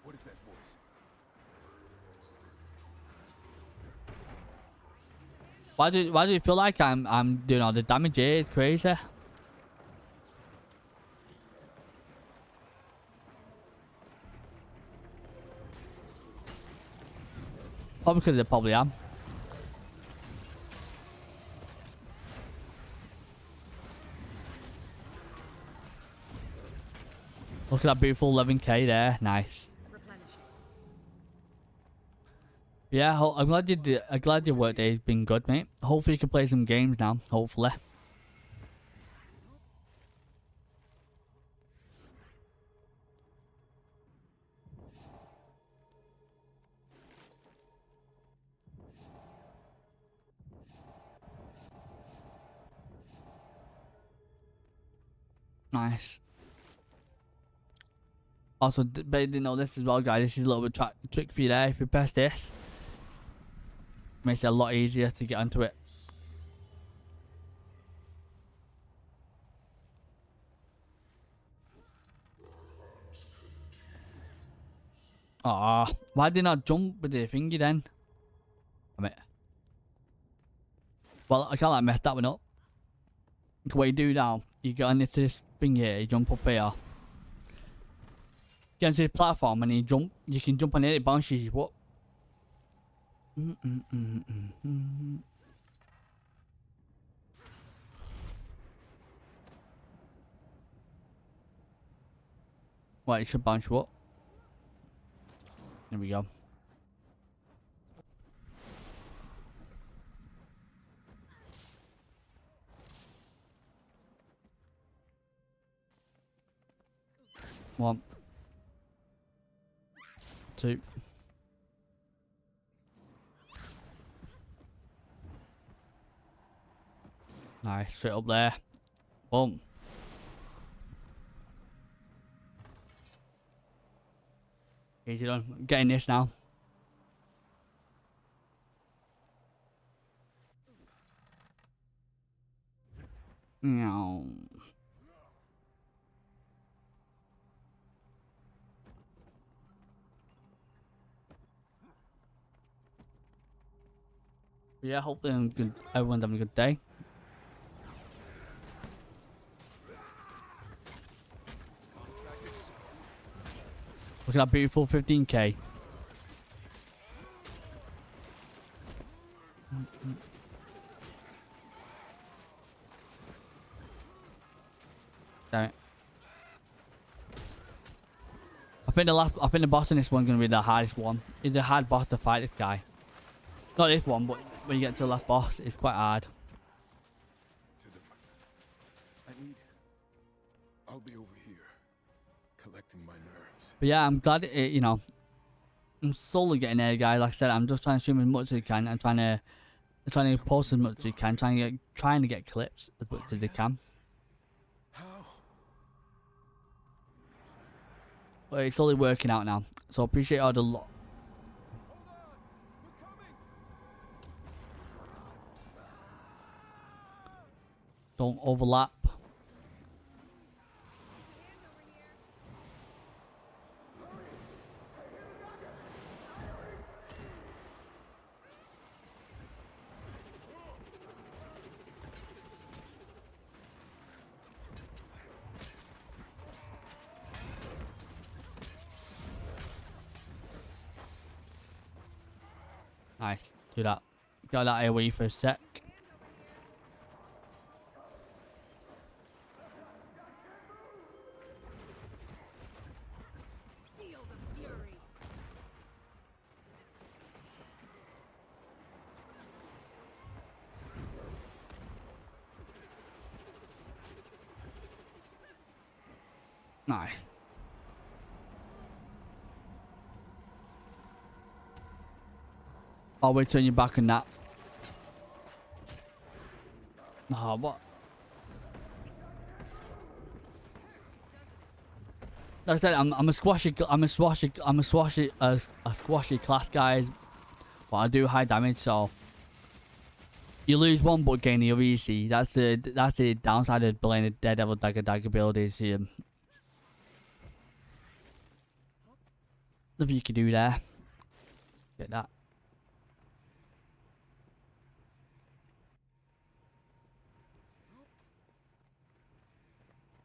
What is that voice? Why do you feel like I'm doing all the damage here? It's crazy. Probably because they probably am. Look at that beautiful 11k there. Nice. Yeah, I'm glad your work day's been good, mate. Hopefully you can play some games now. Hopefully. Nice. Also, but you didn't know this as well, guys. This is a little bit trick for you there. If you press this, makes it a lot easier to get onto it. Ah, why did I not jump with the thingy then? Damn it. Well, I can't like mess that one up. What you do now, you get on into this thing here, you jump up here. Get onto the platform and you can jump on it, it bounces you up. Well, it should bounce you up. There we go. One, 2. Nice, straight up there. Boom. Easy done. I'm getting this now. No. Yeah, hopefully everyone's having a good day. at that beautiful 15k. Damn it. I think the boss in this one's gonna be the hardest one. It's a hard boss to fight, this guy. Not this one, but when you get to the last boss, it's quite hard. I'll be over here, collecting my nerves. But yeah, I'm glad it, you know, I'm slowly getting there, guys. Like I said, I'm just trying to stream as much as I can. I'm trying to post as much as I can. Trying to get clips as much as I can. How? But it's slowly working out now. So I appreciate all the lot. Don't overlap. Nice. Do that. Got that AoE for a sec. Feel the fury. Nice. Always turn your back on that. Oh, what? Like I said, I'm a squashy class, guys. But I do high damage, so you lose one but gain the other easy. That's the downside of playing a Daredevil Dagger abilities. Nothing you can do there. Get that.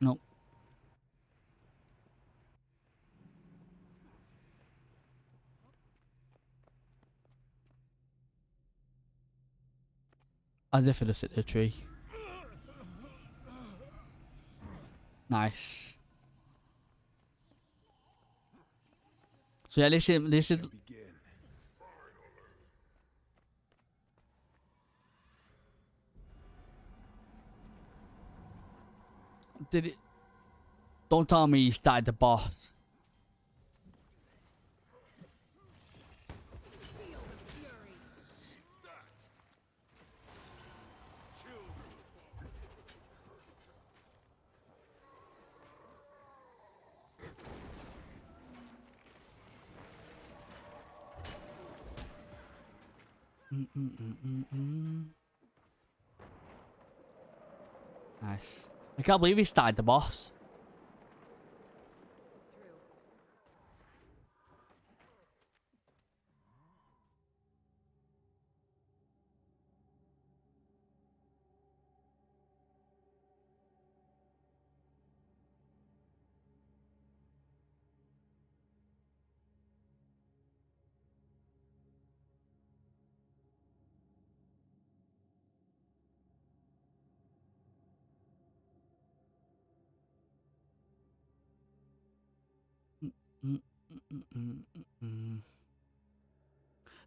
Nope. As if it just hit the tree. Nice. So yeah, this is. Did it? Don't tell me you started the boss. Feel the fury. Nice. I can't believe he started the boss.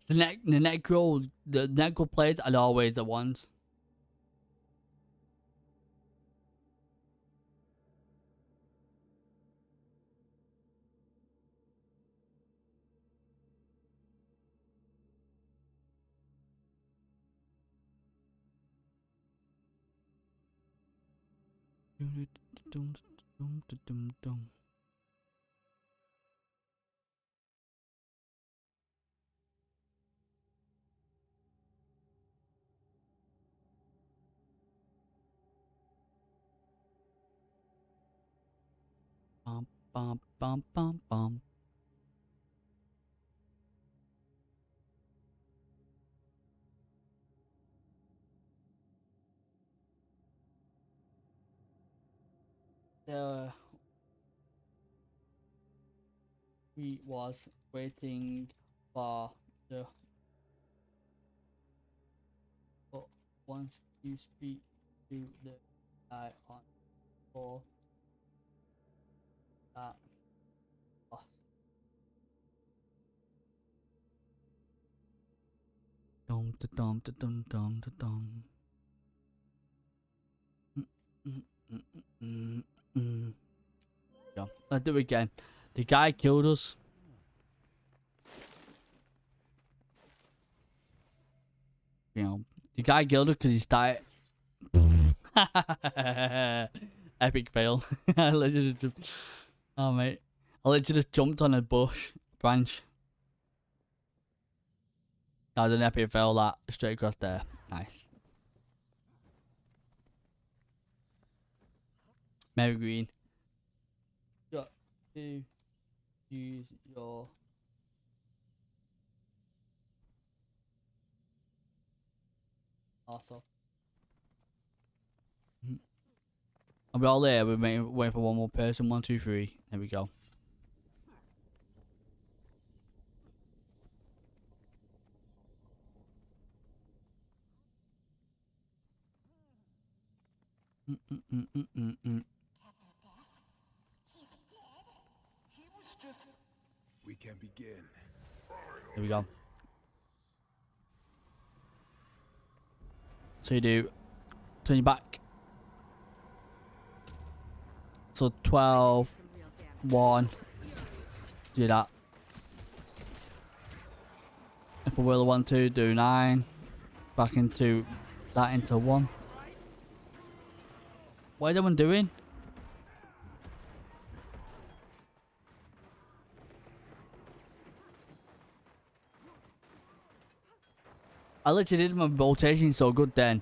The necro players are always the ones. Bum, bum, bum, bum, bum. we was waiting for the. But once you speak to the guy on call, that boss. Dum da dum da dum dum da dum. Yeah, let's do it again. The guy killed us. You know, the guy killed us because he started. Epic fail. I literally just, oh mate, I literally just jumped on a branch. That was an epic fail. That straight across there. Nice. Mary Green. Got to use your. Also. Are we all there? We're waiting for one more person. 1, 2, 3. There we go. We can begin. There we go. So you do turn your back. So 12, Some real damage. 1. Do that. If I will 1, 2, do 9. Back into that into 1. What is everyone doing? I literally did my rotation so good then.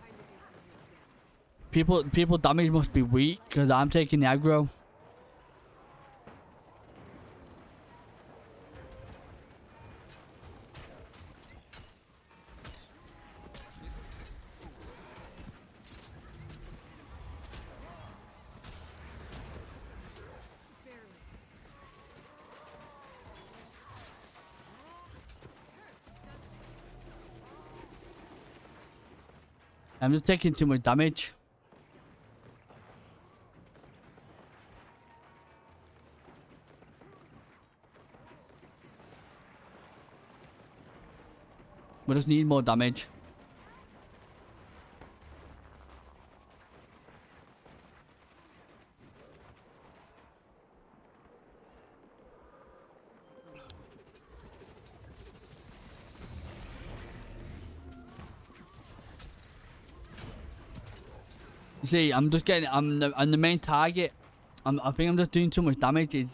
Time to do some real damage. People damage must be weak because I'm taking the aggro. I'm just taking too much damage. We just need more damage. You see, I'm just getting. I'm the main target. I think I'm just doing too much damage. It's,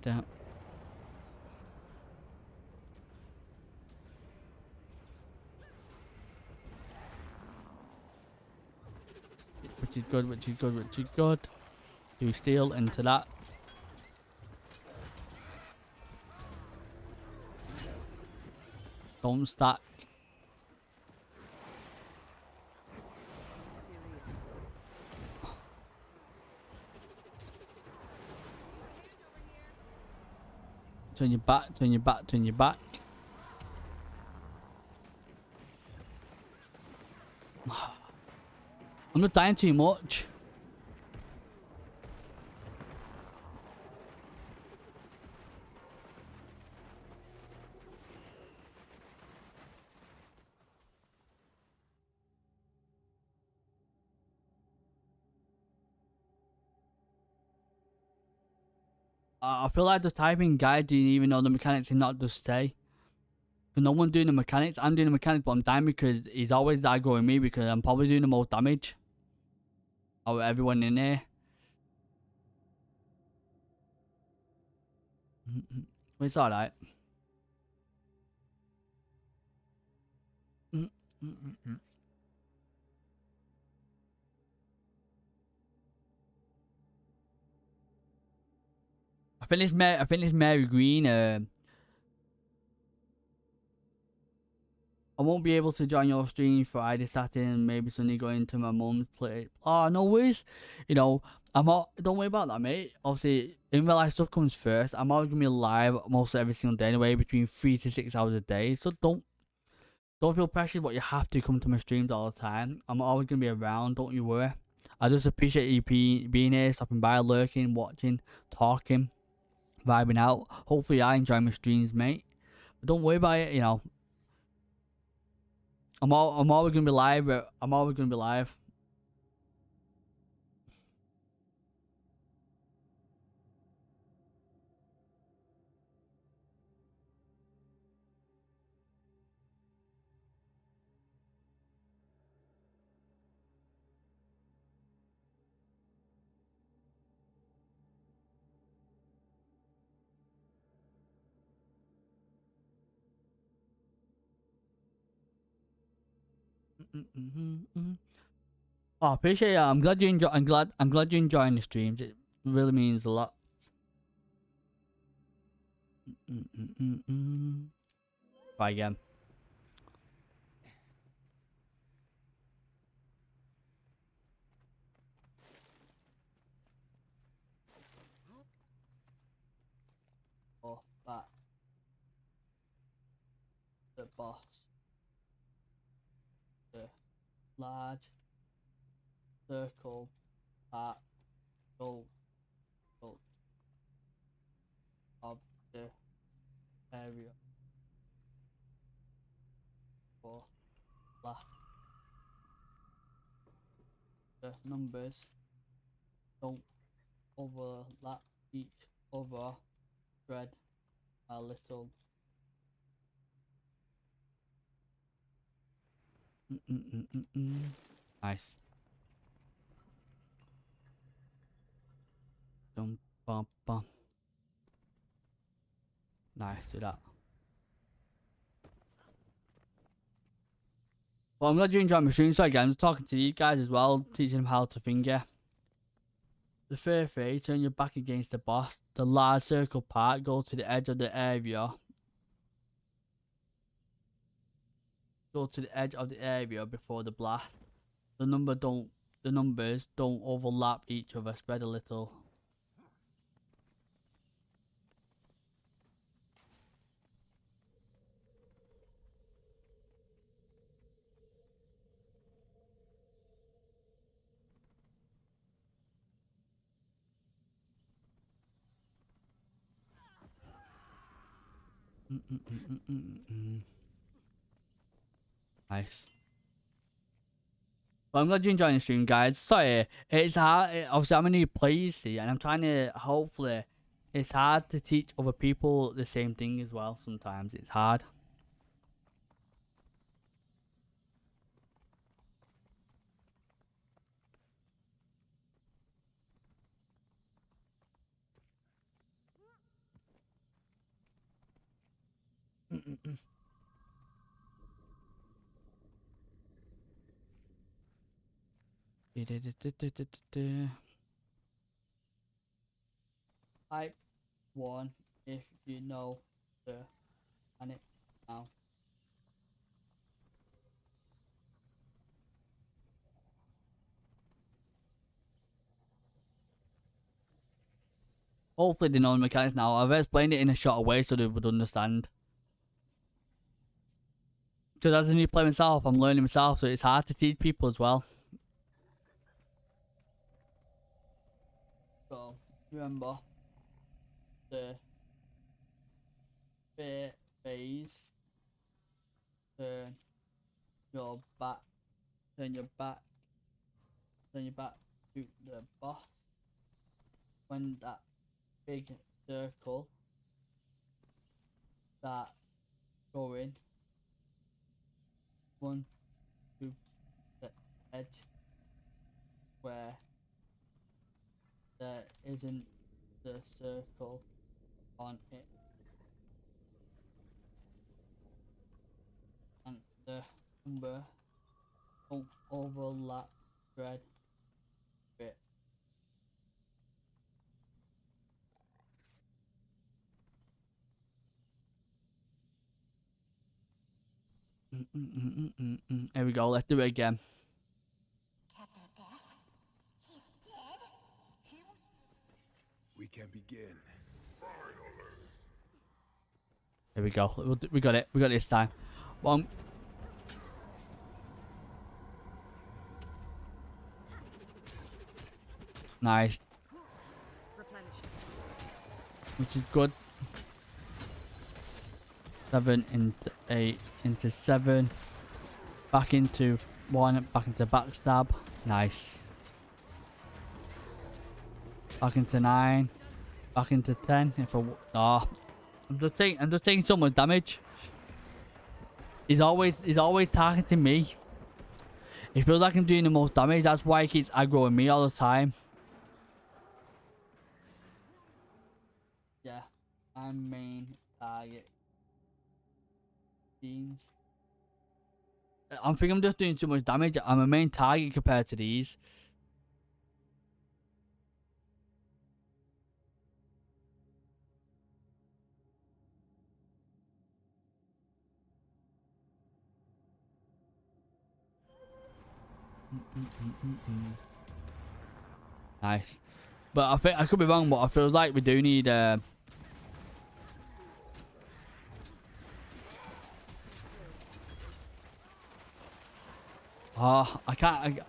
da. Which is good, which is good, which is good. Do steal into that. Don't stack. This is getting serious. Turn your back, turn your back, turn your back. I'm not dying too much. I feel like just typing guide didn't even know the mechanics and not just stay. Cause no one's doing the mechanics. I'm doing the mechanics, but I'm dying because he's always aggroing me because I'm probably doing the most damage out of everyone in there. But it's alright. I think this Mary Green. I won't be able to join your stream Friday, Saturday, and maybe Sunday going to my mum's place. Oh, no worries. You know, don't worry about that, mate. Obviously, in real life stuff comes first. I'm always gonna be live most every single day anyway, between 3 to 6 hours a day. So don't feel pressured, but you have to come to my streams all the time. I'm always gonna be around. Don't you worry. I just appreciate you being here, stopping by, lurking, watching, talking, vibing out. Hopefully, I enjoy my streams, mate. But don't worry about it. You know. I'm always gonna be live. I'm always gonna be live. Oh, appreciate it. I'm glad you enjoy. I'm glad you're enjoying the streams. It really means a lot. Try again. Oh, back. The boss. The large circle at goal of the area for last. The numbers don't overlap each other. Spread a little. Nice. Dum bum bum. Nice, do that. Well, I'm glad you enjoyed my stream. So again, I'm talking to you guys as well, teaching them how to finger. The third phase, turn your back against the boss. The large circle part, go to the edge of the area. Go to the edge of the area before the blast. The numbers don't overlap each other. Spread a little. Nice. Well, I'm glad you're enjoying the stream, guys. Sorry, it's hard. Obviously, I'm a new player, see, and I'm trying to, hopefully, it's hard to teach other people the same thing as well. Sometimes it's hard. Type 1 if you know the planet now. Hopefully they know the mechanics now. I've explained it in a shorter way so they would understand. Because as a new player myself, I'm learning myself, so it's hard to teach people as well. So, remember, the phase, turn your back, turn your back to the boss. When that big circle that going one to the edge where there isn't the circle on it, and the number don't overlap thread bit. Here we go, let's do it again. We can begin. Here we go, we got it this time. One. Nice, Replenishing. which is good. 7 into 8 into 7. Back into 1, back into backstab. Nice. Back into 9. Back into 10. If I I'm just taking so much damage. He's always targeting me. It feels like I'm doing the most damage. That's why he keeps aggroing me all the time. Yeah, I'm main target. Teams. I think I'm just doing too much damage. I'm a main target compared to these. Nice. But I think I could be wrong, but I feel like we do need oh, I can't.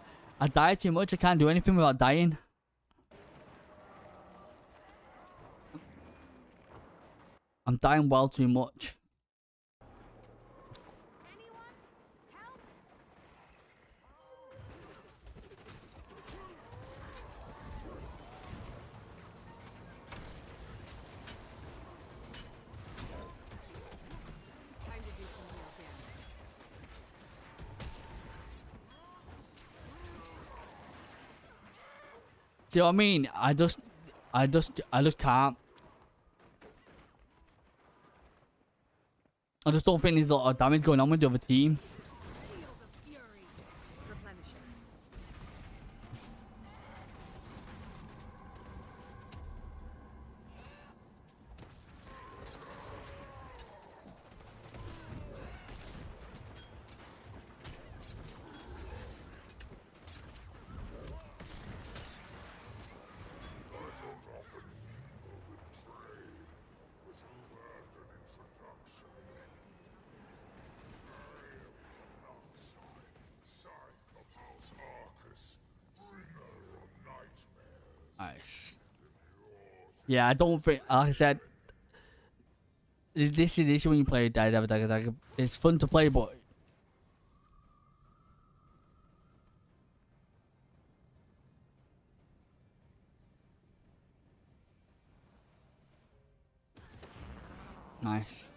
I die too much. I can't do anything without dying. I'm dying well too much. Anyone? Help! Time to do some real damage. See what I mean? I just can't. I just don't think there's a lot of damage going on with the other team. Feel the fury. Replenishing. Nice. Yeah, I don't think. Like I said, this is the issue when you play Daredevil. It's fun to play, but nice.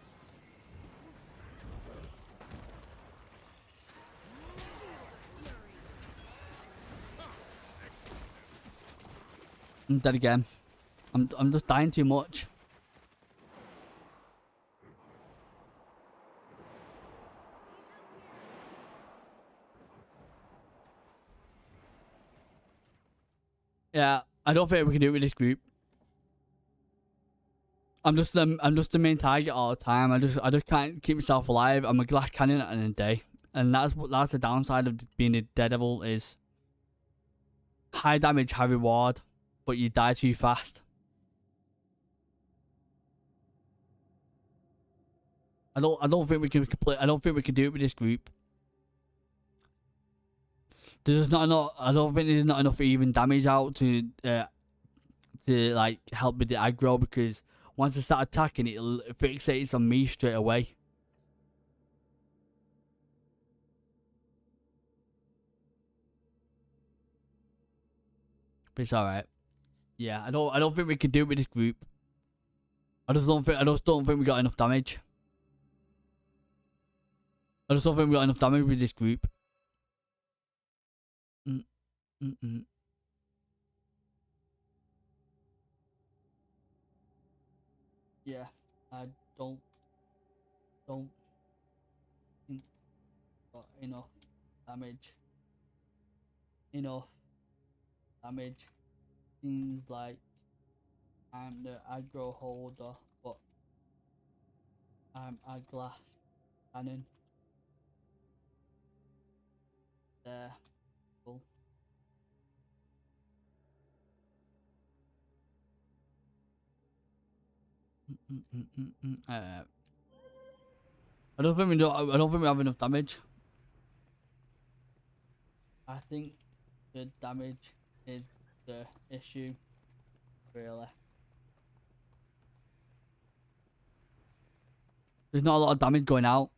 I'm dead again. I'm just dying too much. Yeah, I don't think we can do it with this group. I'm just the main target all the time. I just can't keep myself alive. I'm a glass cannon at the end of the day, and that's the downside of being a Daredevil is high damage, high reward, but you die too fast. I don't think we can complete. I don't think we can do it with this group. There's not enough. I don't think there's not enough even damage out to like help with the aggro, because once I start attacking, it fixates on me straight away. But it's alright. Yeah, I don't think we can do it with this group. I just don't think we got enough damage. I just don't think we got enough damage with this group. Mm, mm, mm. Yeah, I don't think got enough damage. Enough damage. Seems like I'm the aggro holder, but I'm a glass cannon. There. Cool. I don't think we do. I don't think we have enough damage. I think the damage is the issue, really. There's not a lot of damage going out.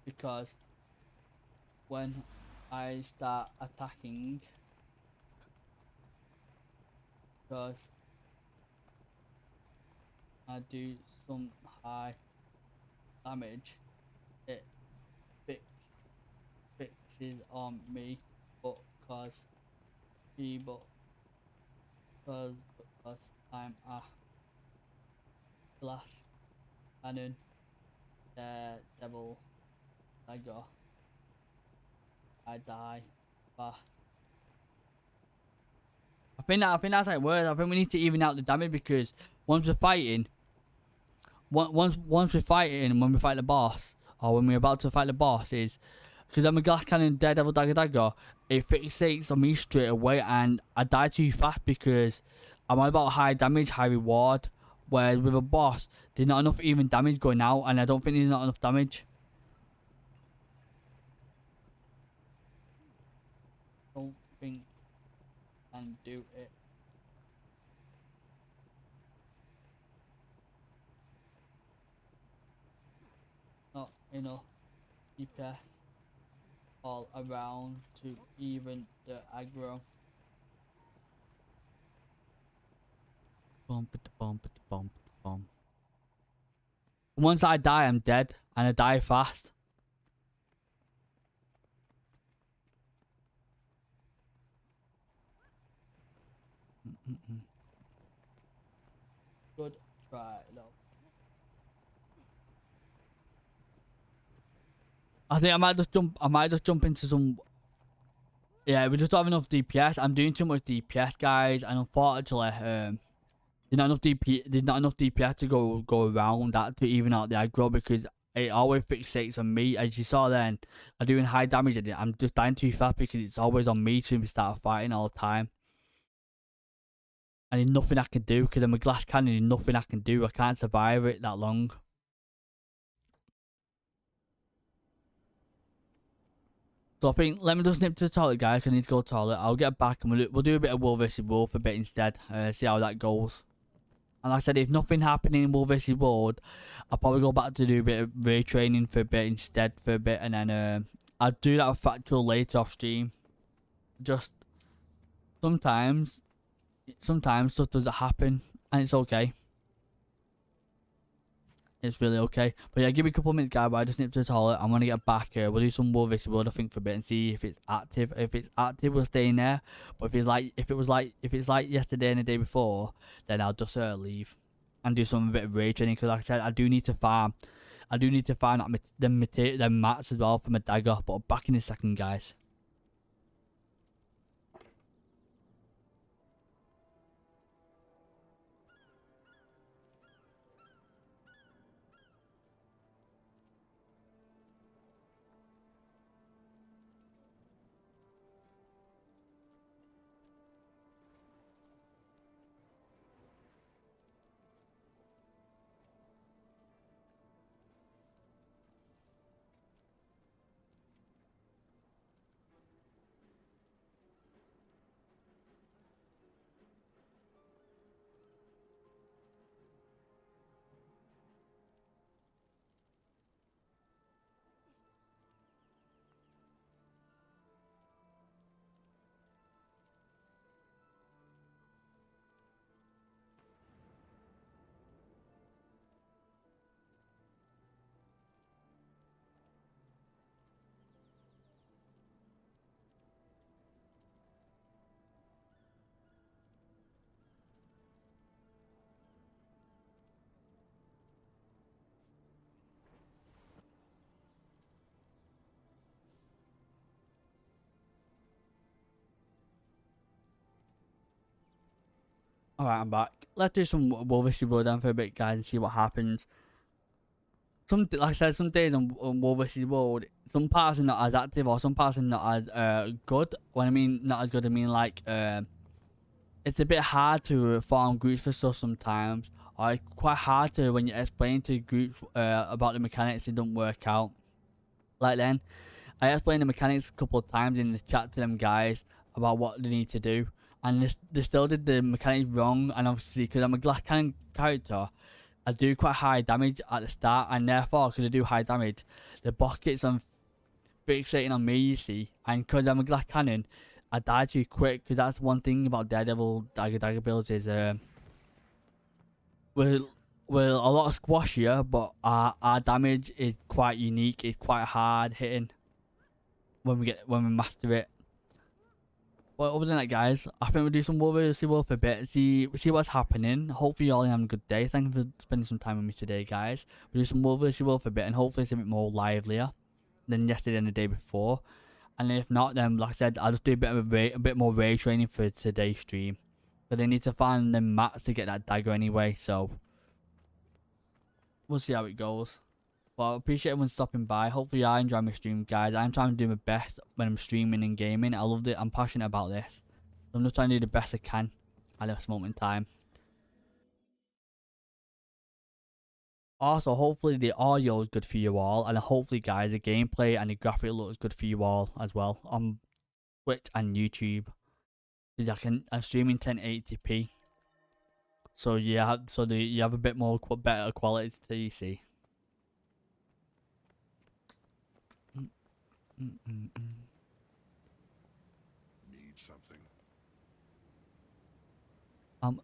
Because when I start attacking, because I do some high damage, it fixes on me, but because I'm a glass cannon, the devil dagger, I die fast. I think that's how it works. I think we need to even out the damage, because once we're fighting, once we're fighting, and when we fight the boss, or when we're about to fight the boss, is because I'm a glass cannon, daredevil dagger, it fixates on me straight away, and I die too fast because I'm all about high damage, high reward. Whereas with a boss, there's not enough even damage going out, and I don't think there's not enough damage. Don't think I can do it. Not enough DPS all around to even the aggro. Bum. Once I die, I'm dead, and I die fast. Good try, though. I think I might just jump into some. Yeah, we just don't have enough DPS. I'm doing too much DPS, guys, and unfortunately, there's not enough DPS to go around that to even out the aggro, because it always fixates on me. As you saw then, I'm doing high damage at it. I'm just dying too fast because it's always on me to start fighting all the time. And there's nothing I can do because I'm a glass cannon. There's nothing I can do. I can't survive it that long. So I think, let me just nip to the toilet, guys. I need to go to the toilet. I'll get back and we'll do a bit of Wolf vs Wolf a bit instead. See how that goes. And like I said, if nothing happening in Wolf vs World, I'll probably go back to do a bit of raid training for a bit instead for a bit, and then I'll do that with Factual later off stream. Just sometimes stuff doesn't happen, and it's okay. It's really okay. But yeah, give me a couple of minutes, guys. But I just nip to the toilet. I'm gonna get back. We'll do some Wolf vs World, I think, for a bit and see if it's active. If it's active, we'll stay in there. But if it's like yesterday and the day before, then I'll just leave and do some bit of raid training. Because like I said, I do need to farm. Them mats as well for my dagger. But back in a second, guys. Alright, I'm back. Let's do some Wolvesy World then for a bit, guys, and see what happens. Like I said, some days on Wolvesy World, some parts are not as active, or some parts are not as good. When I mean not as good, I mean like it's a bit hard to form groups for stuff sometimes, or it's quite hard to when you explain to groups about the mechanics, it don't work out. Like then, I explained the mechanics a couple of times in the chat to them guys about what they need to do, and they still did the mechanics wrong. And obviously, because I'm a glass cannon character, I do quite high damage at the start, and therefore, because I do high damage, the boss gets on fixating on me, you see, and because I'm a glass cannon, I die too quick. Because that's one thing about Daredevil dagger builds is we're a lot squashier, but our damage is quite unique. It's quite hard hitting when we master it. But other than that, guys, I think we'll do some Wolvesy World for a bit, see what's happening. Hopefully you all having a good day. Thank you for spending some time with me today, guys. We'll do some Wolvesy World for a bit, and hopefully it's a bit more livelier than yesterday and the day before. And if not, then like I said, I'll just do a bit more raid training for today's stream. But they need to find the mats to get that dagger anyway, so we'll see how it goes. But I appreciate everyone stopping by. Hopefully I enjoy my stream, guys. I'm trying to do my best when I'm streaming and gaming. I love it. I'm passionate about this. So I'm just trying to do the best I can at this moment in time. Also, hopefully the audio is good for you all. And hopefully, guys, the gameplay and the graphic looks good for you all as well on Twitch and YouTube. I'm streaming 1080p. So you have a bit more better quality to you see. Need something. I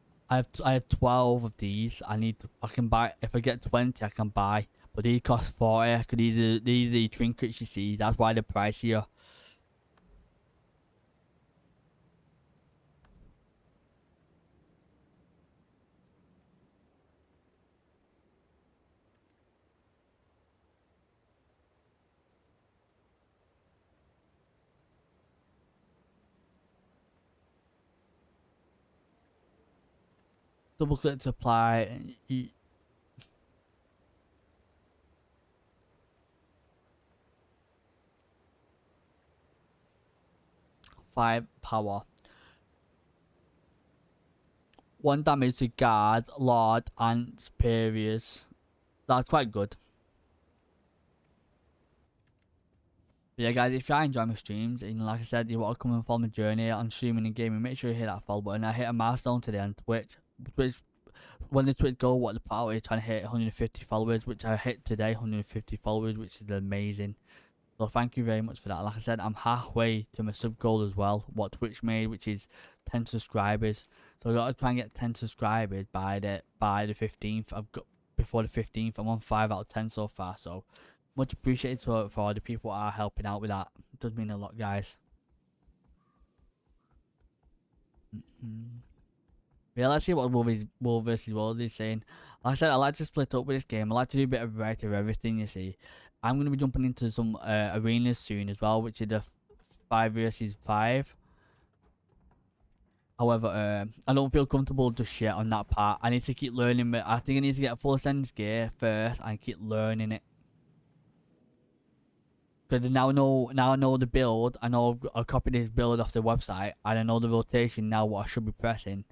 have 12 of these. I can buy, if I get 20 I can buy, but these cost 40 because these are the trinkets you see. That's why they're pricier. Double click to apply. Five power. 1 damage to guards, lord, and superiors. That's quite good. But yeah, guys, if you enjoy my streams, and like I said, you want to come and follow my journey on streaming and gaming, make sure you hit that follow button. I hit a milestone today on Twitch. When the Twitch goal, what the power is trying to hit 150 followers, which I hit today, 150 followers, which is amazing. So thank you very much for that. Like I said, I'm halfway to my sub goal as well, what Twitch made, which is 10 subscribers. So I got to try and get 10 subscribers by the 15th. I've got before the 15th. I'm on 5 out of 10 so far. So much appreciated for all the people who are helping out with that. It does mean a lot, guys. Yeah, let's see what Wolvesy World is saying. Like I said, I like to split up with this game. I like to do a bit of variety of everything, you see. I'm going to be jumping into some arenas soon as well, which is the 5 vs 5. However, I don't feel comfortable just yet on that part. I need to keep learning, but I think I need to get a full ascendance gear first and keep learning it. Because now I know the build. I know I copied this build off the website, and I know the rotation now. What I should be pressing.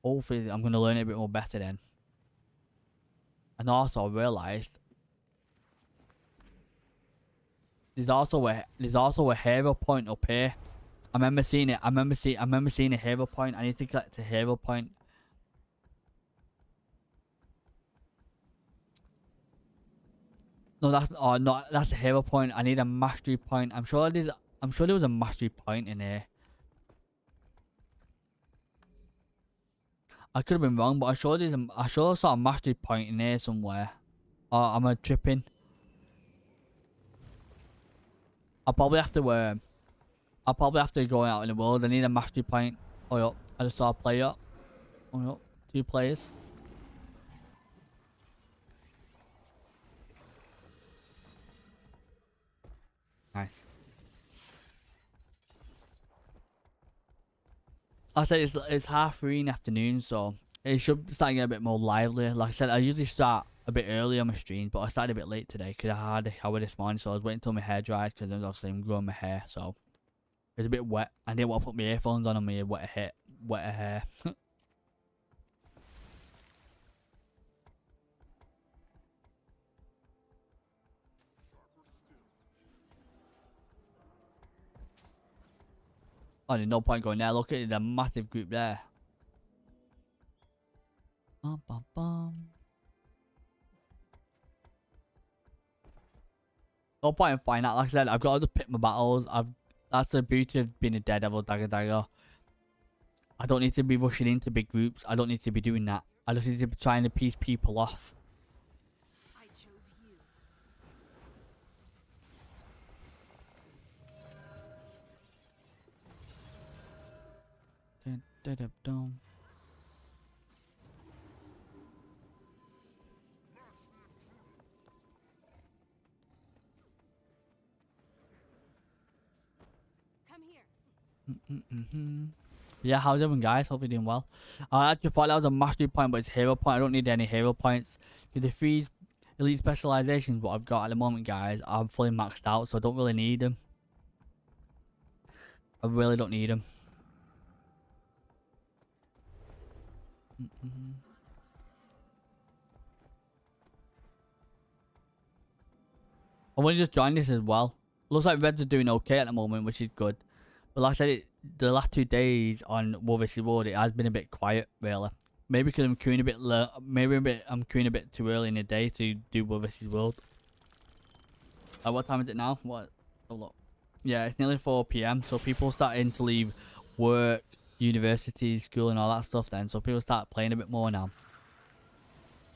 Hopefully, I'm gonna learn it a bit more better then. And also, I realized there's also a hero point up here. I remember seeing it. I remember seeing a hero point. I need to collect a hero point. No, that's that's a hero point. I need a mastery point. I'm sure there was a mastery point in here. I could have been wrong, but I sure saw a mastery point in here somewhere. Or am I tripping? I'll probably have to go out in the world. I need a mastery point. Oh yup, I just saw a player. Oh yup, 2 players. Nice. I said it's 3:30 in the afternoon, so it should start getting a bit more lively. Like I said, I usually start a bit early on my stream, but I started a bit late today because I had a shower this morning, so I was waiting until my hair dried because obviously I'm growing my hair, so it was a bit wet. I didn't want to put my earphones on my wetter hair. Oh, there's no point going there. Look at the massive group there. Bum, bum, bum. No point in finding out. Like I said, I've got to just pick my battles. That's the beauty of being a Daredevil Dagger. I don't need to be rushing into big groups. I don't need to be doing that. I just need to be trying to piece people off. I chose you. Dun, dun, dun, dun. Come here. Yeah, how's everyone, guys? Hope you're doing well. I actually thought that was a mastery point, but it's hero point. I don't need any hero points. The 3 elite specializations what I've got at the moment, guys, I'm fully maxed out, so I don't really need them. I really don't need them. I want to just join this as well. Looks like Reds are doing okay at the moment, which is good. But like I said, the last 2 days on War vs World, it has been a bit quiet, really. Maybe because I'm queuing a bit low. Maybe I'm queuing a bit too early in the day to do War vs World. What time is it now? What? Oh, look. Yeah, it's nearly 4 PM, so people starting to leave work, university, school, and all that stuff then. So people start playing a bit more now.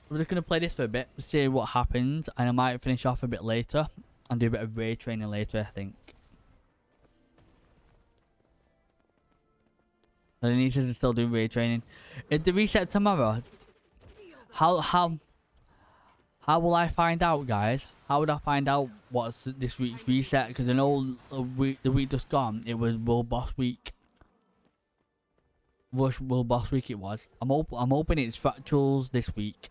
We're just going to play this for a bit, see what happens, and I might finish off a bit later and do a bit of raid training later, I think. I need to still do raid training. If the reset tomorrow, how will I find out, guys? How would I find out what's this week's reset? Because I know the week just gone, it was World Boss Week. World Boss Week it was. I'm hoping it's Fractals this week.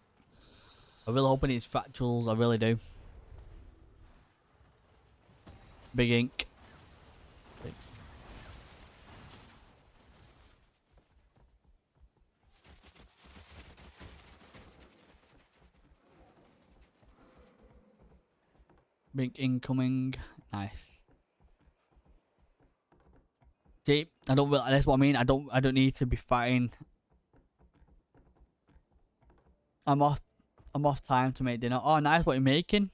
I really hoping it's Fractals. I really do. Big ink. Big incoming. Nice. See, I don't really, that's what I mean. I don't need to be fighting. I'm off time to make dinner. Oh, nice. What you're making?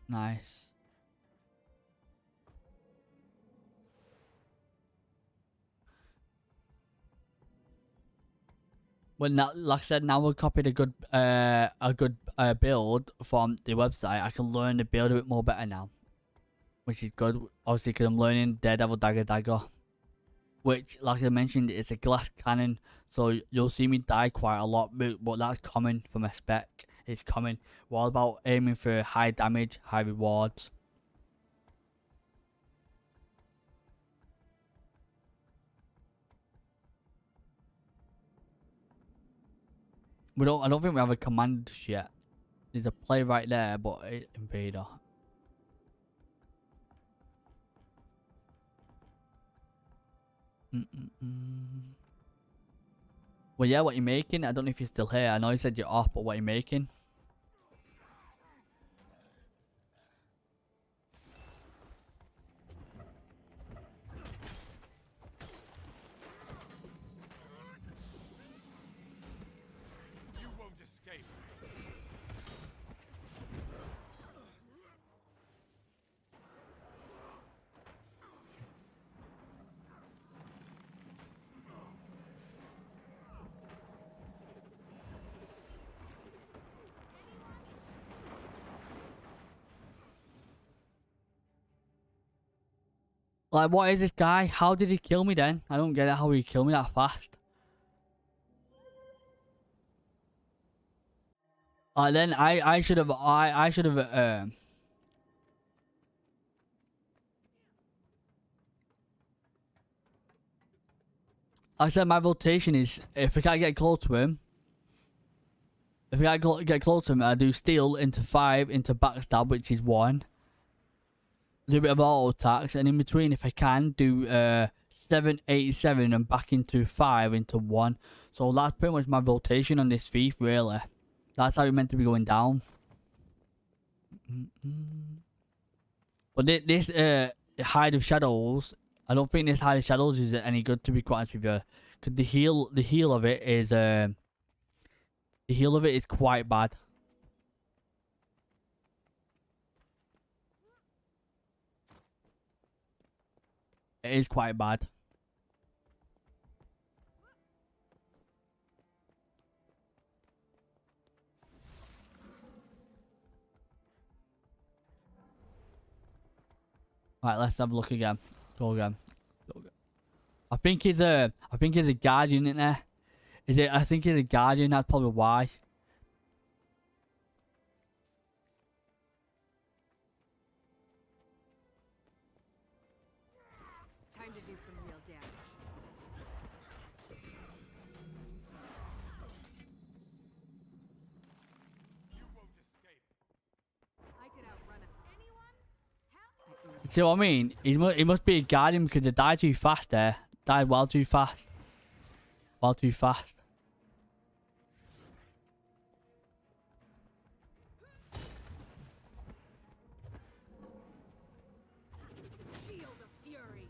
Nice. Well, now, like I said, now we've copied a good build from the website. I can learn the build a bit more better now, which is good. Obviously, because I'm learning Daredevil Dagger, which, like I mentioned, it's a glass cannon, so you'll see me die quite a lot. But that's common for my spec. It's common. We're all about aiming for high damage, high rewards. I don't think we have a command yet. There's a play right there, but invader. Well, yeah, what you making? I don't know if you're still here. I know you said you're off, but what you making? You won't escape. Like, what is this guy? How did he kill me then? I don't get it. How he killed me that fast. Then I should have I said my rotation is if I can't get close to him. If I can't get close to him, I do steal into 5 into backstab, which is 1. Do a bit of auto attacks, and in between, if I can, do 7, 8, 7, and back into 5 into 1. So that's pretty much my rotation on this thief, really. That's how it's meant to be going down. But this hide of shadows, I don't think this hide of shadows is any good, to be quite honest with you. Because the heal of it is quite bad. It is quite bad. Right, let's have a look again. Go again. I think he's a guardian, isn't there? Is it? I think he's a guardian. That's probably why. Time to do some real damage. I could outrun anyone. Help! See what I mean? He must be a guardian because they died too fast there. Died well too fast. Well too fast. Feel the fury.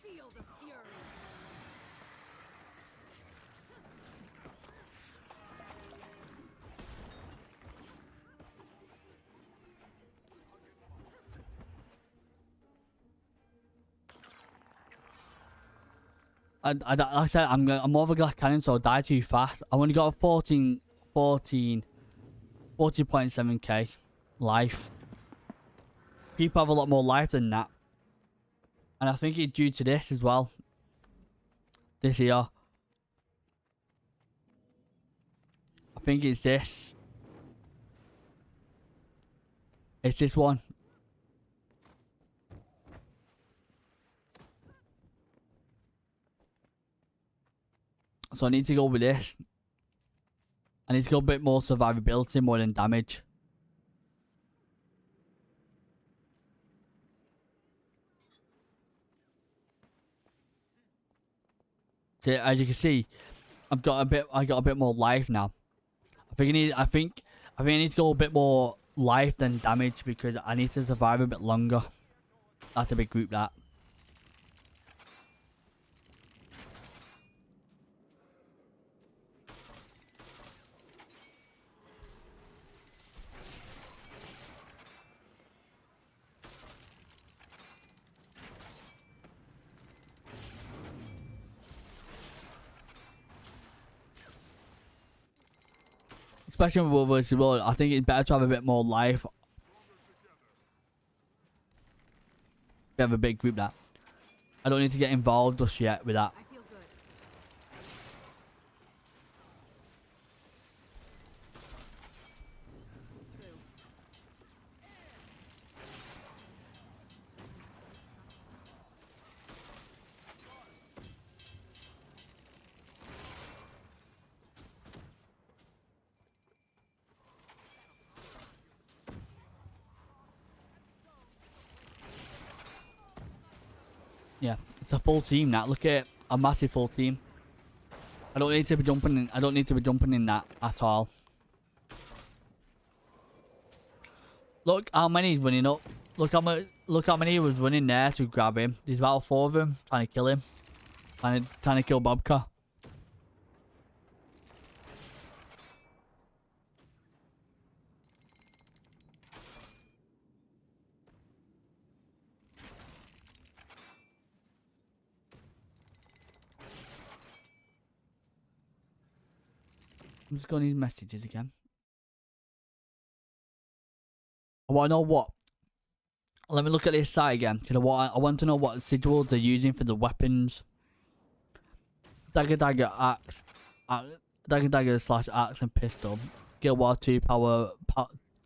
Feel the fury. Like I said, I'm more of a glass cannon, so I die too fast. I only got a 40.7k life. People have a lot more life than that. And I think it's due to this as well. This here. I think it's this. It's this one. So I need to go with this. I need to go a bit more survivability more than damage. So as you can see, I got a bit more life now. I think I need to go a bit more life than damage because I need to survive a bit longer. That's a big group, that. Especially with World vs. World, I think it's better to have a bit more life. We have a big group, that. I don't need to get involved just yet with that. I feel good. Through. Yeah, it's a full team now. Look at a massive full team. I don't need to be jumping in. I don't need to be jumping in that at all. Look how many he's running up. Look how many he was running there to grab him. There's about 4 of them trying to kill him. Trying to kill Bobka. I'm just going to these messages again. I want to know what. Let me look at this site again. Cause I want to know what sigils they're using for the weapons. Dagger axe, dagger slash axe and pistol. Guild War 2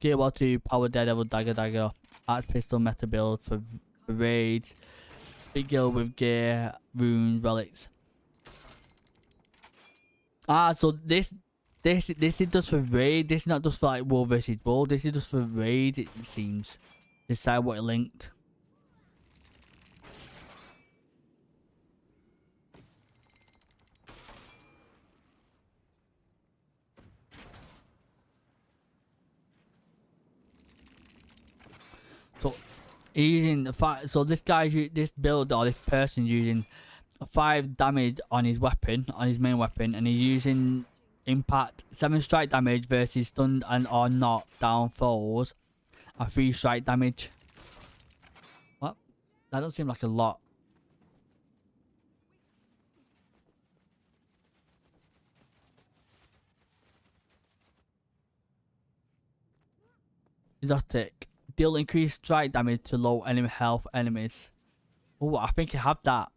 Guild War 2 power daredevil dagger axe pistol meta build for raids. Big guild with gear, runes, relics. So this is just for raid. This is not just for like war versus war. This is just for raid. It seems. This side what it linked. So using so this this build or this person using 5 damage on his weapon, on his main weapon, and he's using impact 7 strike damage versus stunned and or not down foes, and 3 strike damage. What? That doesn't seem like a lot. Exotic. Deal increased strike damage to low enemy health enemies. Oh, I think I have that.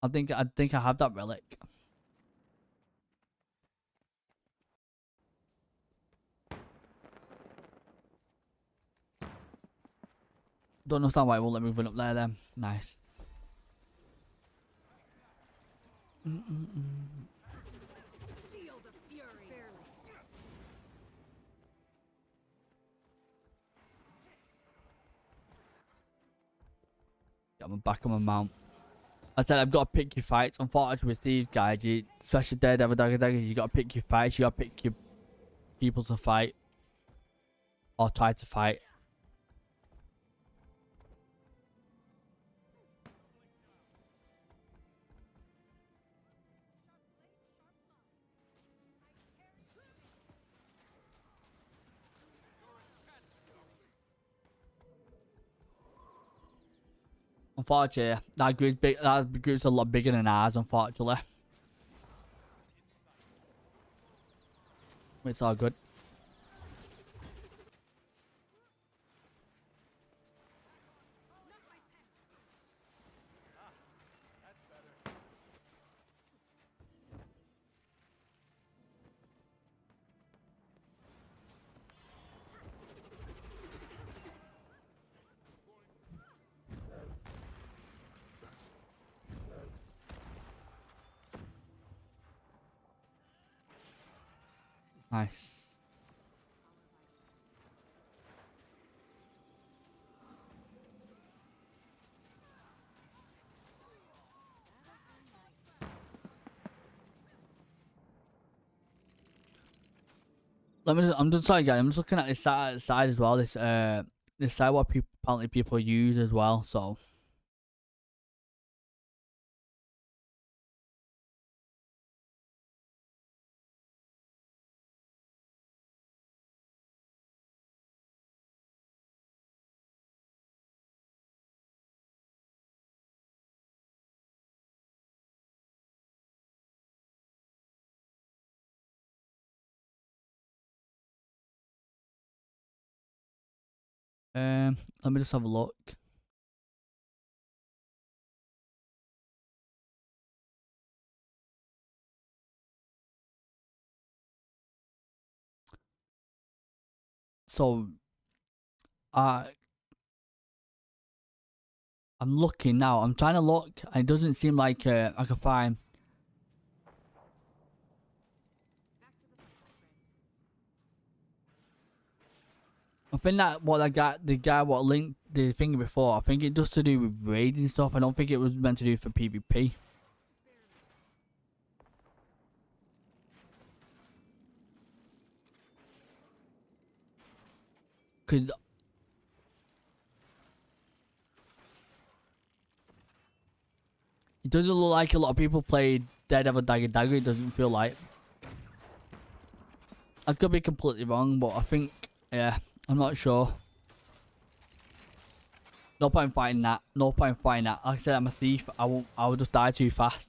I think I have that relic. Don't understand why it won't let me run up there then. Nice. Steal the fury. Barely. I'm back on my mount. I said I've got to pick your fights. Unfortunately with these guys, especially Daredevil Daggers, you got to pick your fights. You got to pick your people to fight. Or try to fight. Unfortunately, that group's a lot bigger than ours, unfortunately. It's all good. Nice. I'm just sorry guys, I'm just looking at this side as well. This side what apparently people use as well, so let me just have a look. So I'm looking now. I'm trying to look and it doesn't seem like I can find. I think that what the guy what linked the thing before, I think it just to do with raiding stuff. I don't think it was meant to do for PvP. Cause it doesn't look like a lot of people play Daredevil Dagger. It doesn't feel like. I could be completely wrong, but I think yeah, I'm not sure. No point fighting that. No point fighting that. Like I said, I'm a thief. I will just die too fast.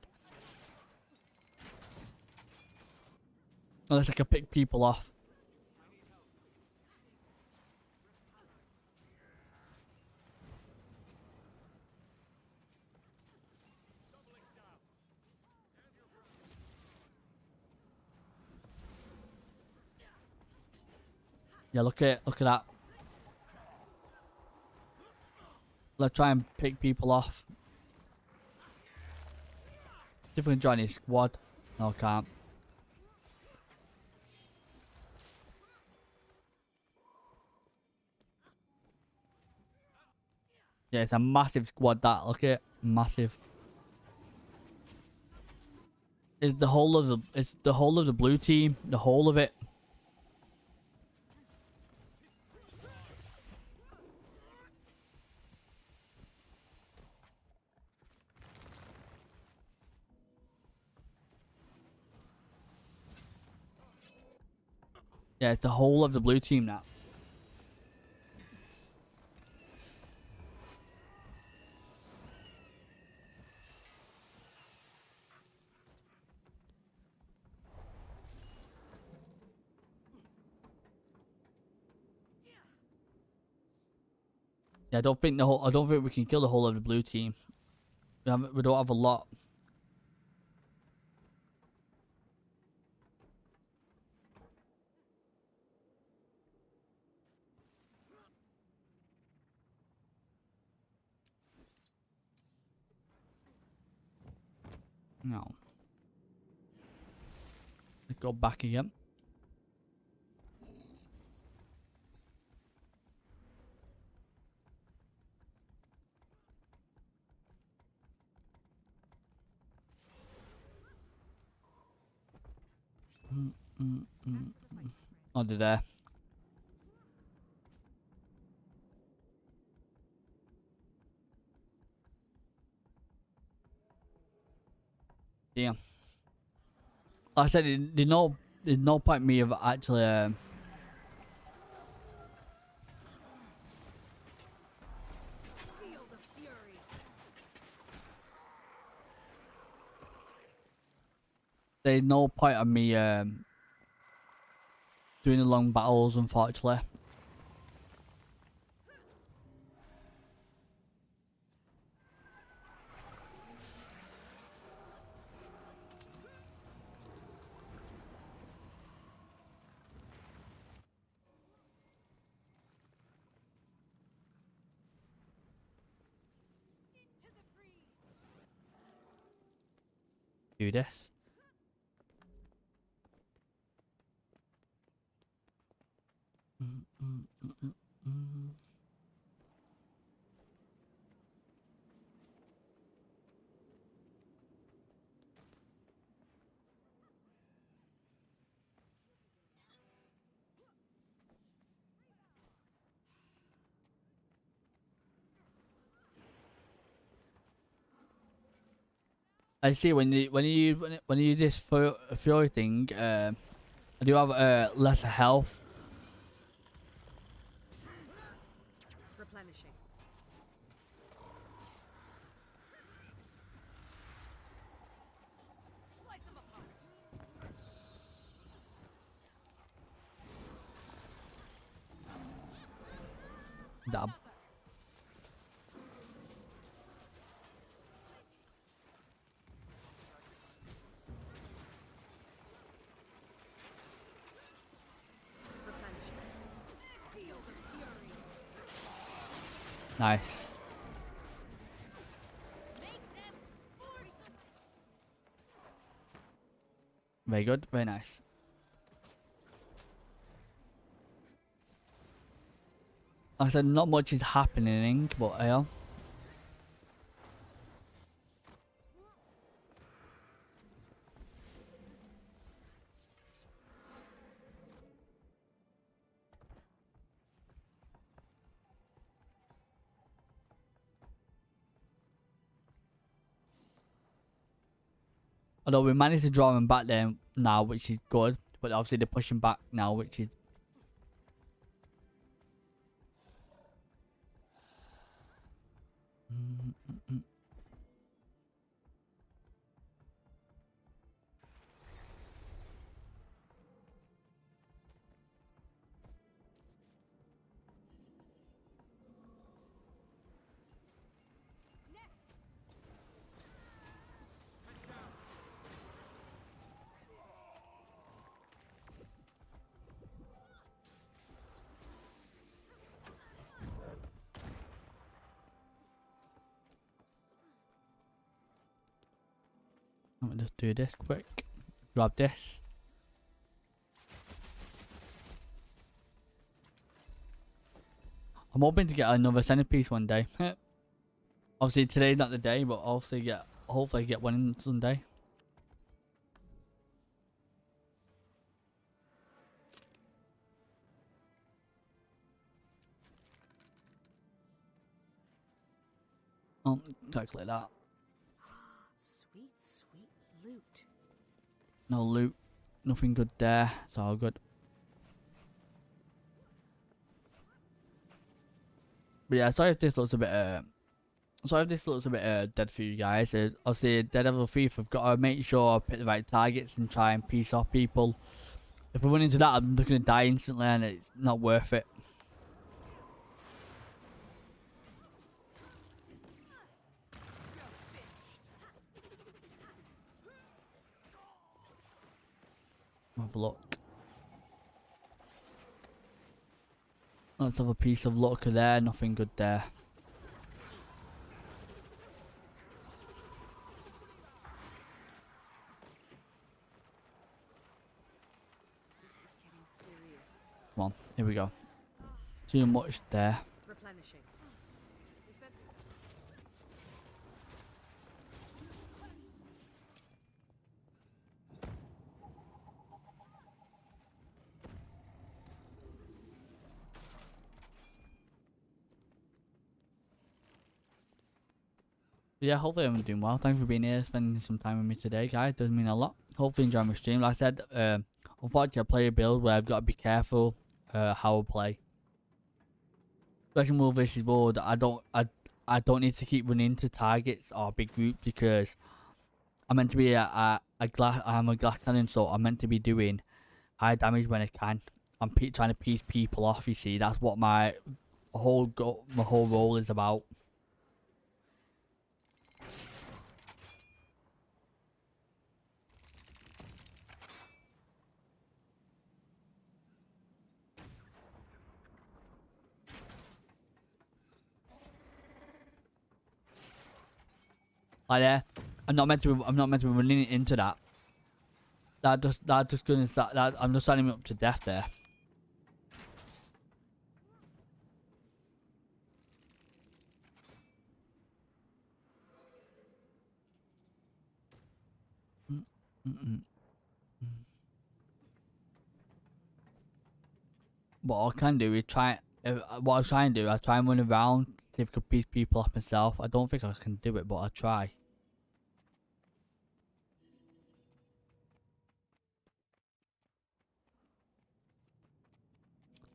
Unless I can pick people off. Yeah, look at that. Let's try and pick people off. See if we can join his squad. No, can't. Yeah, it's a massive squad. That look at it. Massive. It's the whole of the blue team. The whole of it. Yeah, it's the whole of the blue team now. Yeah, I don't think we can kill the whole of the blue team. We don't have a lot. No. Let's go back again. Oh, they're there. Damn. Like I said, there's no point me of actually. Feel the fury. There's no point of me doing the long battles, unfortunately. Do this. I see when you use this fury thing, I do have less health. Replenishing. Slice them apart. Dab. Replenishing. Feel the fury. Nice. Very good. Very nice. Like I said, not much is happening, but yeah. Although we managed to draw them back there now, which is good. But obviously they're pushing back now, which is... Let me just do this quick. Grab this. I'm hoping to get another centerpiece one day. Obviously today's not the day, but hopefully get one in Sunday. Oh, can't click that. Sweet, sweet loot. No loot. Nothing good there. It's all good. But yeah, sorry if this looks a bit dead for you guys. Obviously, Daredevil Thief, I've got to make sure I pick the right targets and try and piece off people. If I run into that, I'm just going to die instantly and it's not worth it. Have a look. Let's have a piece of luck there. Nothing good there. This is getting serious. Come on, here we go. Too much there. Replenishing. Yeah, hopefully I'm doing well. Thanks for being here, spending some time with me today, guys. Does mean a lot. Hopefully enjoy my stream. Like I said, unfortunately I play a build where I've got to be careful how I play. Especially World vs World, I don't need to keep running into targets or big groups because I'm meant to be I'm a glass cannon, so I'm meant to be doing high damage when I can. I'm trying to piece people off. You see, that's what my whole role is about. Like there, I'm not meant to be running into that. That just gonna start. I'm just standing up to death there. What I can do is try. What I was trying to do, I try and run around, see if I can piece people up myself. I don't think I can do it, but I'll try.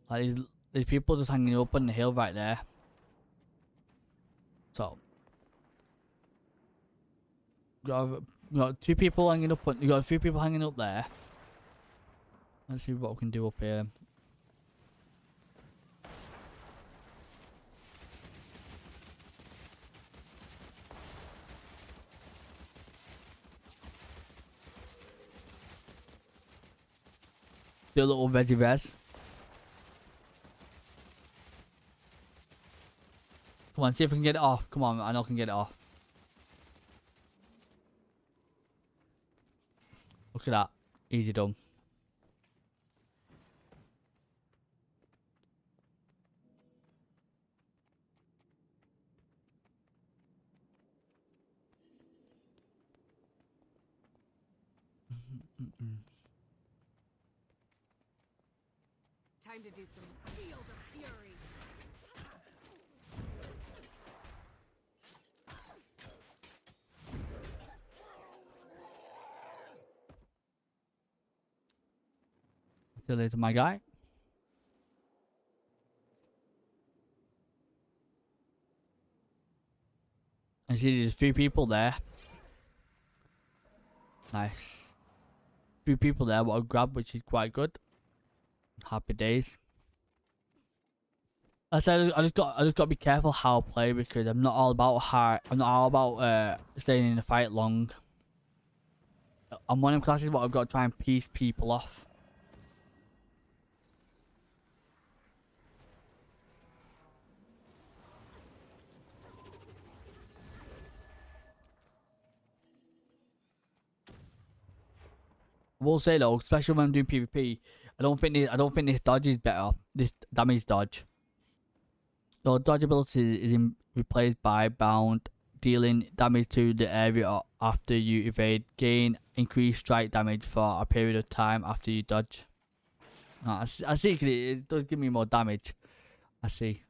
Like these people just hanging up on the hill right there. So you got two people hanging up on. You got a few people hanging up there. Let's see what we can do up here. Do a little veggie res. Come on, see if we can get it off. Come on, I know I can get it off. Look at that. Easy done. Time to do some feel the fury. See you later, my guy. I see there's 3 people there. Nice. 3 people there, what a grab, which is quite good. Happy days. I said I just got to be careful how I play because I'm not all about staying in the fight long. I'm one of them classes, but I've got to try and piece people off. will say though, especially when I'm doing PvP, I don't think this dodge is better. This damage dodge. So dodge ability is replaced by bound, dealing damage to the area after you evade. Gain increased strike damage for a period of time after you dodge. I see. It does give me more damage. I see.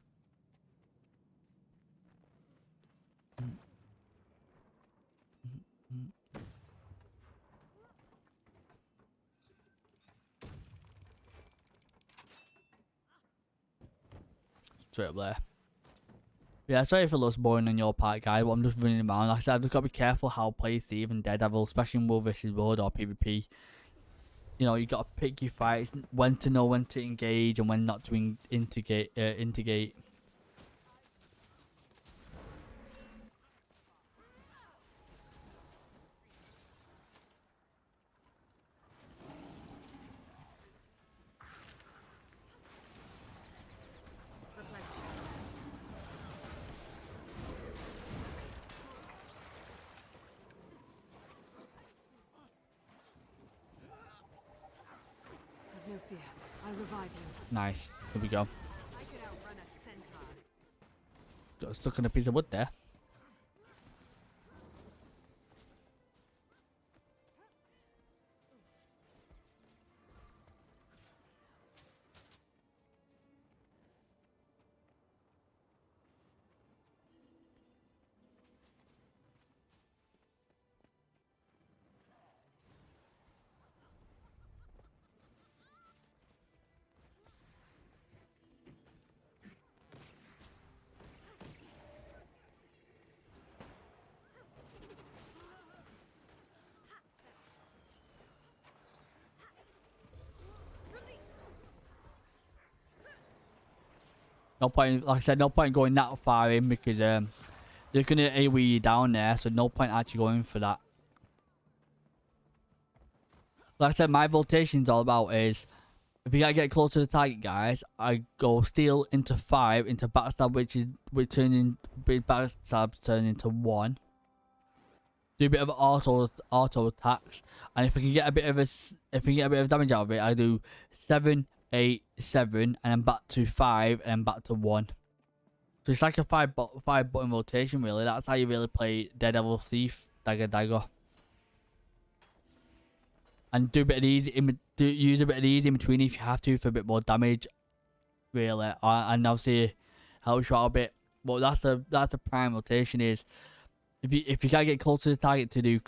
Straight up there. Yeah, sorry if it looks boring on your part, guys, but I'm just running around. Like I said, I've just got to be careful how I play Thief and Daredevil, especially in World vs. World or PvP. You know, you got to pick your fights, when to know when to engage and when not to integrate. Have no fear. I'll revive you. Nice. Here we go. I could outrun a centaur. Got stuck in a piece of wood there. No point, like I said, no point going that far in because they're gonna AoE you down there, so no point actually going for that. Like I said, my voltation's all about is if you gotta get close to the target, guys, I go steal into 5 into backstab, which turning backstab turn into 1. Do a bit of auto attacks, and if I can get a bit of damage out of it, I do 7, 8, 7, and then back to 5, and then back to 1. So it's like a 5 button rotation, really. That's how you really play Daredevil, Thief, Dagger. And do a bit of these use a bit of these in between if you have to for a bit more damage, really. And obviously helps you out a bit. But that's the prime rotation is if you gotta get close to the target to do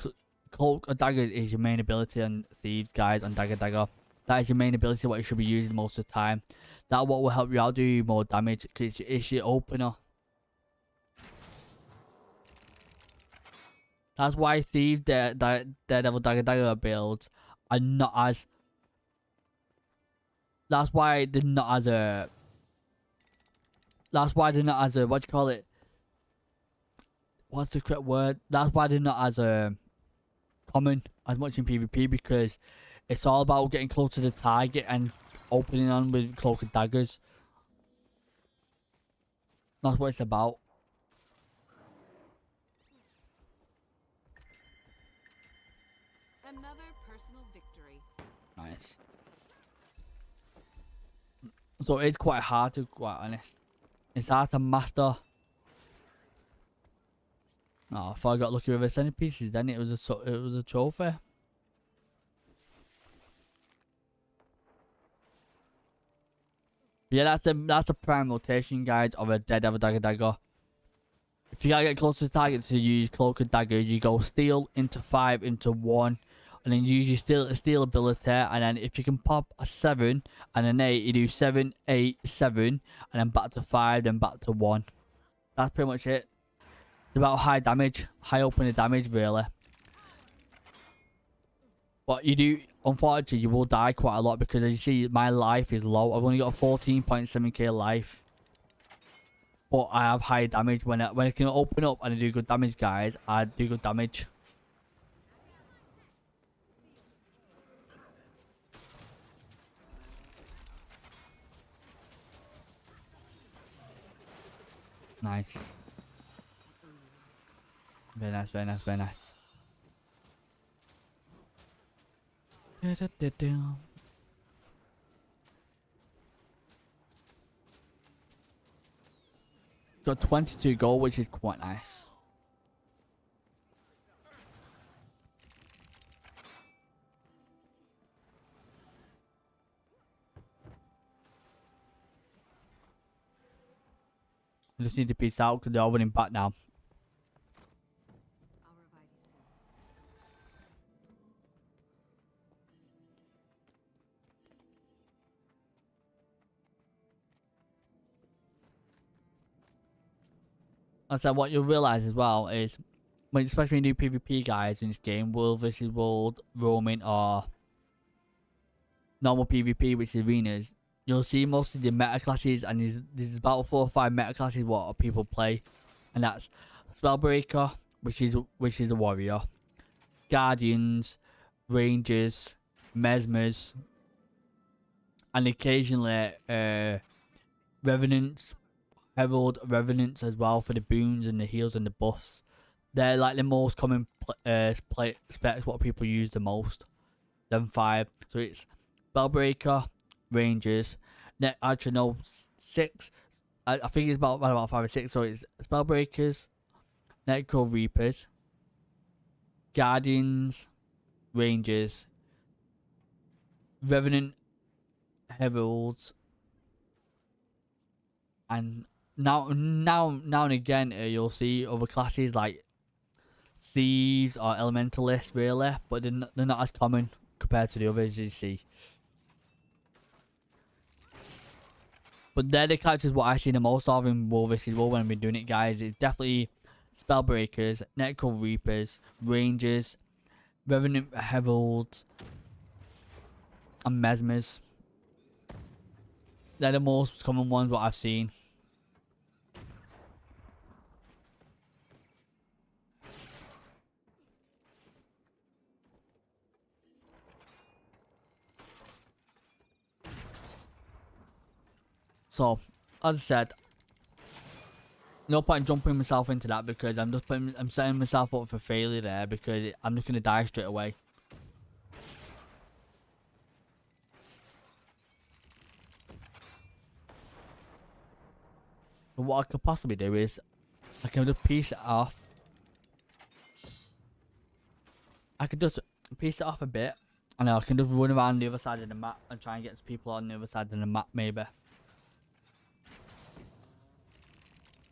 cloak or dagger is your main ability on Thieves, guys, on Dagger. That is your main ability, what you should be using most of the time. That what will help you out do more damage because it's your opener. That's why Thieves, Daredevil, Dagger builds are not as. That's why they're not as a. That's why they're not as a. What do you call it? What's the correct word? That's why they're not as common as much in PvP because it's all about getting close to the target and opening on with cloak and daggers. That's what it's about. Another personal victory. Nice. So it's quite hard to be quite honest. It's hard to master. Oh, if I got lucky with the centerpieces, then it was a trophy. Yeah, that's a prime rotation, guys, of a Daredevil Dagger. If you gotta get close to the target to use cloak and daggers, you go steal into 5 into 1, and then use your steal ability. And then if you can pop a 7 and an 8, you do 7, 8, 7, and then back to 5, then back to 1. That's pretty much it. It's about high damage, high opening damage, really. But you do, unfortunately, you will die quite a lot because as you see, my life is low. I've only got a 14.7k life. But I have high damage. When I can open up and I do good damage, guys, I do good damage. Nice. Very nice, very nice, very nice. Got 22 gold, which is quite nice. I just need to peace out because they're all running back now. I'll revive you soon. And so what you'll realise as well is, when especially when you do PvP guys in this game, world versus world, roaming, or normal PvP, which is arenas, you'll see most of the meta classes, and there's about 4 or 5 meta classes what people play, and that's Spellbreaker, which is a warrior, Guardians, Rangers, Mesmers, and occasionally Revenants, Herald Revenants as well for the boons and the heals and the buffs. They're like the most common specs what people use the most. Them 5. So it's Spellbreaker, Rangers. Actually no, 6. I think it's about 5 or 6. So it's Spellbreakers, Necro Reapers, Guardians, Rangers, Revenant, Heralds, and now and again you'll see other classes like Thieves or Elementalists, really, but they're not as common compared to the others you see. But they're the characters what I see the most of in World vs. World when I've been doing it, guys. It's definitely Spellbreakers, Necro Reapers, Rangers, Revenant Heralds, and Mesmers. They're the most common ones what I've seen. So, as I said, no point jumping myself into that because I'm setting myself up for failure there because I'm just gonna die straight away. But what I could possibly do is I can just piece it off. I could just piece it off a bit, and I can just run around the other side of the map and try and get people on the other side of the map, maybe.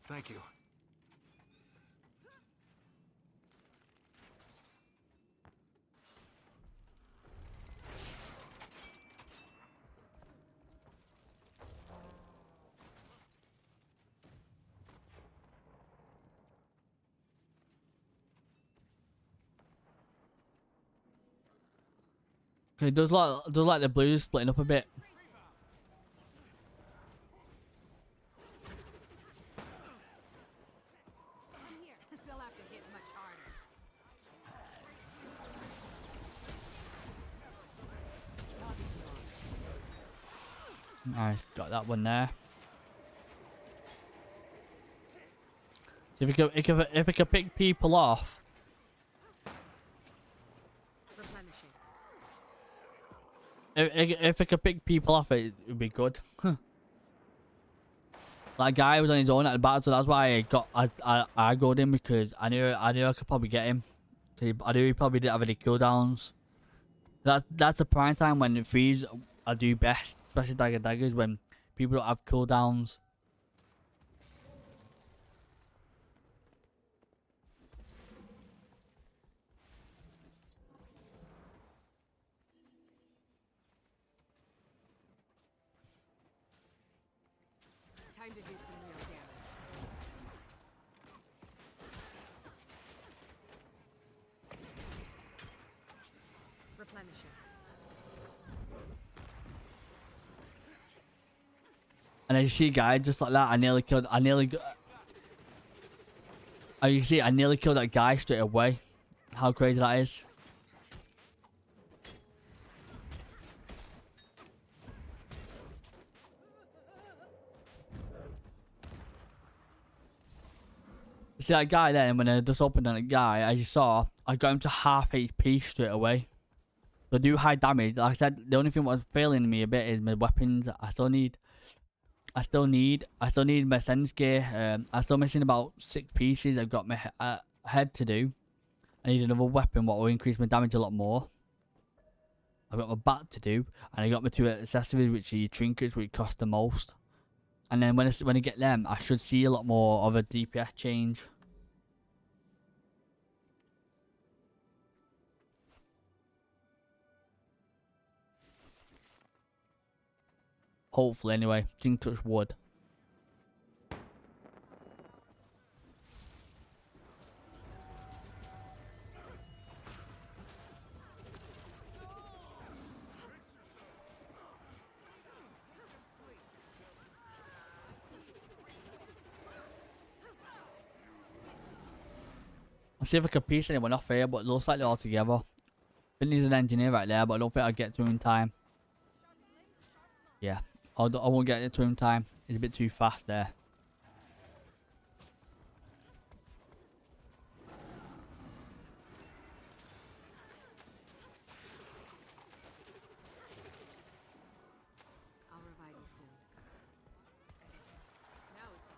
Thank you. Okay, does like the blues splitting up a bit. Come here. They'll have to hit much harder. Nice, got that one there. So if we could pick people off. Replenishing. If I could pick people off, it would be good. That guy was on his own at the battle, so that's why I got him because I knew I could probably get him. I knew he probably didn't have any cooldowns. That's the prime time when the frees I do best, especially dagger daggers when people don't have cooldowns. Time to do some real damage. Replenishing. And as you see, guys, just like that, I nearly killed that guy straight away. How crazy that is. See that guy there, and when I just opened on a guy, as you saw, I got him to half HP straight away. So do high damage. Like I said, the only thing what's failing me a bit is my weapons. I still need my sense gear. I'm still missing about 6 pieces. I've got my head to do. I need another weapon what will increase my damage a lot more. I've got my bat to do, and I got my 2 accessories, which are your trinkets, which cost the most. And then when I get them, I should see a lot more of a DPS change. Hopefully, anyway. Didn't touch wood. I'll see if I can piece anyone off here, but it looks like they're all together. I think there's an engineer right there, but I don't think I'll get to him in time. Yeah, I won't get to him in time. He's a bit too fast there. I'll revive you soon. Now it's on.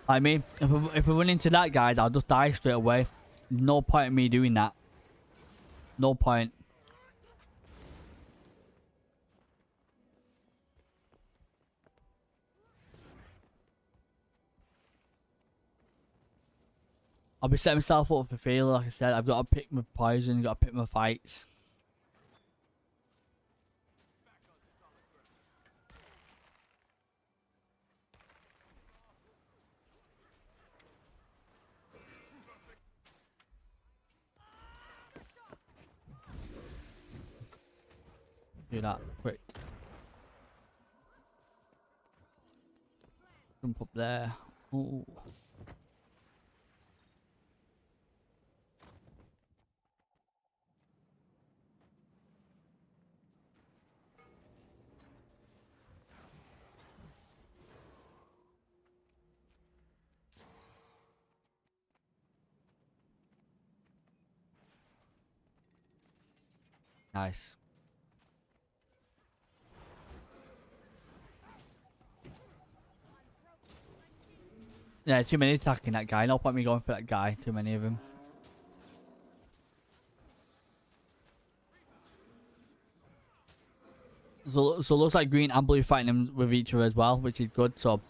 I mean, if I run into that guy, I'll just die straight away. No point in me doing that. No point. I'll be setting myself up for failure, like I said. I've got to pick my poison, got to pick my fights. Do that quick. Jump up there. Ooh. Nice. Yeah, too many attacking that guy. No point me going for that guy. Too many of them. So it looks like green and blue fighting them with each other as well, which is good. So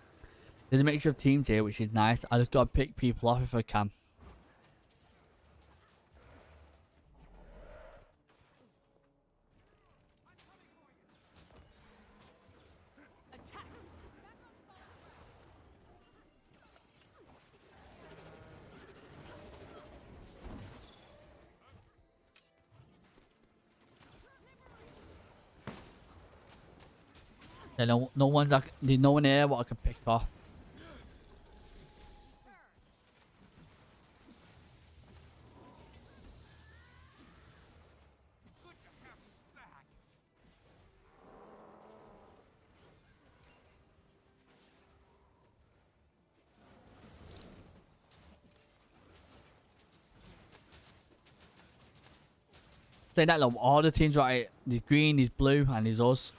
there's a mixture of teams here, which is nice. I just gotta pick people off if I can. Yeah, there's no one here what I can pick off. Saying that though, all the teams right, there's green, there's blue, and there's us.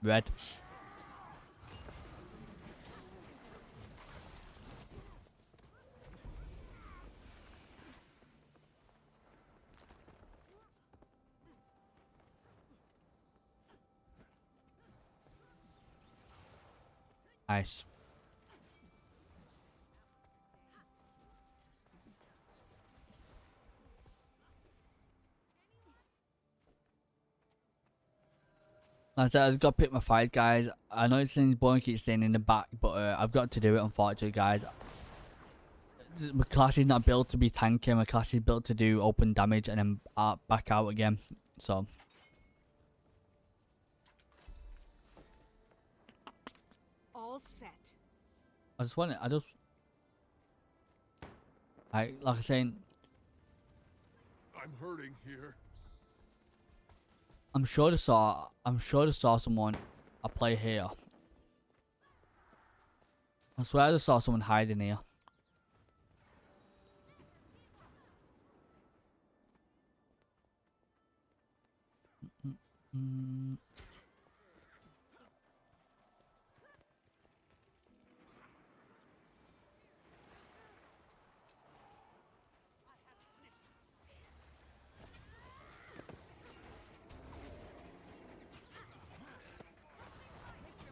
Red. Nice. Like I said, I've got to pick my fight, guys. I know it seems boring keeps staying in the back, but I've got to do it, unfortunately, guys. My class is not built to be tanky. My class is built to do open damage and then back out again. So All set. like I was saying, I I'm hurting here. I'm sure I saw someone I play here. I swear I just saw someone hiding here. Mm.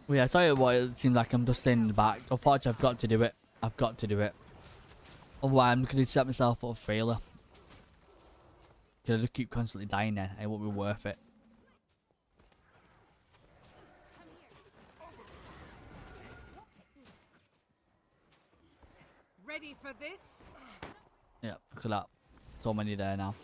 Well, yeah, I tell you what, it seems like I'm just staying in the back. Unfortunately, I've got to do it. I've got to do it. Otherwise, I'm going to set myself up for failure. Because I just keep constantly dying then. It won't be worth it. Ready for this? Yeah, look at that. So many there now.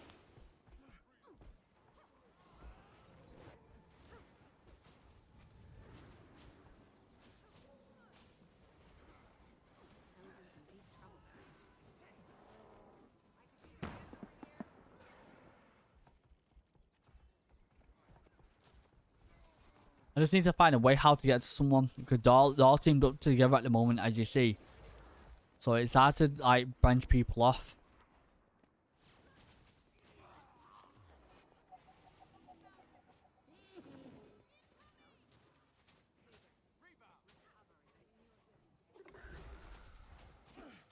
I just need to find a way how to get to someone. Because they're all teamed up together at the moment, as you see. So it's hard to, like, branch people off.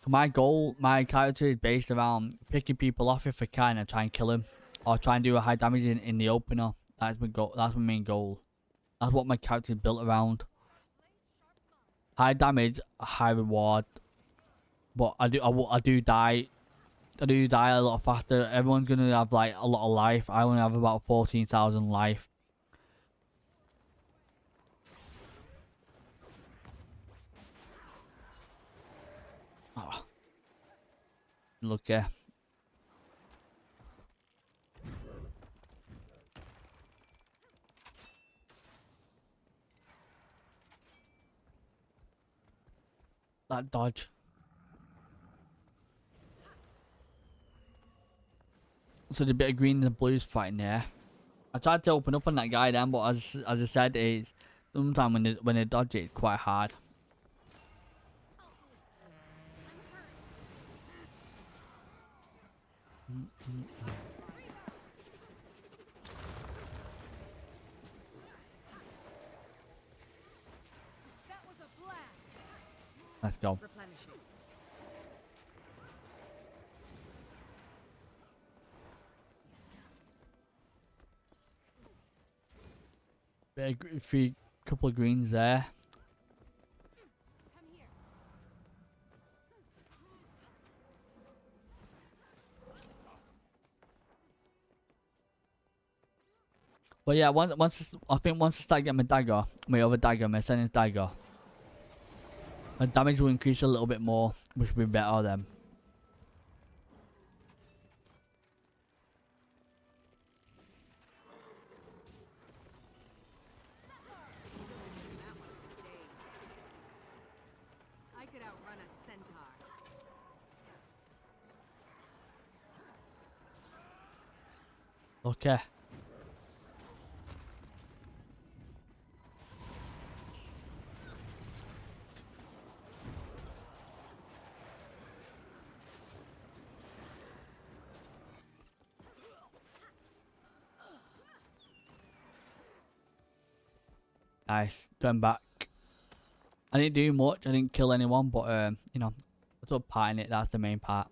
My character is based around picking people off if I can and try and kill them. Or try and do a high damage in the opener. That's my goal. That's my main goal. That's what my character is built around. High damage, high reward. But I do die. I do die a lot faster. Everyone's gonna have like a lot of life. I only have about 14,000 life. Oh. Look, yeah. That dodge. So the bit of green and the blues fighting there. I tried to open up on that guy then, but as I said, it's sometimes when they dodge it, it's quite hard. That was a blast. Let's go. Replenishing. Bit of couple of greens there. Come here. But yeah, once I start getting my dagger, my other dagger, my ascendance dagger, my damage will increase a little bit more, which will be better then. I could outrun a centaur. Okay. Nice. Going back. I didn't do much. I didn't kill anyone, but you know, I took part in it. That's the main part.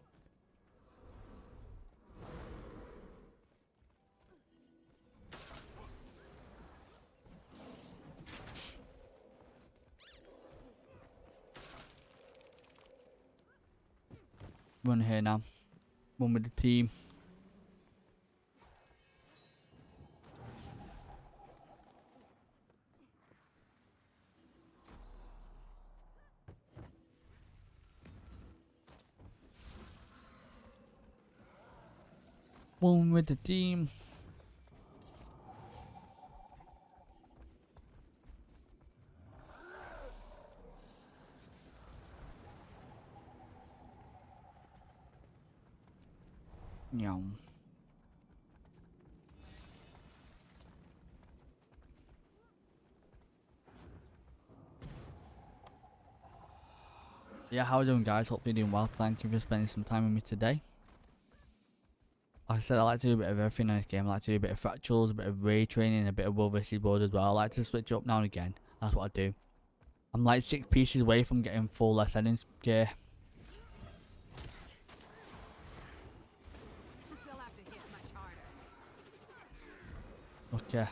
Run here now. Run with the team. One with the team. Yum. Yeah, how are you doing, guys? Hope you're doing well. Thank you for spending some time with me today. Like I said, I like to do a bit of everything in this game. I like to do a bit of fractals, a bit of ray training, a bit of world versus world as well. I like to switch up now and again. That's what I do. I'm like 6 pieces away from getting full ascendance gear. They'll have to hit much harder. Okay.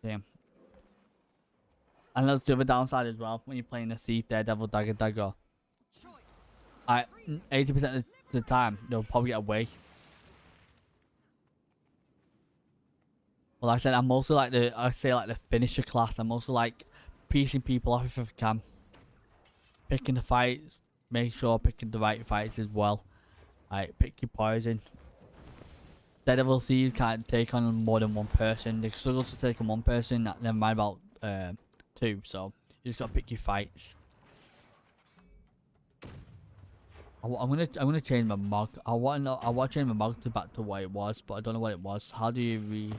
Damn. And that's the other downside as well when you're playing a thief, daredevil, dagger. 80% of the time they'll probably get away. Well, like I said, I'm also like the finisher class. I'm also like piecing people off if I can. Picking the fights, make sure picking the right fights as well. Like pick your poison. Daredevil thieves can't take on more than one person. They struggle to take on one person. Never mind about 2. So you just gotta pick your fights. I'm gonna change my mug. I want to change my mug to back to what it was, but I don't know what it was. How do you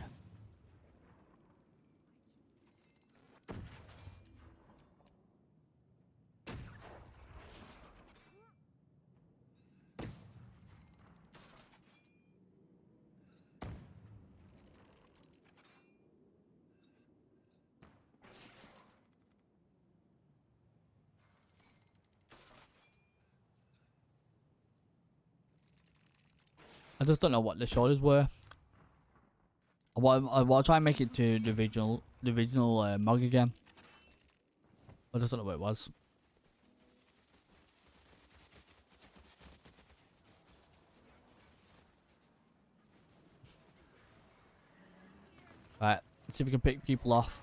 I just don't know what the shoulders were. I want to try and make it to the original mug again. I just don't know what it was. Right, let's see if we can pick people off.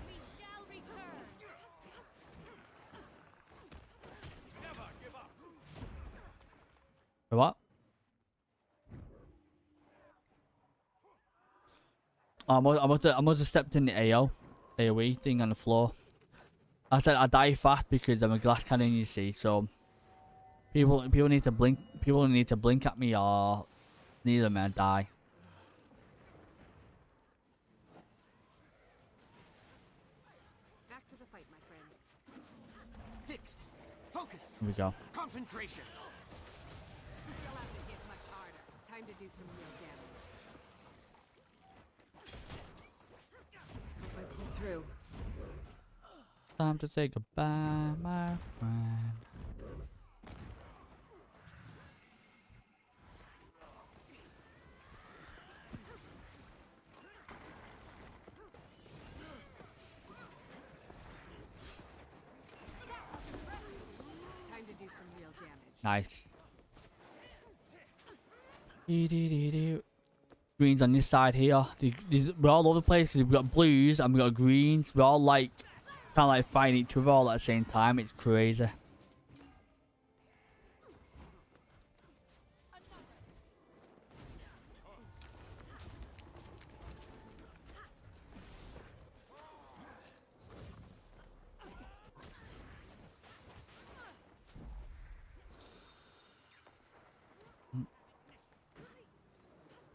We shall return. Wait, what? Oh, I must have stepped in the AoE thing on the floor. I said I die fast because I'm a glass cannon, you see. So people need to blink. People need to blink at me, or neither man die. Back to the fight, my friend. Fix. Focus. Here we go. Concentration. They'll have to hit much harder. Time to do some real damage. Hope I pull through. Time to say goodbye, my friend. Time to do some real damage. Nice. Greens on this side here. We're all over the place because we've got blues and we've got greens. We're all like kind of like fighting each other all at the same time. It's crazy.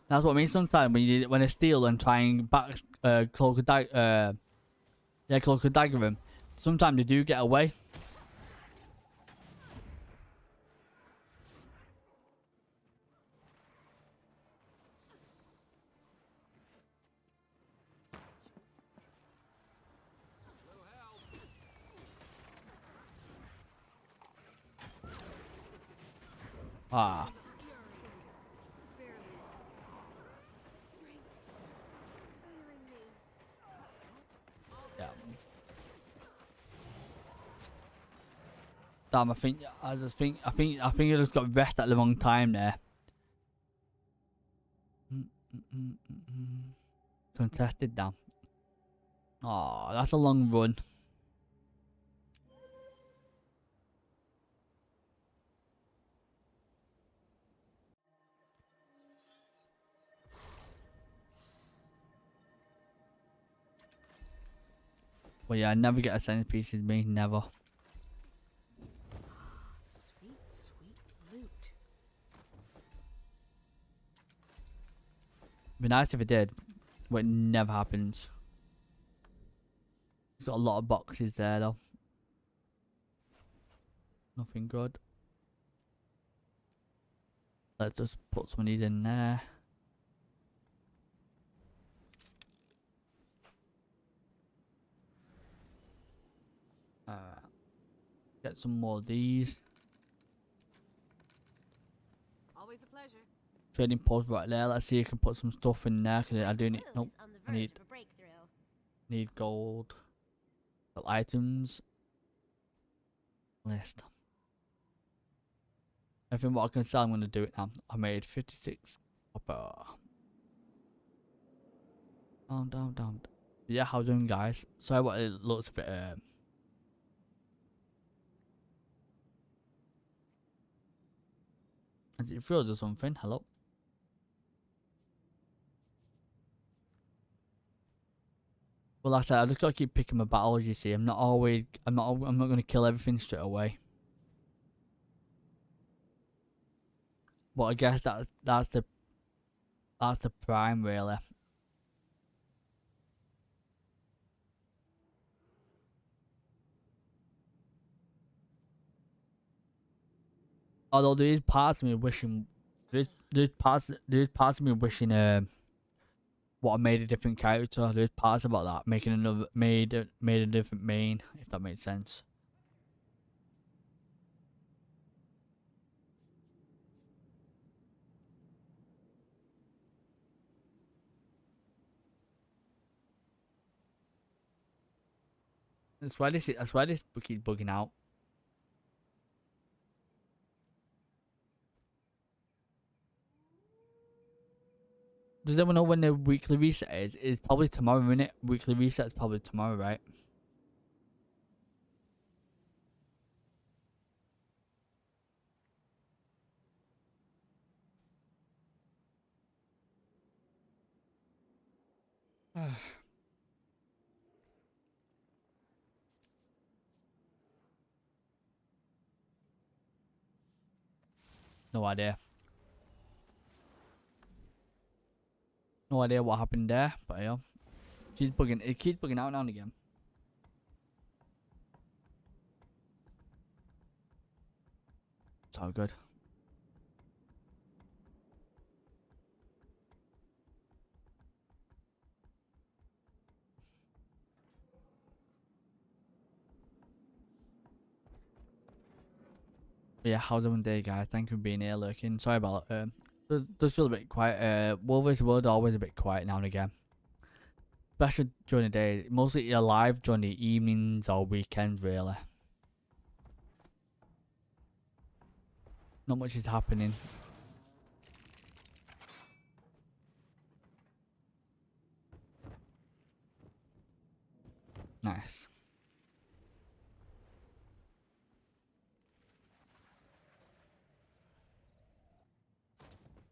That's what I mean. Sometimes when they steal and try and back cloak and dagger him, sometimes they do get away. Ah. Yeah. Damn, I think I just got rest at the wrong time there. Contested down. Oh, that's a long run. Well, yeah, I never get a centerpieces, me, never. Sweet, sweet loot. Be nice if it did, but it never happens. It's got a lot of boxes there though. Nothing good. Let's just put some of these in there. Get some more of these. Always a pleasure. Trading post right there. Let's see if I can put some stuff in there. Cause I do need. Blue Nope. is on the I verge need of a breakthrough. need gold. Items. List. Everything what I can sell, I'm gonna do it now. I made 56 copper. Down. Yeah, how you doing, guys? Sorry, what it looks a bit. Has it filled or something? Hello. Well, like I said, I just gotta keep picking my battles. You see, I'm not gonna kill everything straight away. But I guess that's the prime really. Although there is parts of me wishing, there's parts of me wishing what I made a different character. There's parts about that making another made a different main, if that makes sense. That's why this keeps bugging out. Does anyone know when the weekly reset is? It's probably tomorrow, isn't it? Weekly reset is probably tomorrow, right? No idea. No idea what happened there, but yeah. It keeps bugging out now and again. It's all good. But yeah, how's everyone day, guys? Thank you for being here, lurking. Sorry about does feel a bit quiet. World vs World always a bit quiet now and again. Especially during the day. Mostly live during the evenings or weekends, really. Not much is happening. Nice.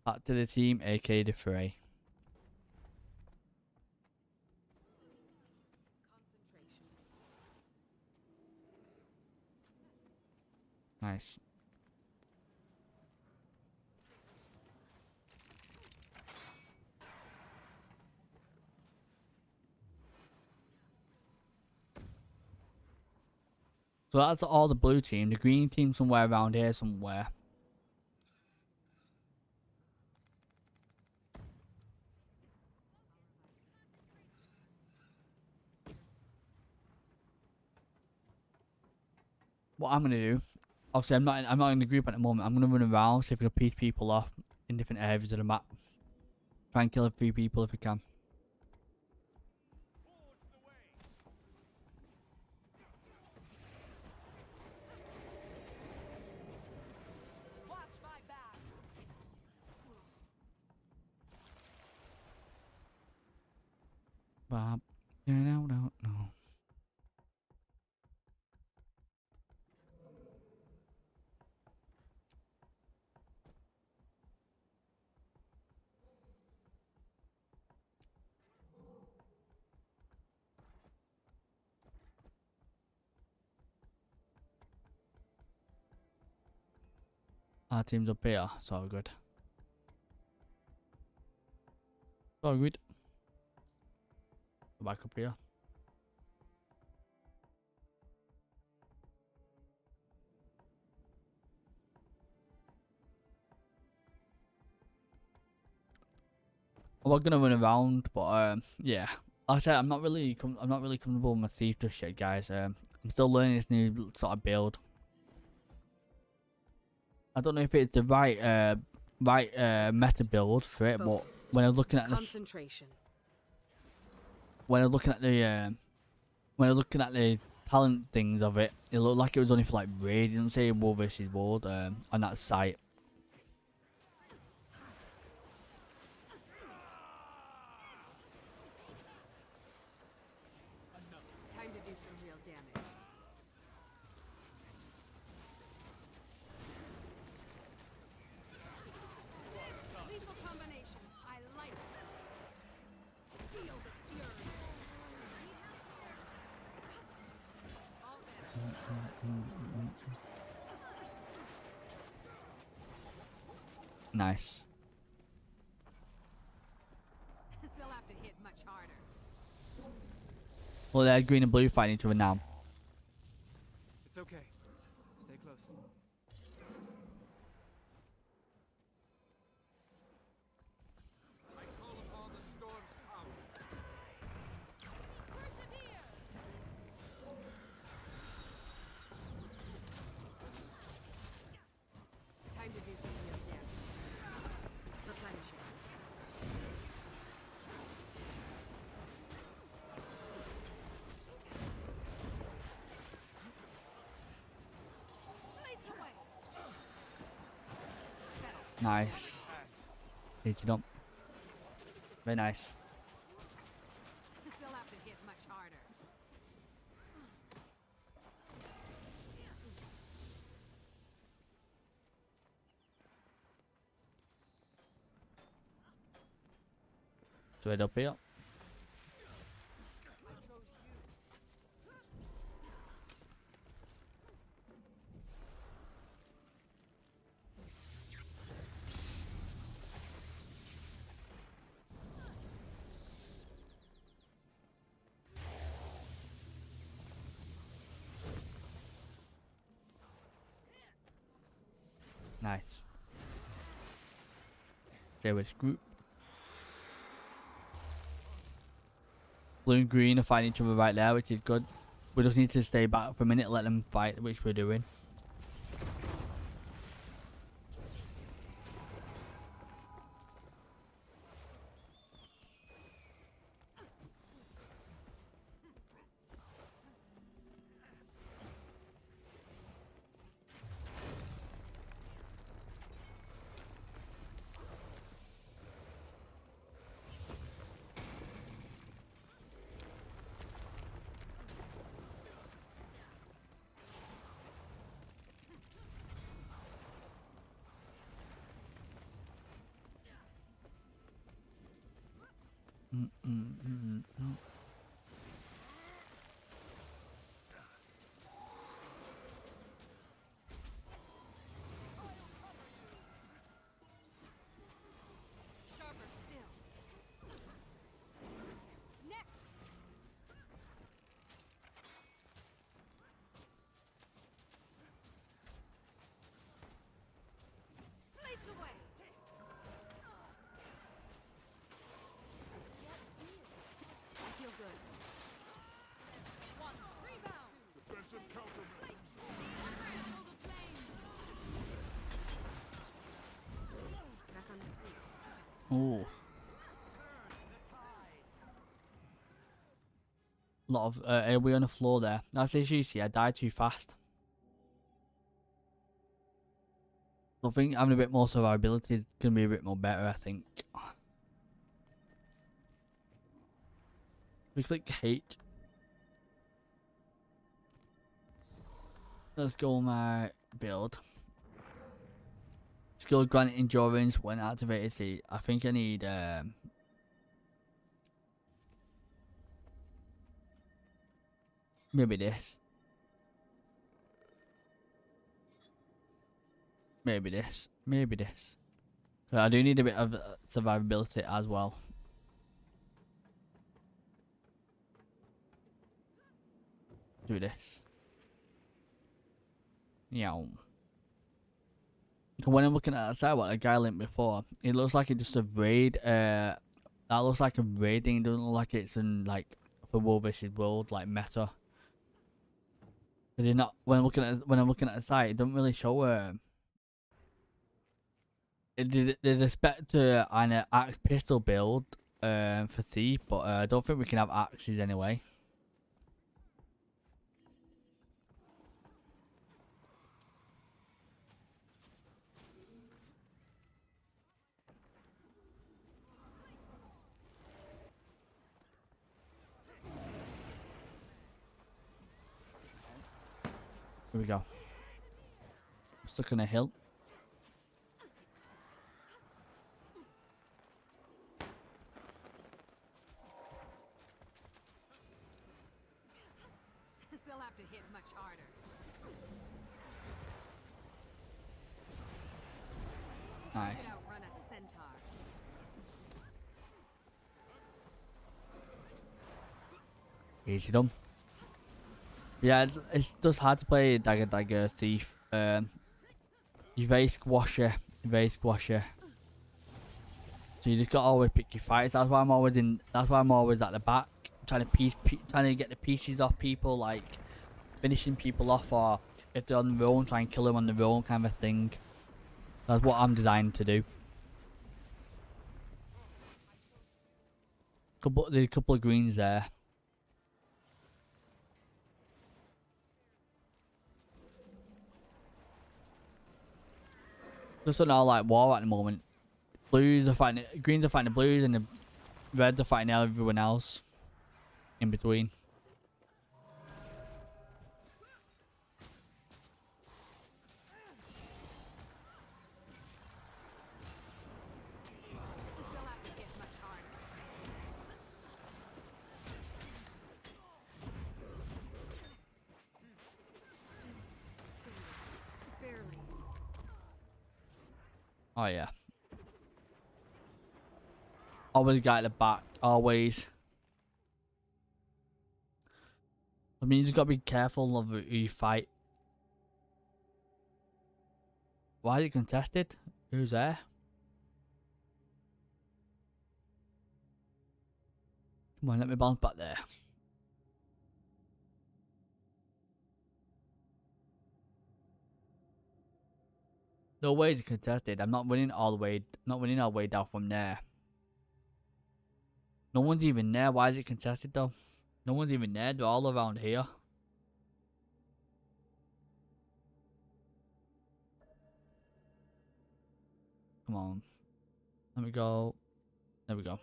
Back to the team, aka the fray. Nice. So that's all the blue team. The green team somewhere around here somewhere. What I'm gonna do, obviously I'm not in the group at the moment. I'm gonna run around, see if I can piece people off in different areas of the map. Try and kill a few people if I can. Watch my back. Bob, no. Our team's up here, so good. So good. Back up here. We're gonna run around, but yeah. Like I said, I'm not really comfortable with my teeth just yet, guys. I'm still learning this new sort of build. I don't know if it's the right meta build for it, but when I was looking at this, Concentration. when I was looking at the talent things of it, it looked like it was only for like raid. It didn't say World versus World on that site. Time to do some real damage. Lethal combination. I like it. Feel the fury. All better. Nice. They'll have to hit much harder. Well, they're green and blue fighting each other now. It's okay. Stay close. I call upon the storm's power. Persevere. Time to do some real damage. Replenishing. Blades away. Nice. Hit it up. Very nice. They'll have to hit much harder. Straight up here. Nice. Stay with this group. Blue and green are fighting each other right there, which is good. We just need to stay back for a minute, let them fight, which we're doing. Sharper still. Next. Blades away. I feel good. One. Rebound. Defensive countermeasures. Handle the flames. Back on my feet. Oh. Lot of AoE on the floor there. That's the issue, see, I died too fast. I think having a bit more survivability is going to be a bit more better, I think. We click H. Let's go my build. Skill grant endurance when activated. See, I think I need maybe this. Maybe this. I do need a bit of survivability as well. do this. Yeah. When I'm looking at the side, what the guy linked before, it looks like it's just a raid. That looks like a raiding. It doesn't look like it's in like for World vs World like meta. Cause not when I'm looking at the site, it doesn't really show. There's a Spectre and an axe pistol build for Thief, but I don't think we can have axes anyway. Here we go. Stuck in a hill. They'll have to hit much harder. Nice. Could outrun a centaur. Easy done. Yeah, it's just hard to play Dagger Thief. You're very squashy, So you just gotta always pick your fights. That's why I'm always at the back, trying to get the pieces off people, like finishing people off, or if they're on their own, try and kill them on their own, kind of thing. That's what I'm designed to do. There's a couple of greens there. Just an all like war at the moment. Greens are fighting the blues, and the reds are fighting everyone else in between. They'll have to hit much harder. Still, barely. Oh yeah. Always guy at the back. Always. I mean, you just gotta be careful of who you fight. Why is it contested? Who's there? Come on, let me bounce back there. No way it's contested. I'm not winning all the way. Not winning all the way down from there. No one's even there. Why is it contested though? No one's even there. They're all around here. Come on. Let me go. There we go.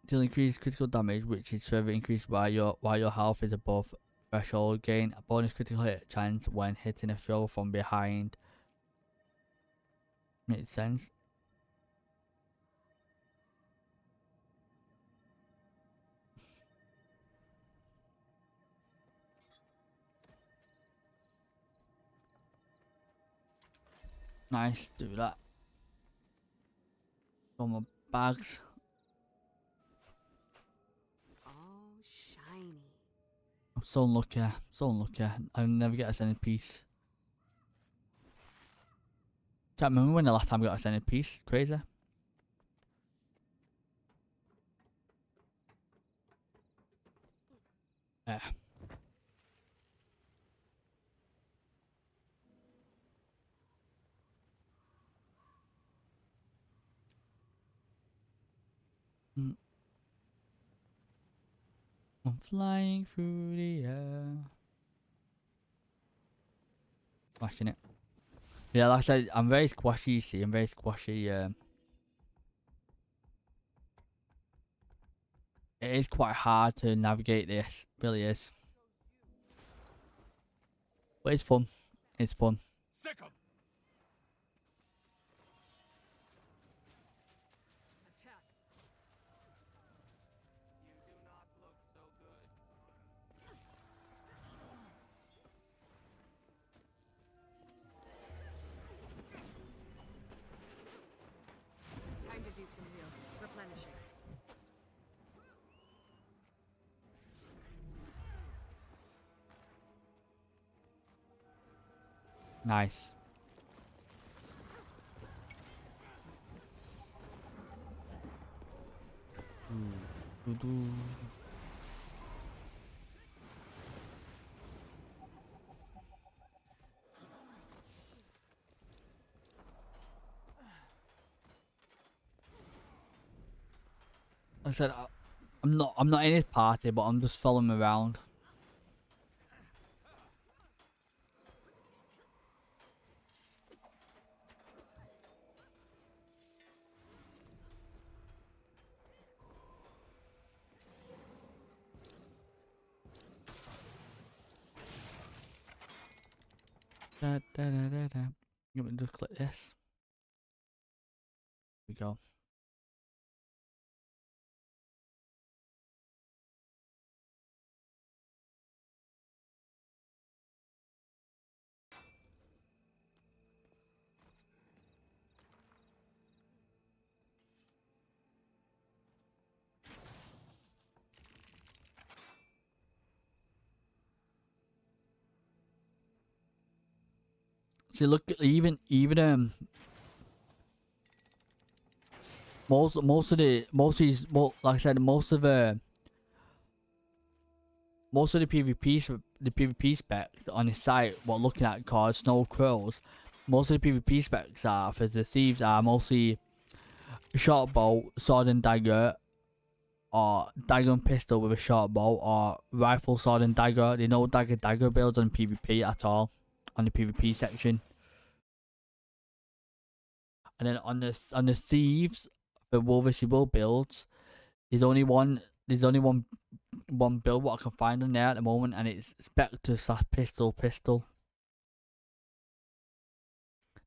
Deal increased critical damage, which is further increased while your health is above threshold. Gain a bonus critical hit chance when hitting a throw from behind. Makes sense. Nice, do that. Got my bags. Oh, shiny. I'm so unlucky. I'll never get a centerpiece. Can't remember when the last time I got a centerpiece. Crazy. Yeah. I'm flying through the air. Smashing it. Yeah, like I said, I'm very squashy, you see. I'm very squashy. It is quite hard to navigate this. Really is. But But it's fun. It's fun. Sick 'em. Attack. You do not look so good. Time to do some wielding. Replenishing. Nice. Doo-doo. Like I said, I'm not in his party, but I'm just following him around. Da, da, da, da, da. Let me just click this. Here we go. See, look at even most of these like I said, most of the PvP specs on his site, what looking at called Snow Crows, most of the PvP specs are for the thieves are mostly short bow, sword and dagger, or dagger and pistol with a short bow, or rifle, sword and dagger. They no dagger builds on PvP at all, on the PvP section. And then on the thieves, the Wolf vs. Wolf builds, there's only one build what I can find on there at the moment, and it's Spectre / pistol.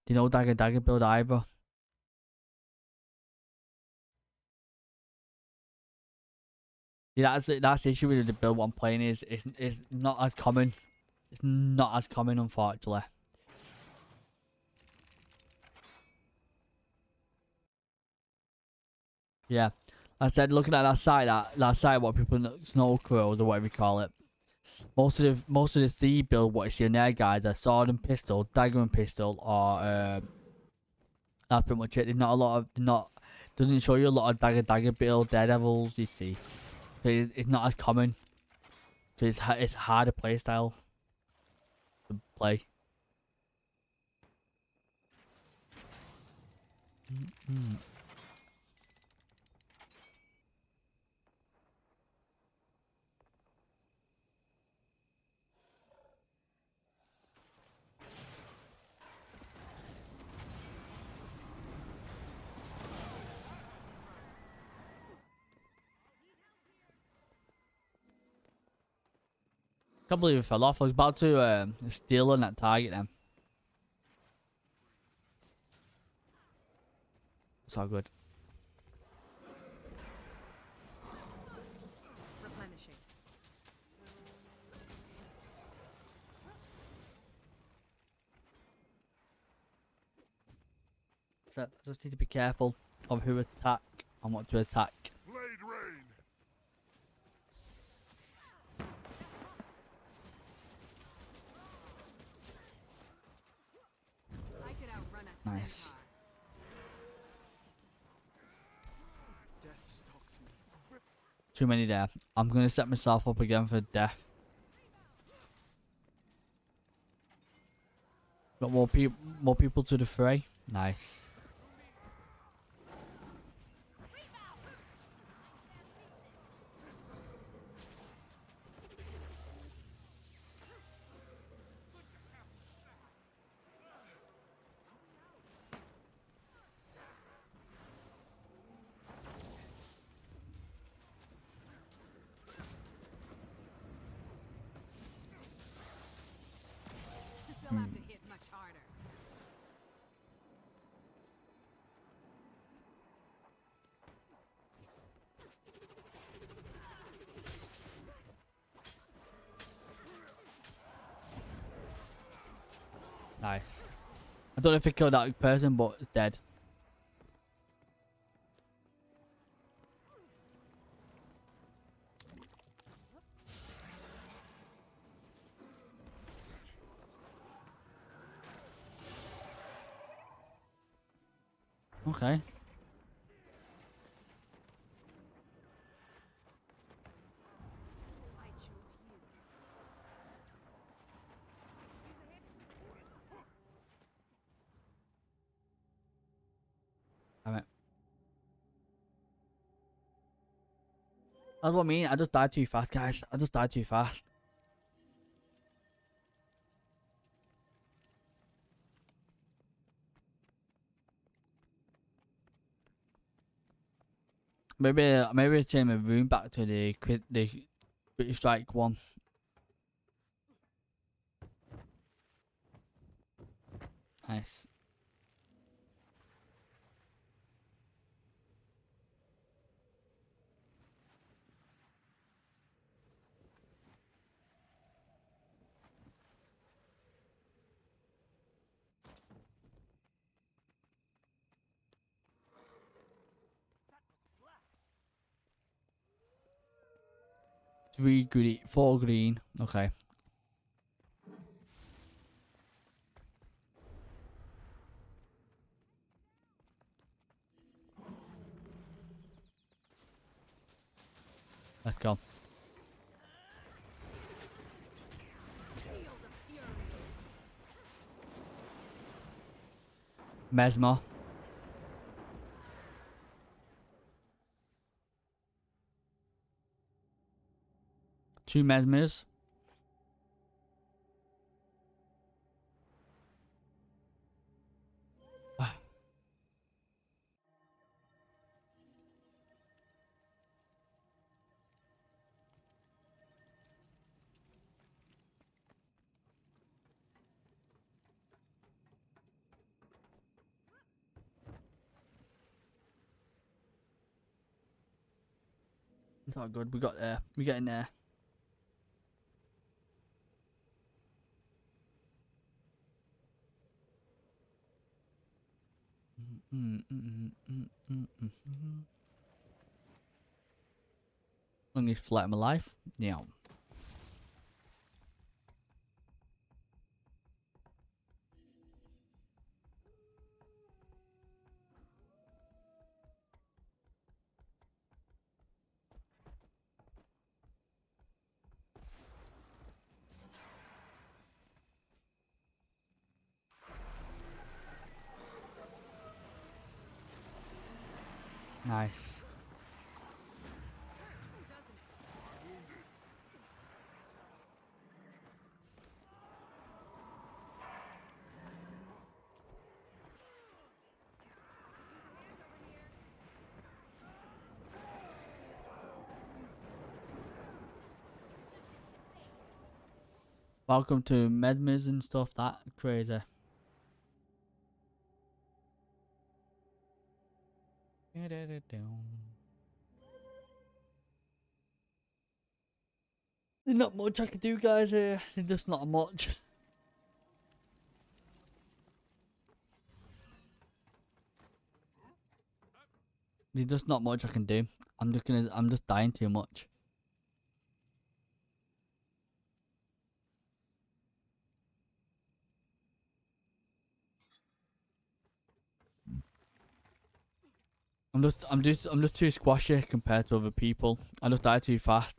There's no dagger build either. Yeah, that's the issue with the build what I'm playing is it's not as common. It's not as common, unfortunately. Yeah, like I said, looking at that site, what people Snow Crows or whatever you call it. Most of the thief build what you see in there, guys, are sword and pistol, dagger and pistol, or that's pretty much it. There's not a lot of doesn't show you a lot of dagger build daredevils. You see, so it's not as common. So it's harder play style to play. Can't believe it fell off. I was about to steal on that target then. It's all good. Replenishing. So I just need to be careful of who attack and what to attack. Blade rain. I could outrun a Nice. centaur. Death stalks me. Too many there. I'm gonna set myself up again for death. Got more people to the fray. Nice. You'll have to hit much harder. Nice. I don't know if it killed that person, but it's dead. Okay. I chose you. Damn it. That's what I mean. I just died too fast, guys. I just died too fast. Maybe change my room back to the British Strike one. Nice. Three green, 4 green. Okay. Let's go. Mesmer. Two Mesmers. It's not good. We got there. We getting there. Longest flight of my life. Yeah. Nice. Welcome to Mesmers and stuff. That crazy. There's not much I can do, guys. Here, there's just not much. There's just not much I can do. I'm just dying too much. I'm just too squashy compared to other people. I just die too fast.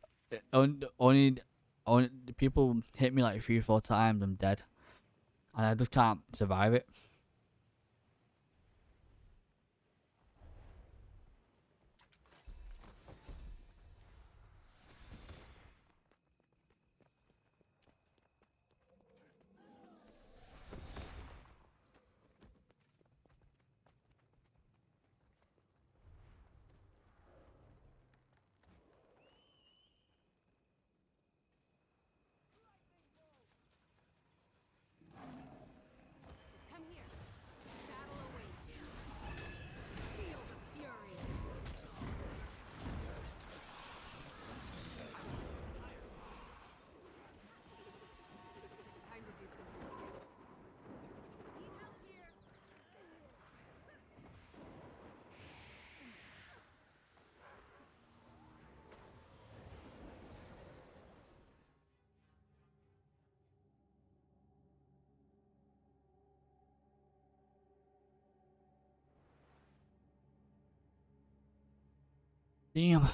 Only the people hit me like 3 or 4 times. I'm dead, and I just can't survive it. Damn.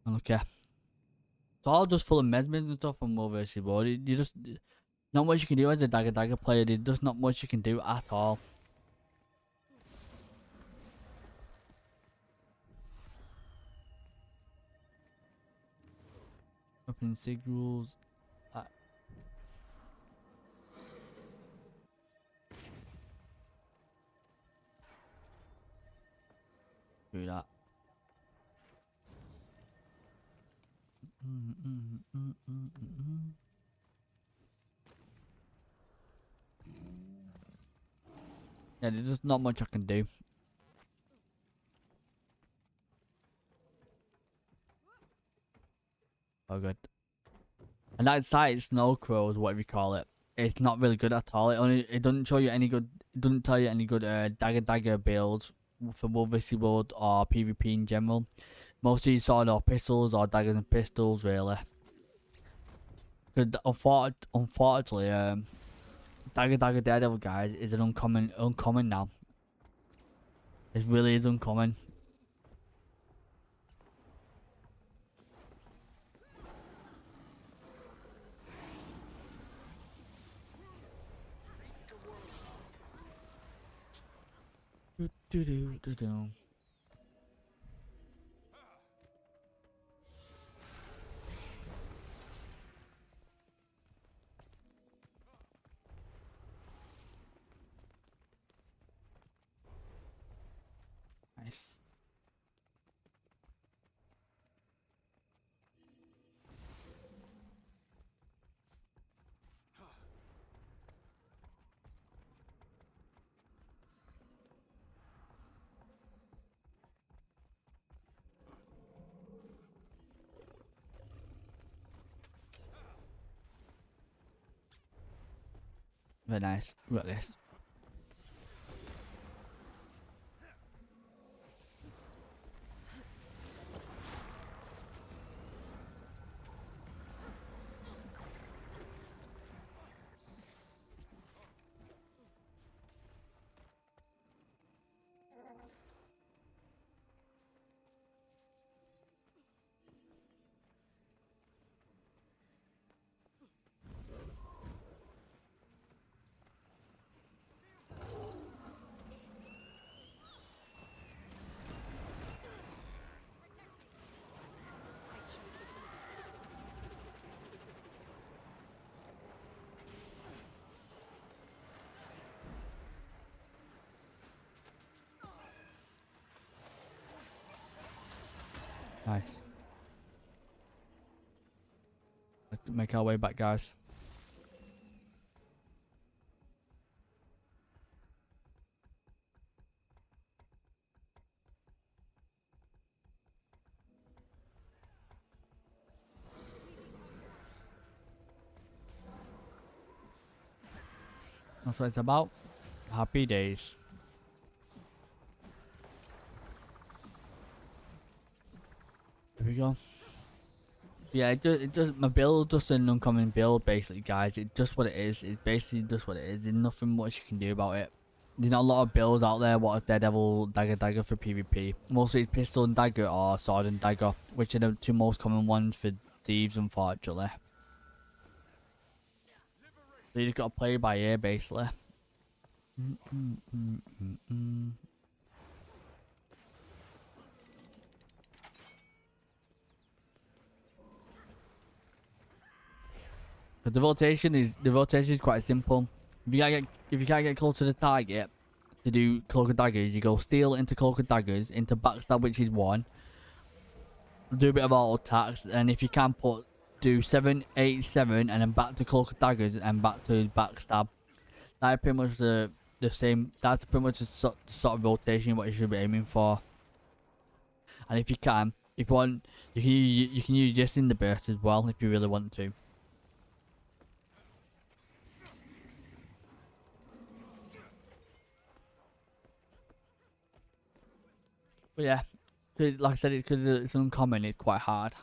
Okay. It's all just full of mesmers and stuff from over vs. World. You just not much you can do as a dagger player. There's just not much you can do at all. Weapon signals. Do that. Yeah, there's just not much I can do. Oh, good. And that sight, snow crows, whatever you call it, it's not really good at all. It doesn't show you any good. It doesn't tell you any good dagger builds for World vs. World or PvP in general. Most of you saw or pistols or daggers and pistols really. Because unfortunately, dagger daredevil guys is an uncommon now. It really is uncommon. Do. Nice. Very nice. We got this. Nice. Let's make our way back, guys. That's what it's about. Happy days. Here we go. Yeah, it just my build just an uncommon build basically, guys. It's just what it is. It's basically just what it is. There's nothing much you can do about it. There's not a lot of builds out there. What is Daredevil dagger for PvP? Mostly it's pistol and dagger or sword and dagger, which are the two most common ones for thieves, unfortunately. So you just gotta play by ear basically. But the rotation is quite simple. If you can't get close to the target to do cloak and daggers, you go steal into cloak and daggers into backstab, which is 1. Do a bit of auto attacks, and if you can do 7, 8, 7, and then back to cloak and daggers and back to backstab. That's pretty much the same. That's pretty much the sort of rotation what you should be aiming for. And if you want, you can use this in the burst as well if you really want to. But yeah, like I said, because it's uncommon, it's quite hard.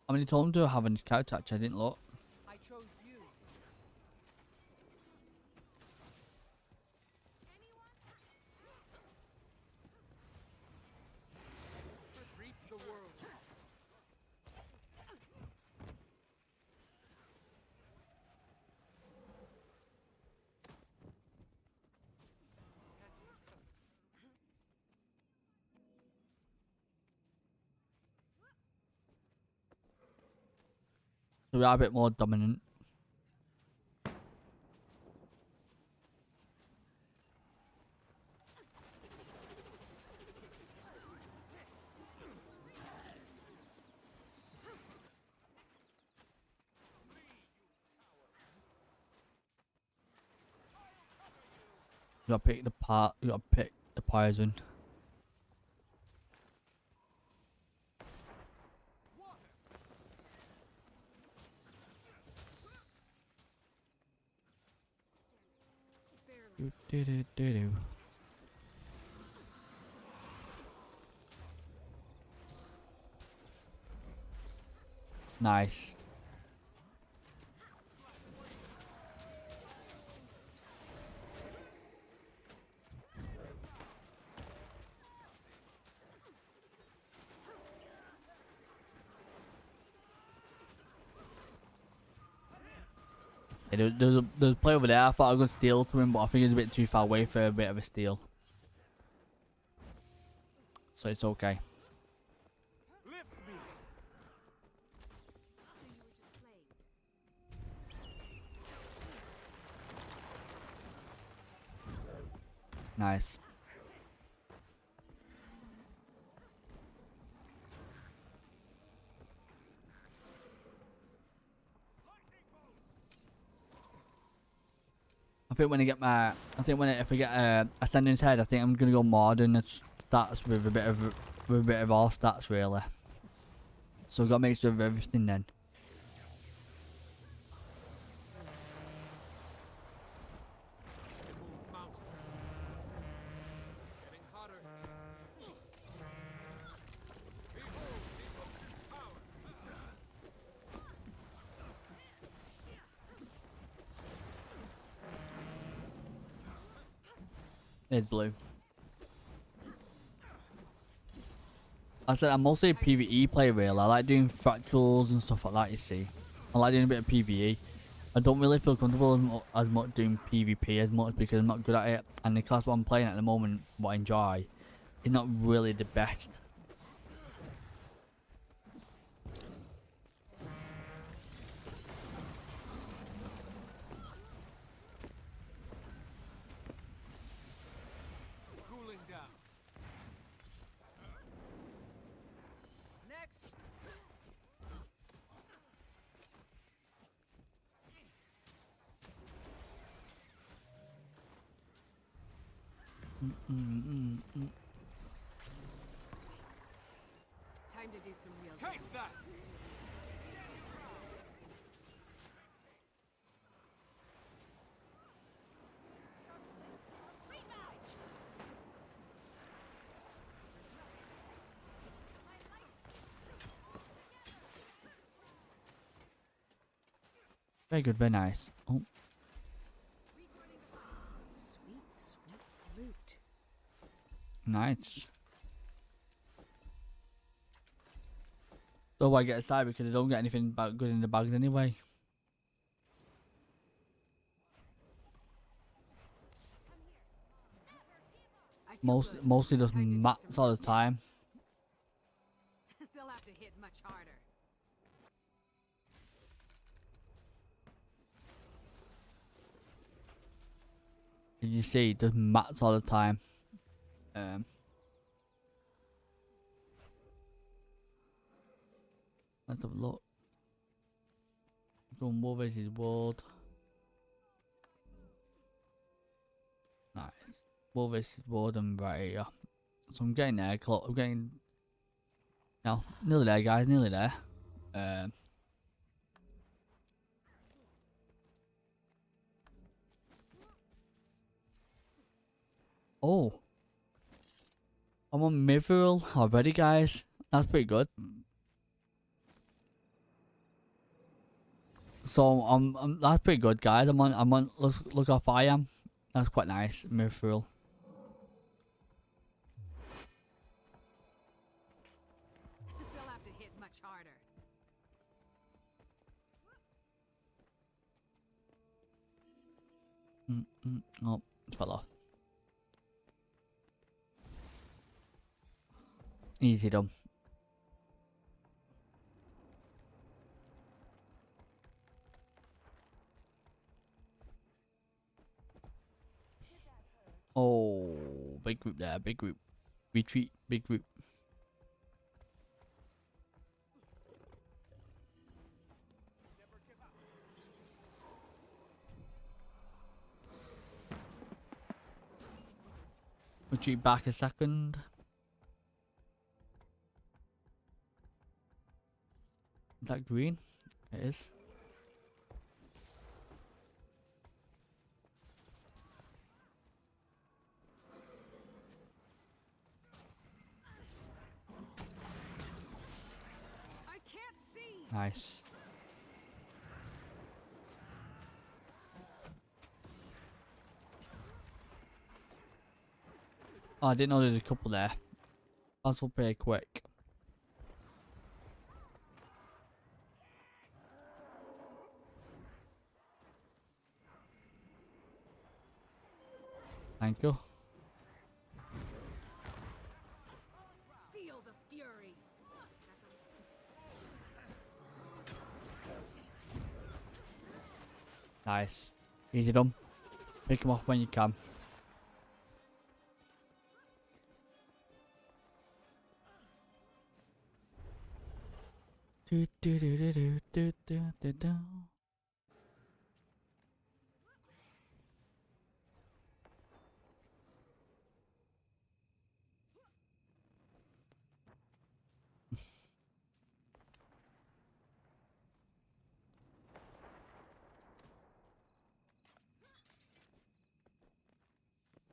How many totems do I have on this couch? Actually, I didn't look. I chose you. Reap the world. So we are a bit more dominant. You gotta pick the part. You gotta pick the poison. Do, do, do, do, do. Nice. Yeah, there's a play over there. I thought I was gonna steal to him, but I think it's a bit too far away for a bit of a steal. So it's okay. Lift me. Nice. I think when I get my, if I get ascendance head, I think I'm gonna go modern stats with a bit of all stats really. So we've got to make sure of everything then. Move mountains. Getting hotter. Behold the ocean's power. It's blue. I said I'm mostly a PvE player really. I like doing fractals and stuff like that, you see. I like doing a bit of PvE. I don't really feel comfortable as much doing PvP as much because I'm not good at it. And the class what I'm playing at the moment, what I enjoy, is not really the best. Cooling down. Next. Time to do some real Take that. Very good, very nice. Oh, sweet, sweet flute. nice. So I get aside because I don't get anything good in the bags anyway. I feel good. Mostly just Time to do mats some all real the time. They'll have to hit much harder. You see, just mats all the time. Let's have a look. Going war versus world. Nice. War versus world and right here. So I'm getting there. I'm getting. No, nearly there, guys. Nearly there. Oh. I'm on Mithril already, guys. That's pretty good. So that's pretty good, guys. I'm on. Look how far I am. That's quite nice. Mithril. They'll have to hit much harder. Oh, it fell off. Easy done. Oh, big group there. Big group. Retreat. Big group. Retreat back a second. Is that green? It is. I can't see. Nice. Oh, I didn't know there was a couple there. That's all pretty quick. Thank you. Feel the fury. Nice. Easy done. Pick them off when you can. Do, do, do, do, do, do, do, do, do.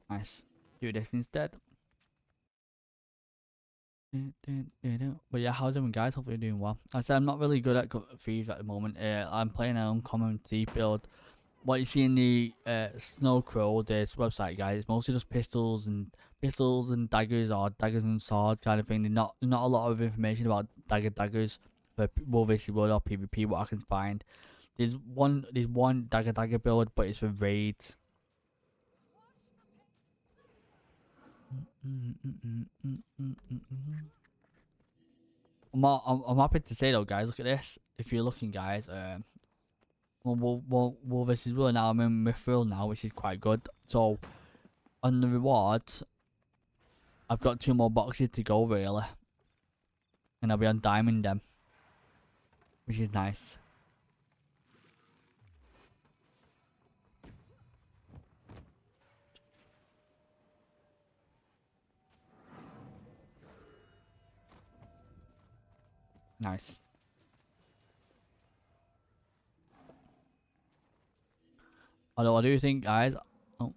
Nice. Do this instead. But yeah, how's everyone, guys? Hopefully you're doing well. I said I'm not really good at thieves at the moment. I'm playing an uncommon thief build. What you see in the Snow Crow, this website, guys, it's mostly just pistols and daggers, or daggers and swords kind of thing. There's not a lot of information about daggers for World vs World or PvP. What I can find, there's one dagger build, but it's for raids. I'm happy to say though, guys. Look at this. If you're looking, guys, well, this is real now. I'm in Mithril now, which is quite good. So on the rewards, I've got 2 more boxes to go really, and I'll be on diamond them, which is nice. Nice. Although I do think, guys, oh,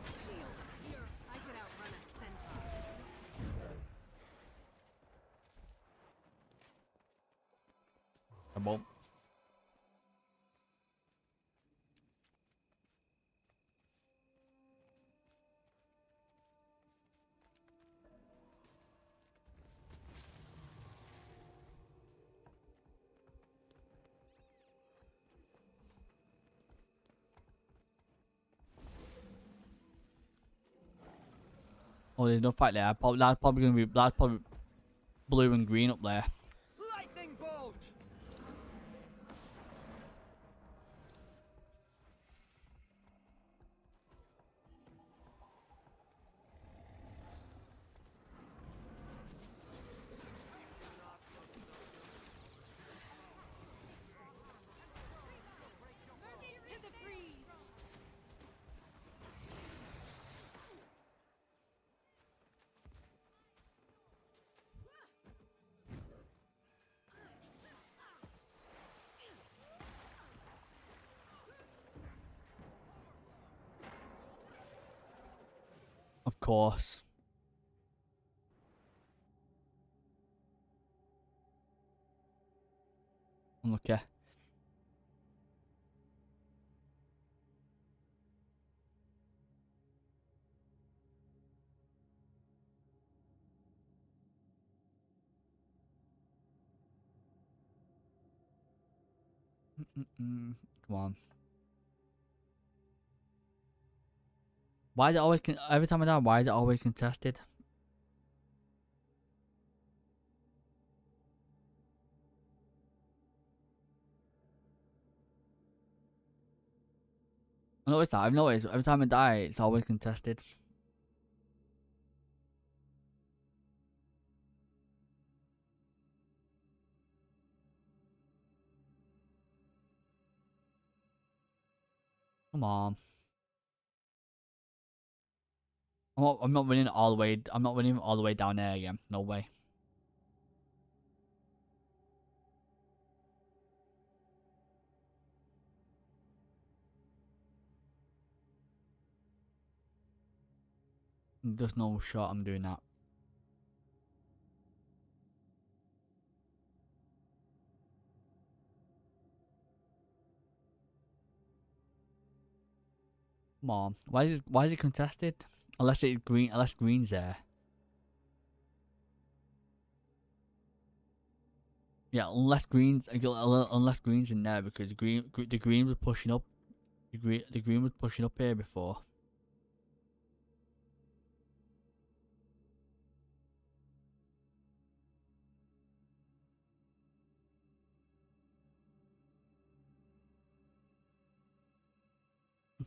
Feel the fury. I could outrun a centaur. I won't. Oh, there's no fight there. That's probably gonna be blue and green up there. Lightning bolt! To the freeze. Of course. Okay. Come on. Why is it always every time I die? Why is it always contested? I noticed that. I've noticed every time I die, it's always contested. Come on. I'm not winning all the way. I'm not winning all the way down there again. No way. There's no shot I'm doing that. Come on. Why is it contested? Unless it's green. Unless green's there. Yeah, unless green's in there because the green was pushing up. The green was pushing up here before.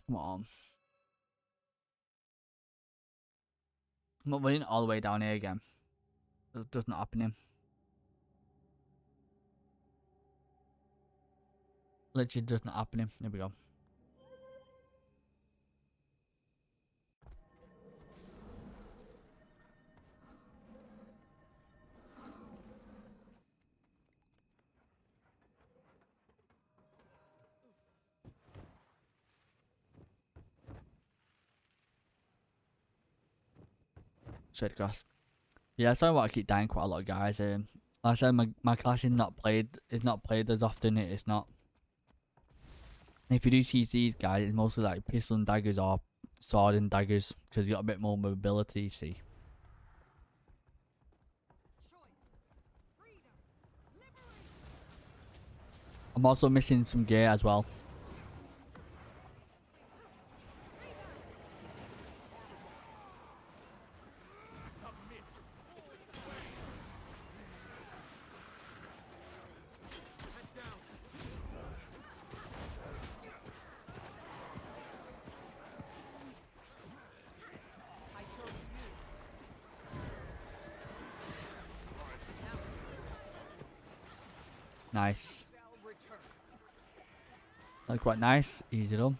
Come on. I'm not winning all the way down here again. It doesn't happen. Literally does not happen. Here we go. Straight across. Yeah, sorry why I keep dying quite a lot, guys. Like I said, my class is not played. It's not played as often. It's not. If you do see these guys, it's mostly like pistol and daggers or sword and daggers because you got a bit more mobility. You see. I'm also missing some gear as well. Nice. That's quite nice. Easy though.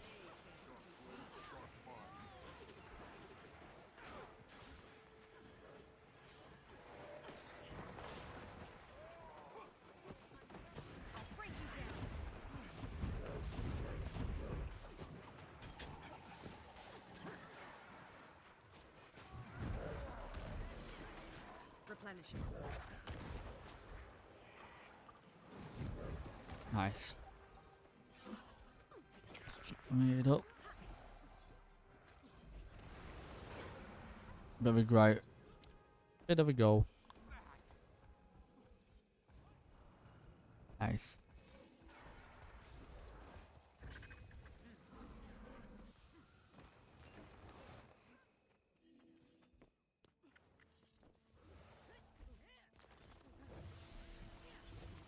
Replenishing. Nice. Made up. Bit of a great. Bit of a go. Nice.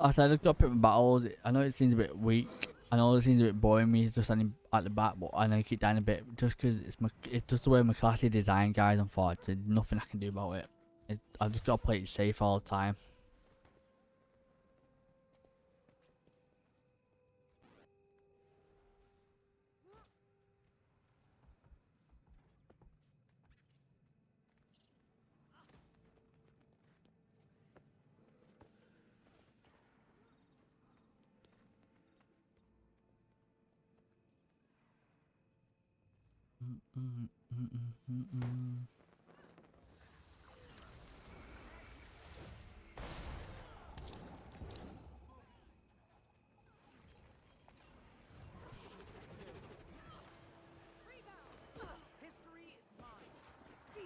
I said I just got to pick my battles. I know it seems a bit weak. I know it seems a bit boring me just standing at the back, but I know I keep dying a bit just because it's just the way my class is designed, guys. Unfortunately, nothing I can do about it. I've just got to play it safe all the time.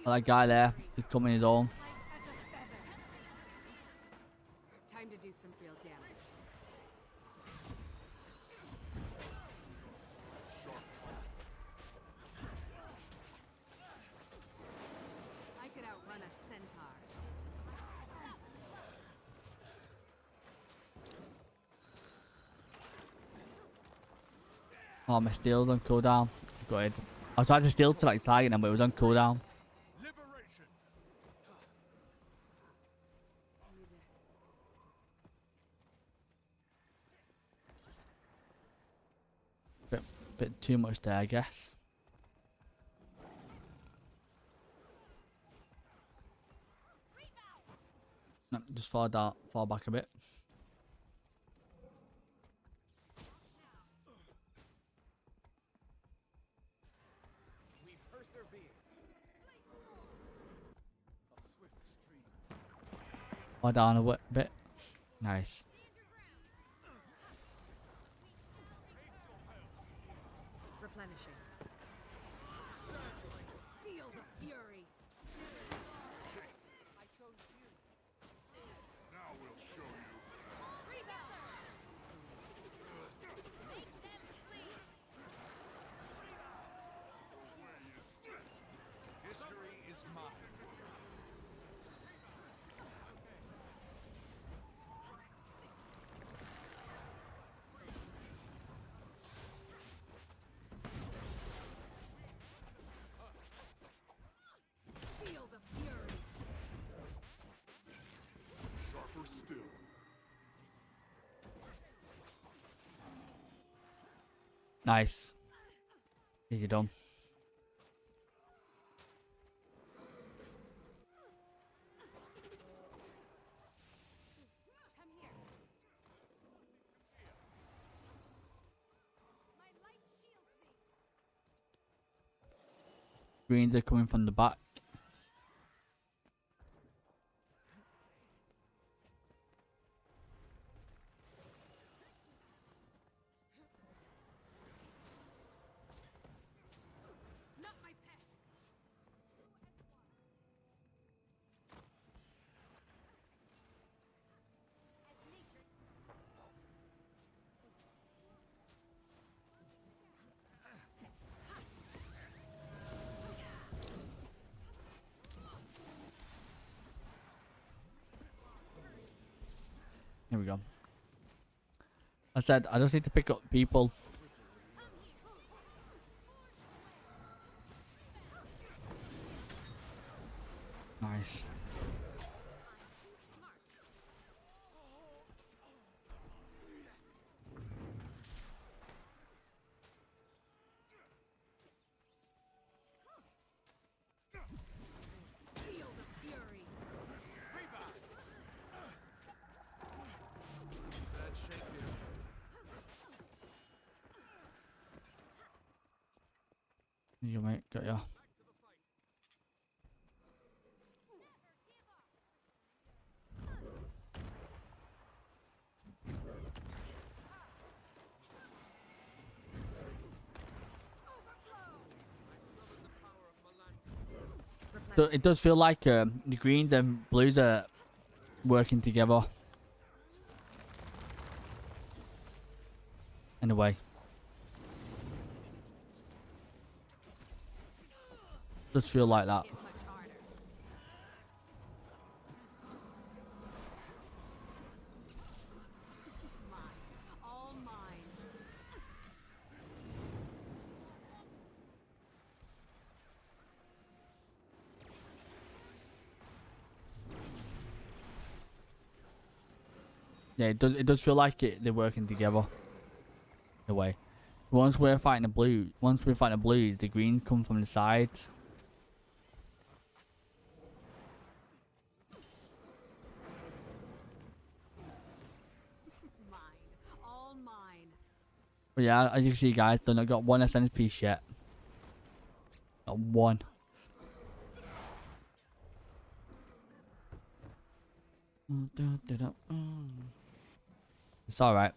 That guy there, he's coming his own. Time to do some real damage. I could outrun a centaur. Oh, my steel's on cooldown. Go ahead. I tried to steal to like target him, but it was on cooldown. Liberation. Bit too much there, I guess. No, just fall down, fall back a bit. We persevere. A swift stream. Fall down a bit. Nice. Replenishing. Feel the fury. I chose you. Now we'll show you. History is mine. Feel the fury. Sharper still. Nice. Easy done. Come here. My light shields me. Greens are coming from the back. Not my pet. As nature. Here we go. I said I just need to pick up people. Nice. Feel the fury. Rebound. Bad shape here. Here you go, mate. Got ya. Back to the fight. I summon the power of Melange. It does feel like the greens and blues are working together. In a way. Does feel like that. Get much harder. Mine. All mine. Yeah, it does feel like they're working together. In a way. Once we're fighting the blues, the green come from the sides. Mine. All mine. But yeah, as you can see, guys, they've not got one ascendance piece yet. Not one. It's alright.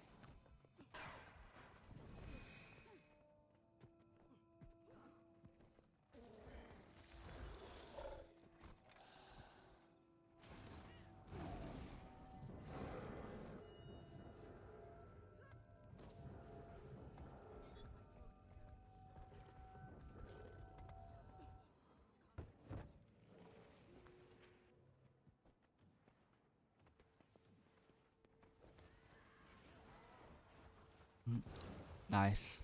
Nice.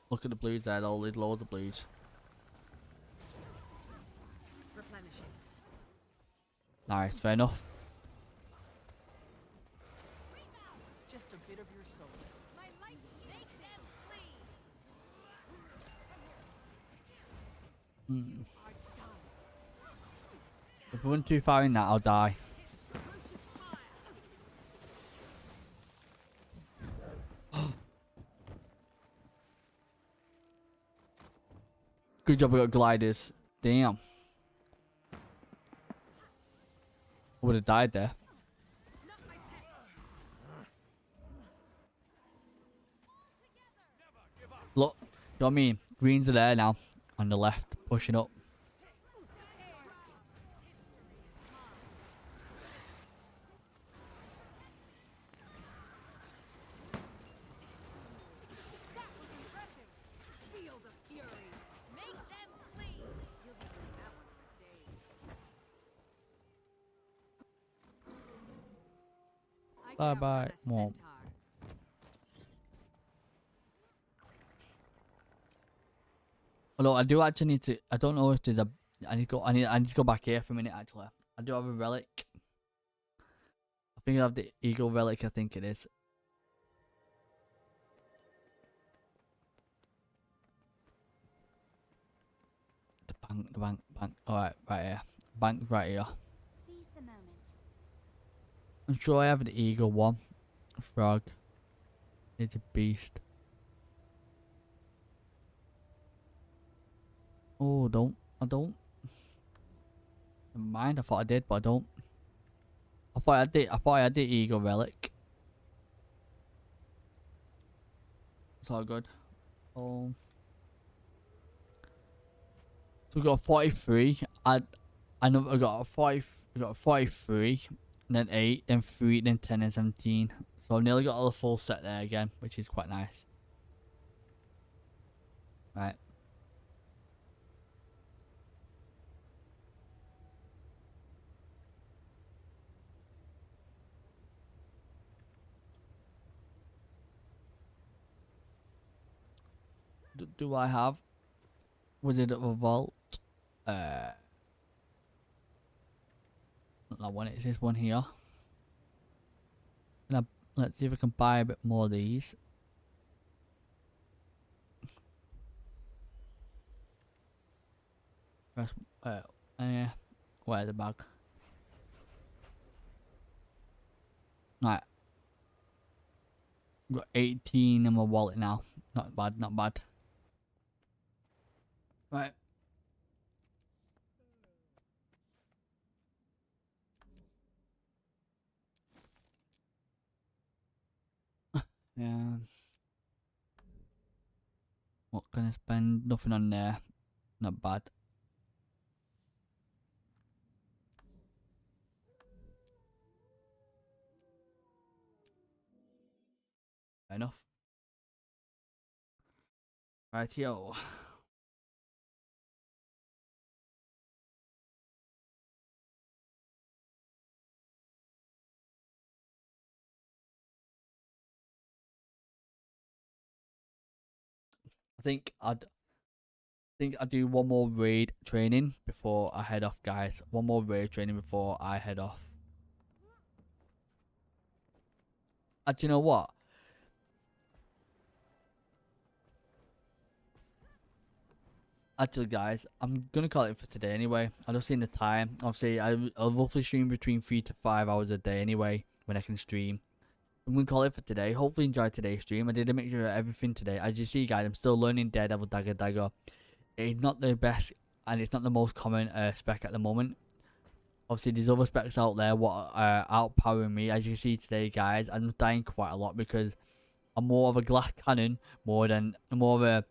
Look at the blues there, though. There's loads of blues. Replenishing. Nice, fair enough. Just a bit of your soul. My light make them flee. If we went too far in that, I'll die. Good job we got gliders. Damn. I would have died there. Not my pet. Look, you know what I mean? Greens are there now. On the left, pushing up. That was impressive. Feel the fury. Make them flee. You'll be doing that one for days. I can Bye-bye. outrun a Womp. centaur. Although I do actually need to. I don't know if there's a. I need to go. I need to go back here for a minute. Actually, I do have a relic. I think I have the eagle relic. I think it is. The bank. The bank. Bank. All right. Right here. Bank right here. Seize the moment. I'm sure I have the eagle one. Frog. It's a beast. Oh, don't. I don't. Never mind. I thought I did, but I don't. I thought I did. I thought I had the eagle relic. It's all good. Oh. So we got 43. I know I got a 5. We got a 43, and then 8, then 3, then 10, and 17. So I've nearly got all the full set there again, which is quite nice. Right. Do I have Wizard of a Vault? Not that one. It's this one here. And let's see if I can buy a bit more of these. Press, where's the bag? Right. Got 18 in my wallet now. Not bad, not bad. Right. Yeah. What can I spend? Nothing on there. Not bad. Fair enough. Right, yo. I think I'd do one more raid training before I head off, guys. One more raid training before I head off. Do you know what? Actually, guys, I'm gonna call it for today anyway. I just seen the time. Obviously, I'll roughly stream between 3 to 5 hours a day anyway when I can stream. I'm gonna call it for today. Hopefully, enjoy today's stream. I did a mixture of everything today. As you see, guys, I'm still learning Daredevil Dagger. It's not the best and it's not the most common spec at the moment. Obviously, there's other specs out there what are outpowering me. As you see today, guys, I'm dying quite a lot because I'm more of a glass cannon more of a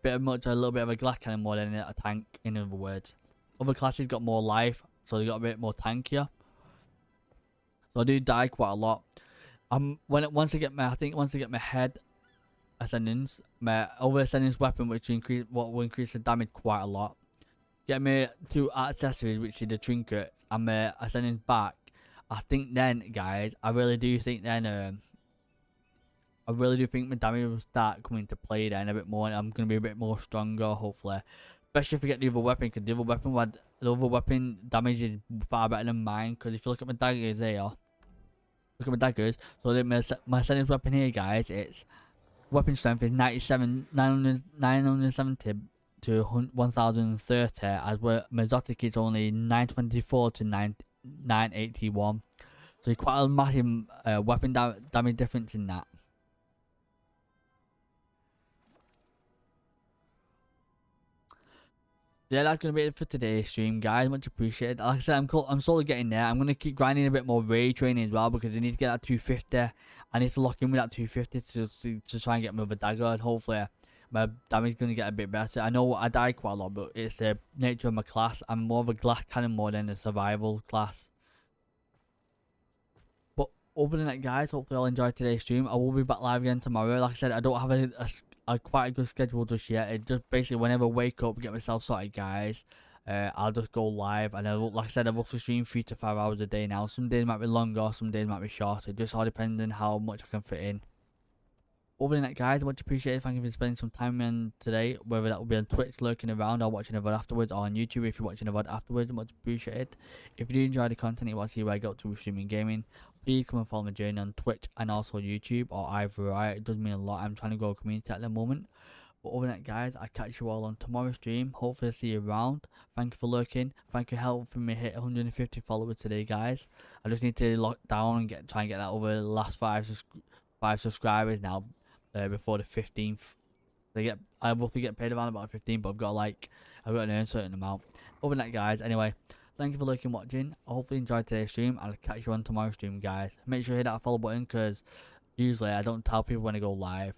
little bit of a glass cannon more than a tank. In other words, other classes got more life, so they got a bit more tankier. So I do die quite a lot. Once I get my head ascendance, my over ascendance weapon, which will increase the damage quite a lot. get me 2 accessories, which is the trinkets, and my ascendance back, I think then, guys, I really do think then, I really do think my damage will start coming into play then a bit more, and I'm going to be a bit more stronger, hopefully. Especially if we get the other weapon, because the other weapon damage is far better than mine, because if you look at my daggers here, look at my daggers, so my ascendance weapon here, guys, it's weapon strength is 970 to 1030, as well my exotic is only 924 to 981, so it's quite a massive weapon damage difference in that. Yeah, that's gonna be it for today's stream, guys. Much appreciated. Like I said, I'm slowly getting there. I'm gonna keep grinding a bit more raid training as well, because I need to get that 250. I need to lock in with that 250 to try and get my other dagger, and hopefully my damage is gonna get a bit better. I know I die quite a lot, but it's the nature of my class. I'm more of a glass cannon more than a survival class. But other than that, guys, hopefully I'll enjoy today's stream. I will be back live again tomorrow. Like I said, I don't have a quite a good schedule just yet. It just basically whenever I wake up, get myself sorted, guys, I'll just go live. And like I said, I've also streamed 3 to 5 hours a day now. Some days might be longer, some days might be shorter. It just all depends on how much I can fit in. Other than that, guys, much appreciated. Thank you for spending some time in today, whether that will be on Twitch lurking around or watching a VOD afterwards, or on YouTube if you're watching a VOD afterwards. Much appreciated. If you do enjoy the content you want to see where I go to with streaming gaming, please come and follow my journey on Twitch and also YouTube, or either. It does mean a lot. I'm trying to grow a community at the moment. But other than that, guys, I'll catch you all on tomorrow's stream. Hopefully I'll see you around. Thank you for lurking. Thank you for helping me hit 150 followers today, guys. I just need to lock down and try and get that over the last 5 subscribers now, before the 15th. I roughly get paid around about 15, but I've got to earn a certain amount. Other than that, guys, anyway, thank you for lurking, watching. I hopefully enjoyed today's stream. I'll catch you on tomorrow's stream, guys. Make sure you hit that follow button, because usually I don't tell people when I go live.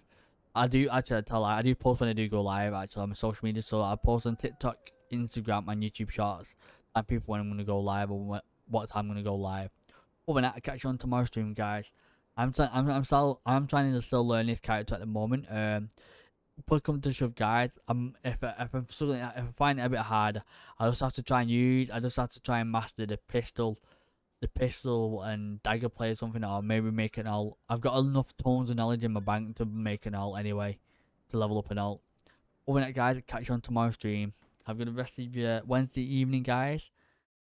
I do actually I do post when I do go live actually on my social media, so I post on TikTok, Instagram and YouTube Shorts, and people when I'm going to go live or what time I'm going to go live. Other than that, I'll catch you on tomorrow's stream, guys. I'm trying to still learn this character at the moment. Put come to shove, guys. If I'm struggling, if I find it a bit hard, I just have to try and master the pistol and dagger play or something, or maybe make an ult. I've got enough tones of knowledge in my bank to make an ult anyway, to level up an ult. Other than that, guys, I'll catch you on tomorrow's stream. Have a good rest of your Wednesday evening, guys.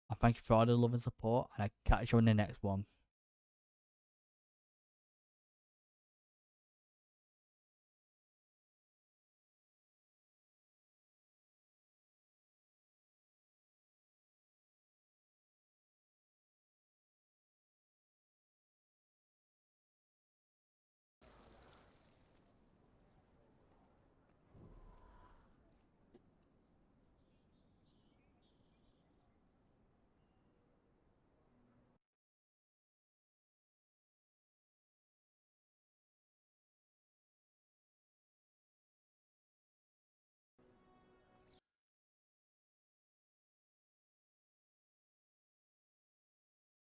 And thank you for all the love and support, and I'll catch you on the next one.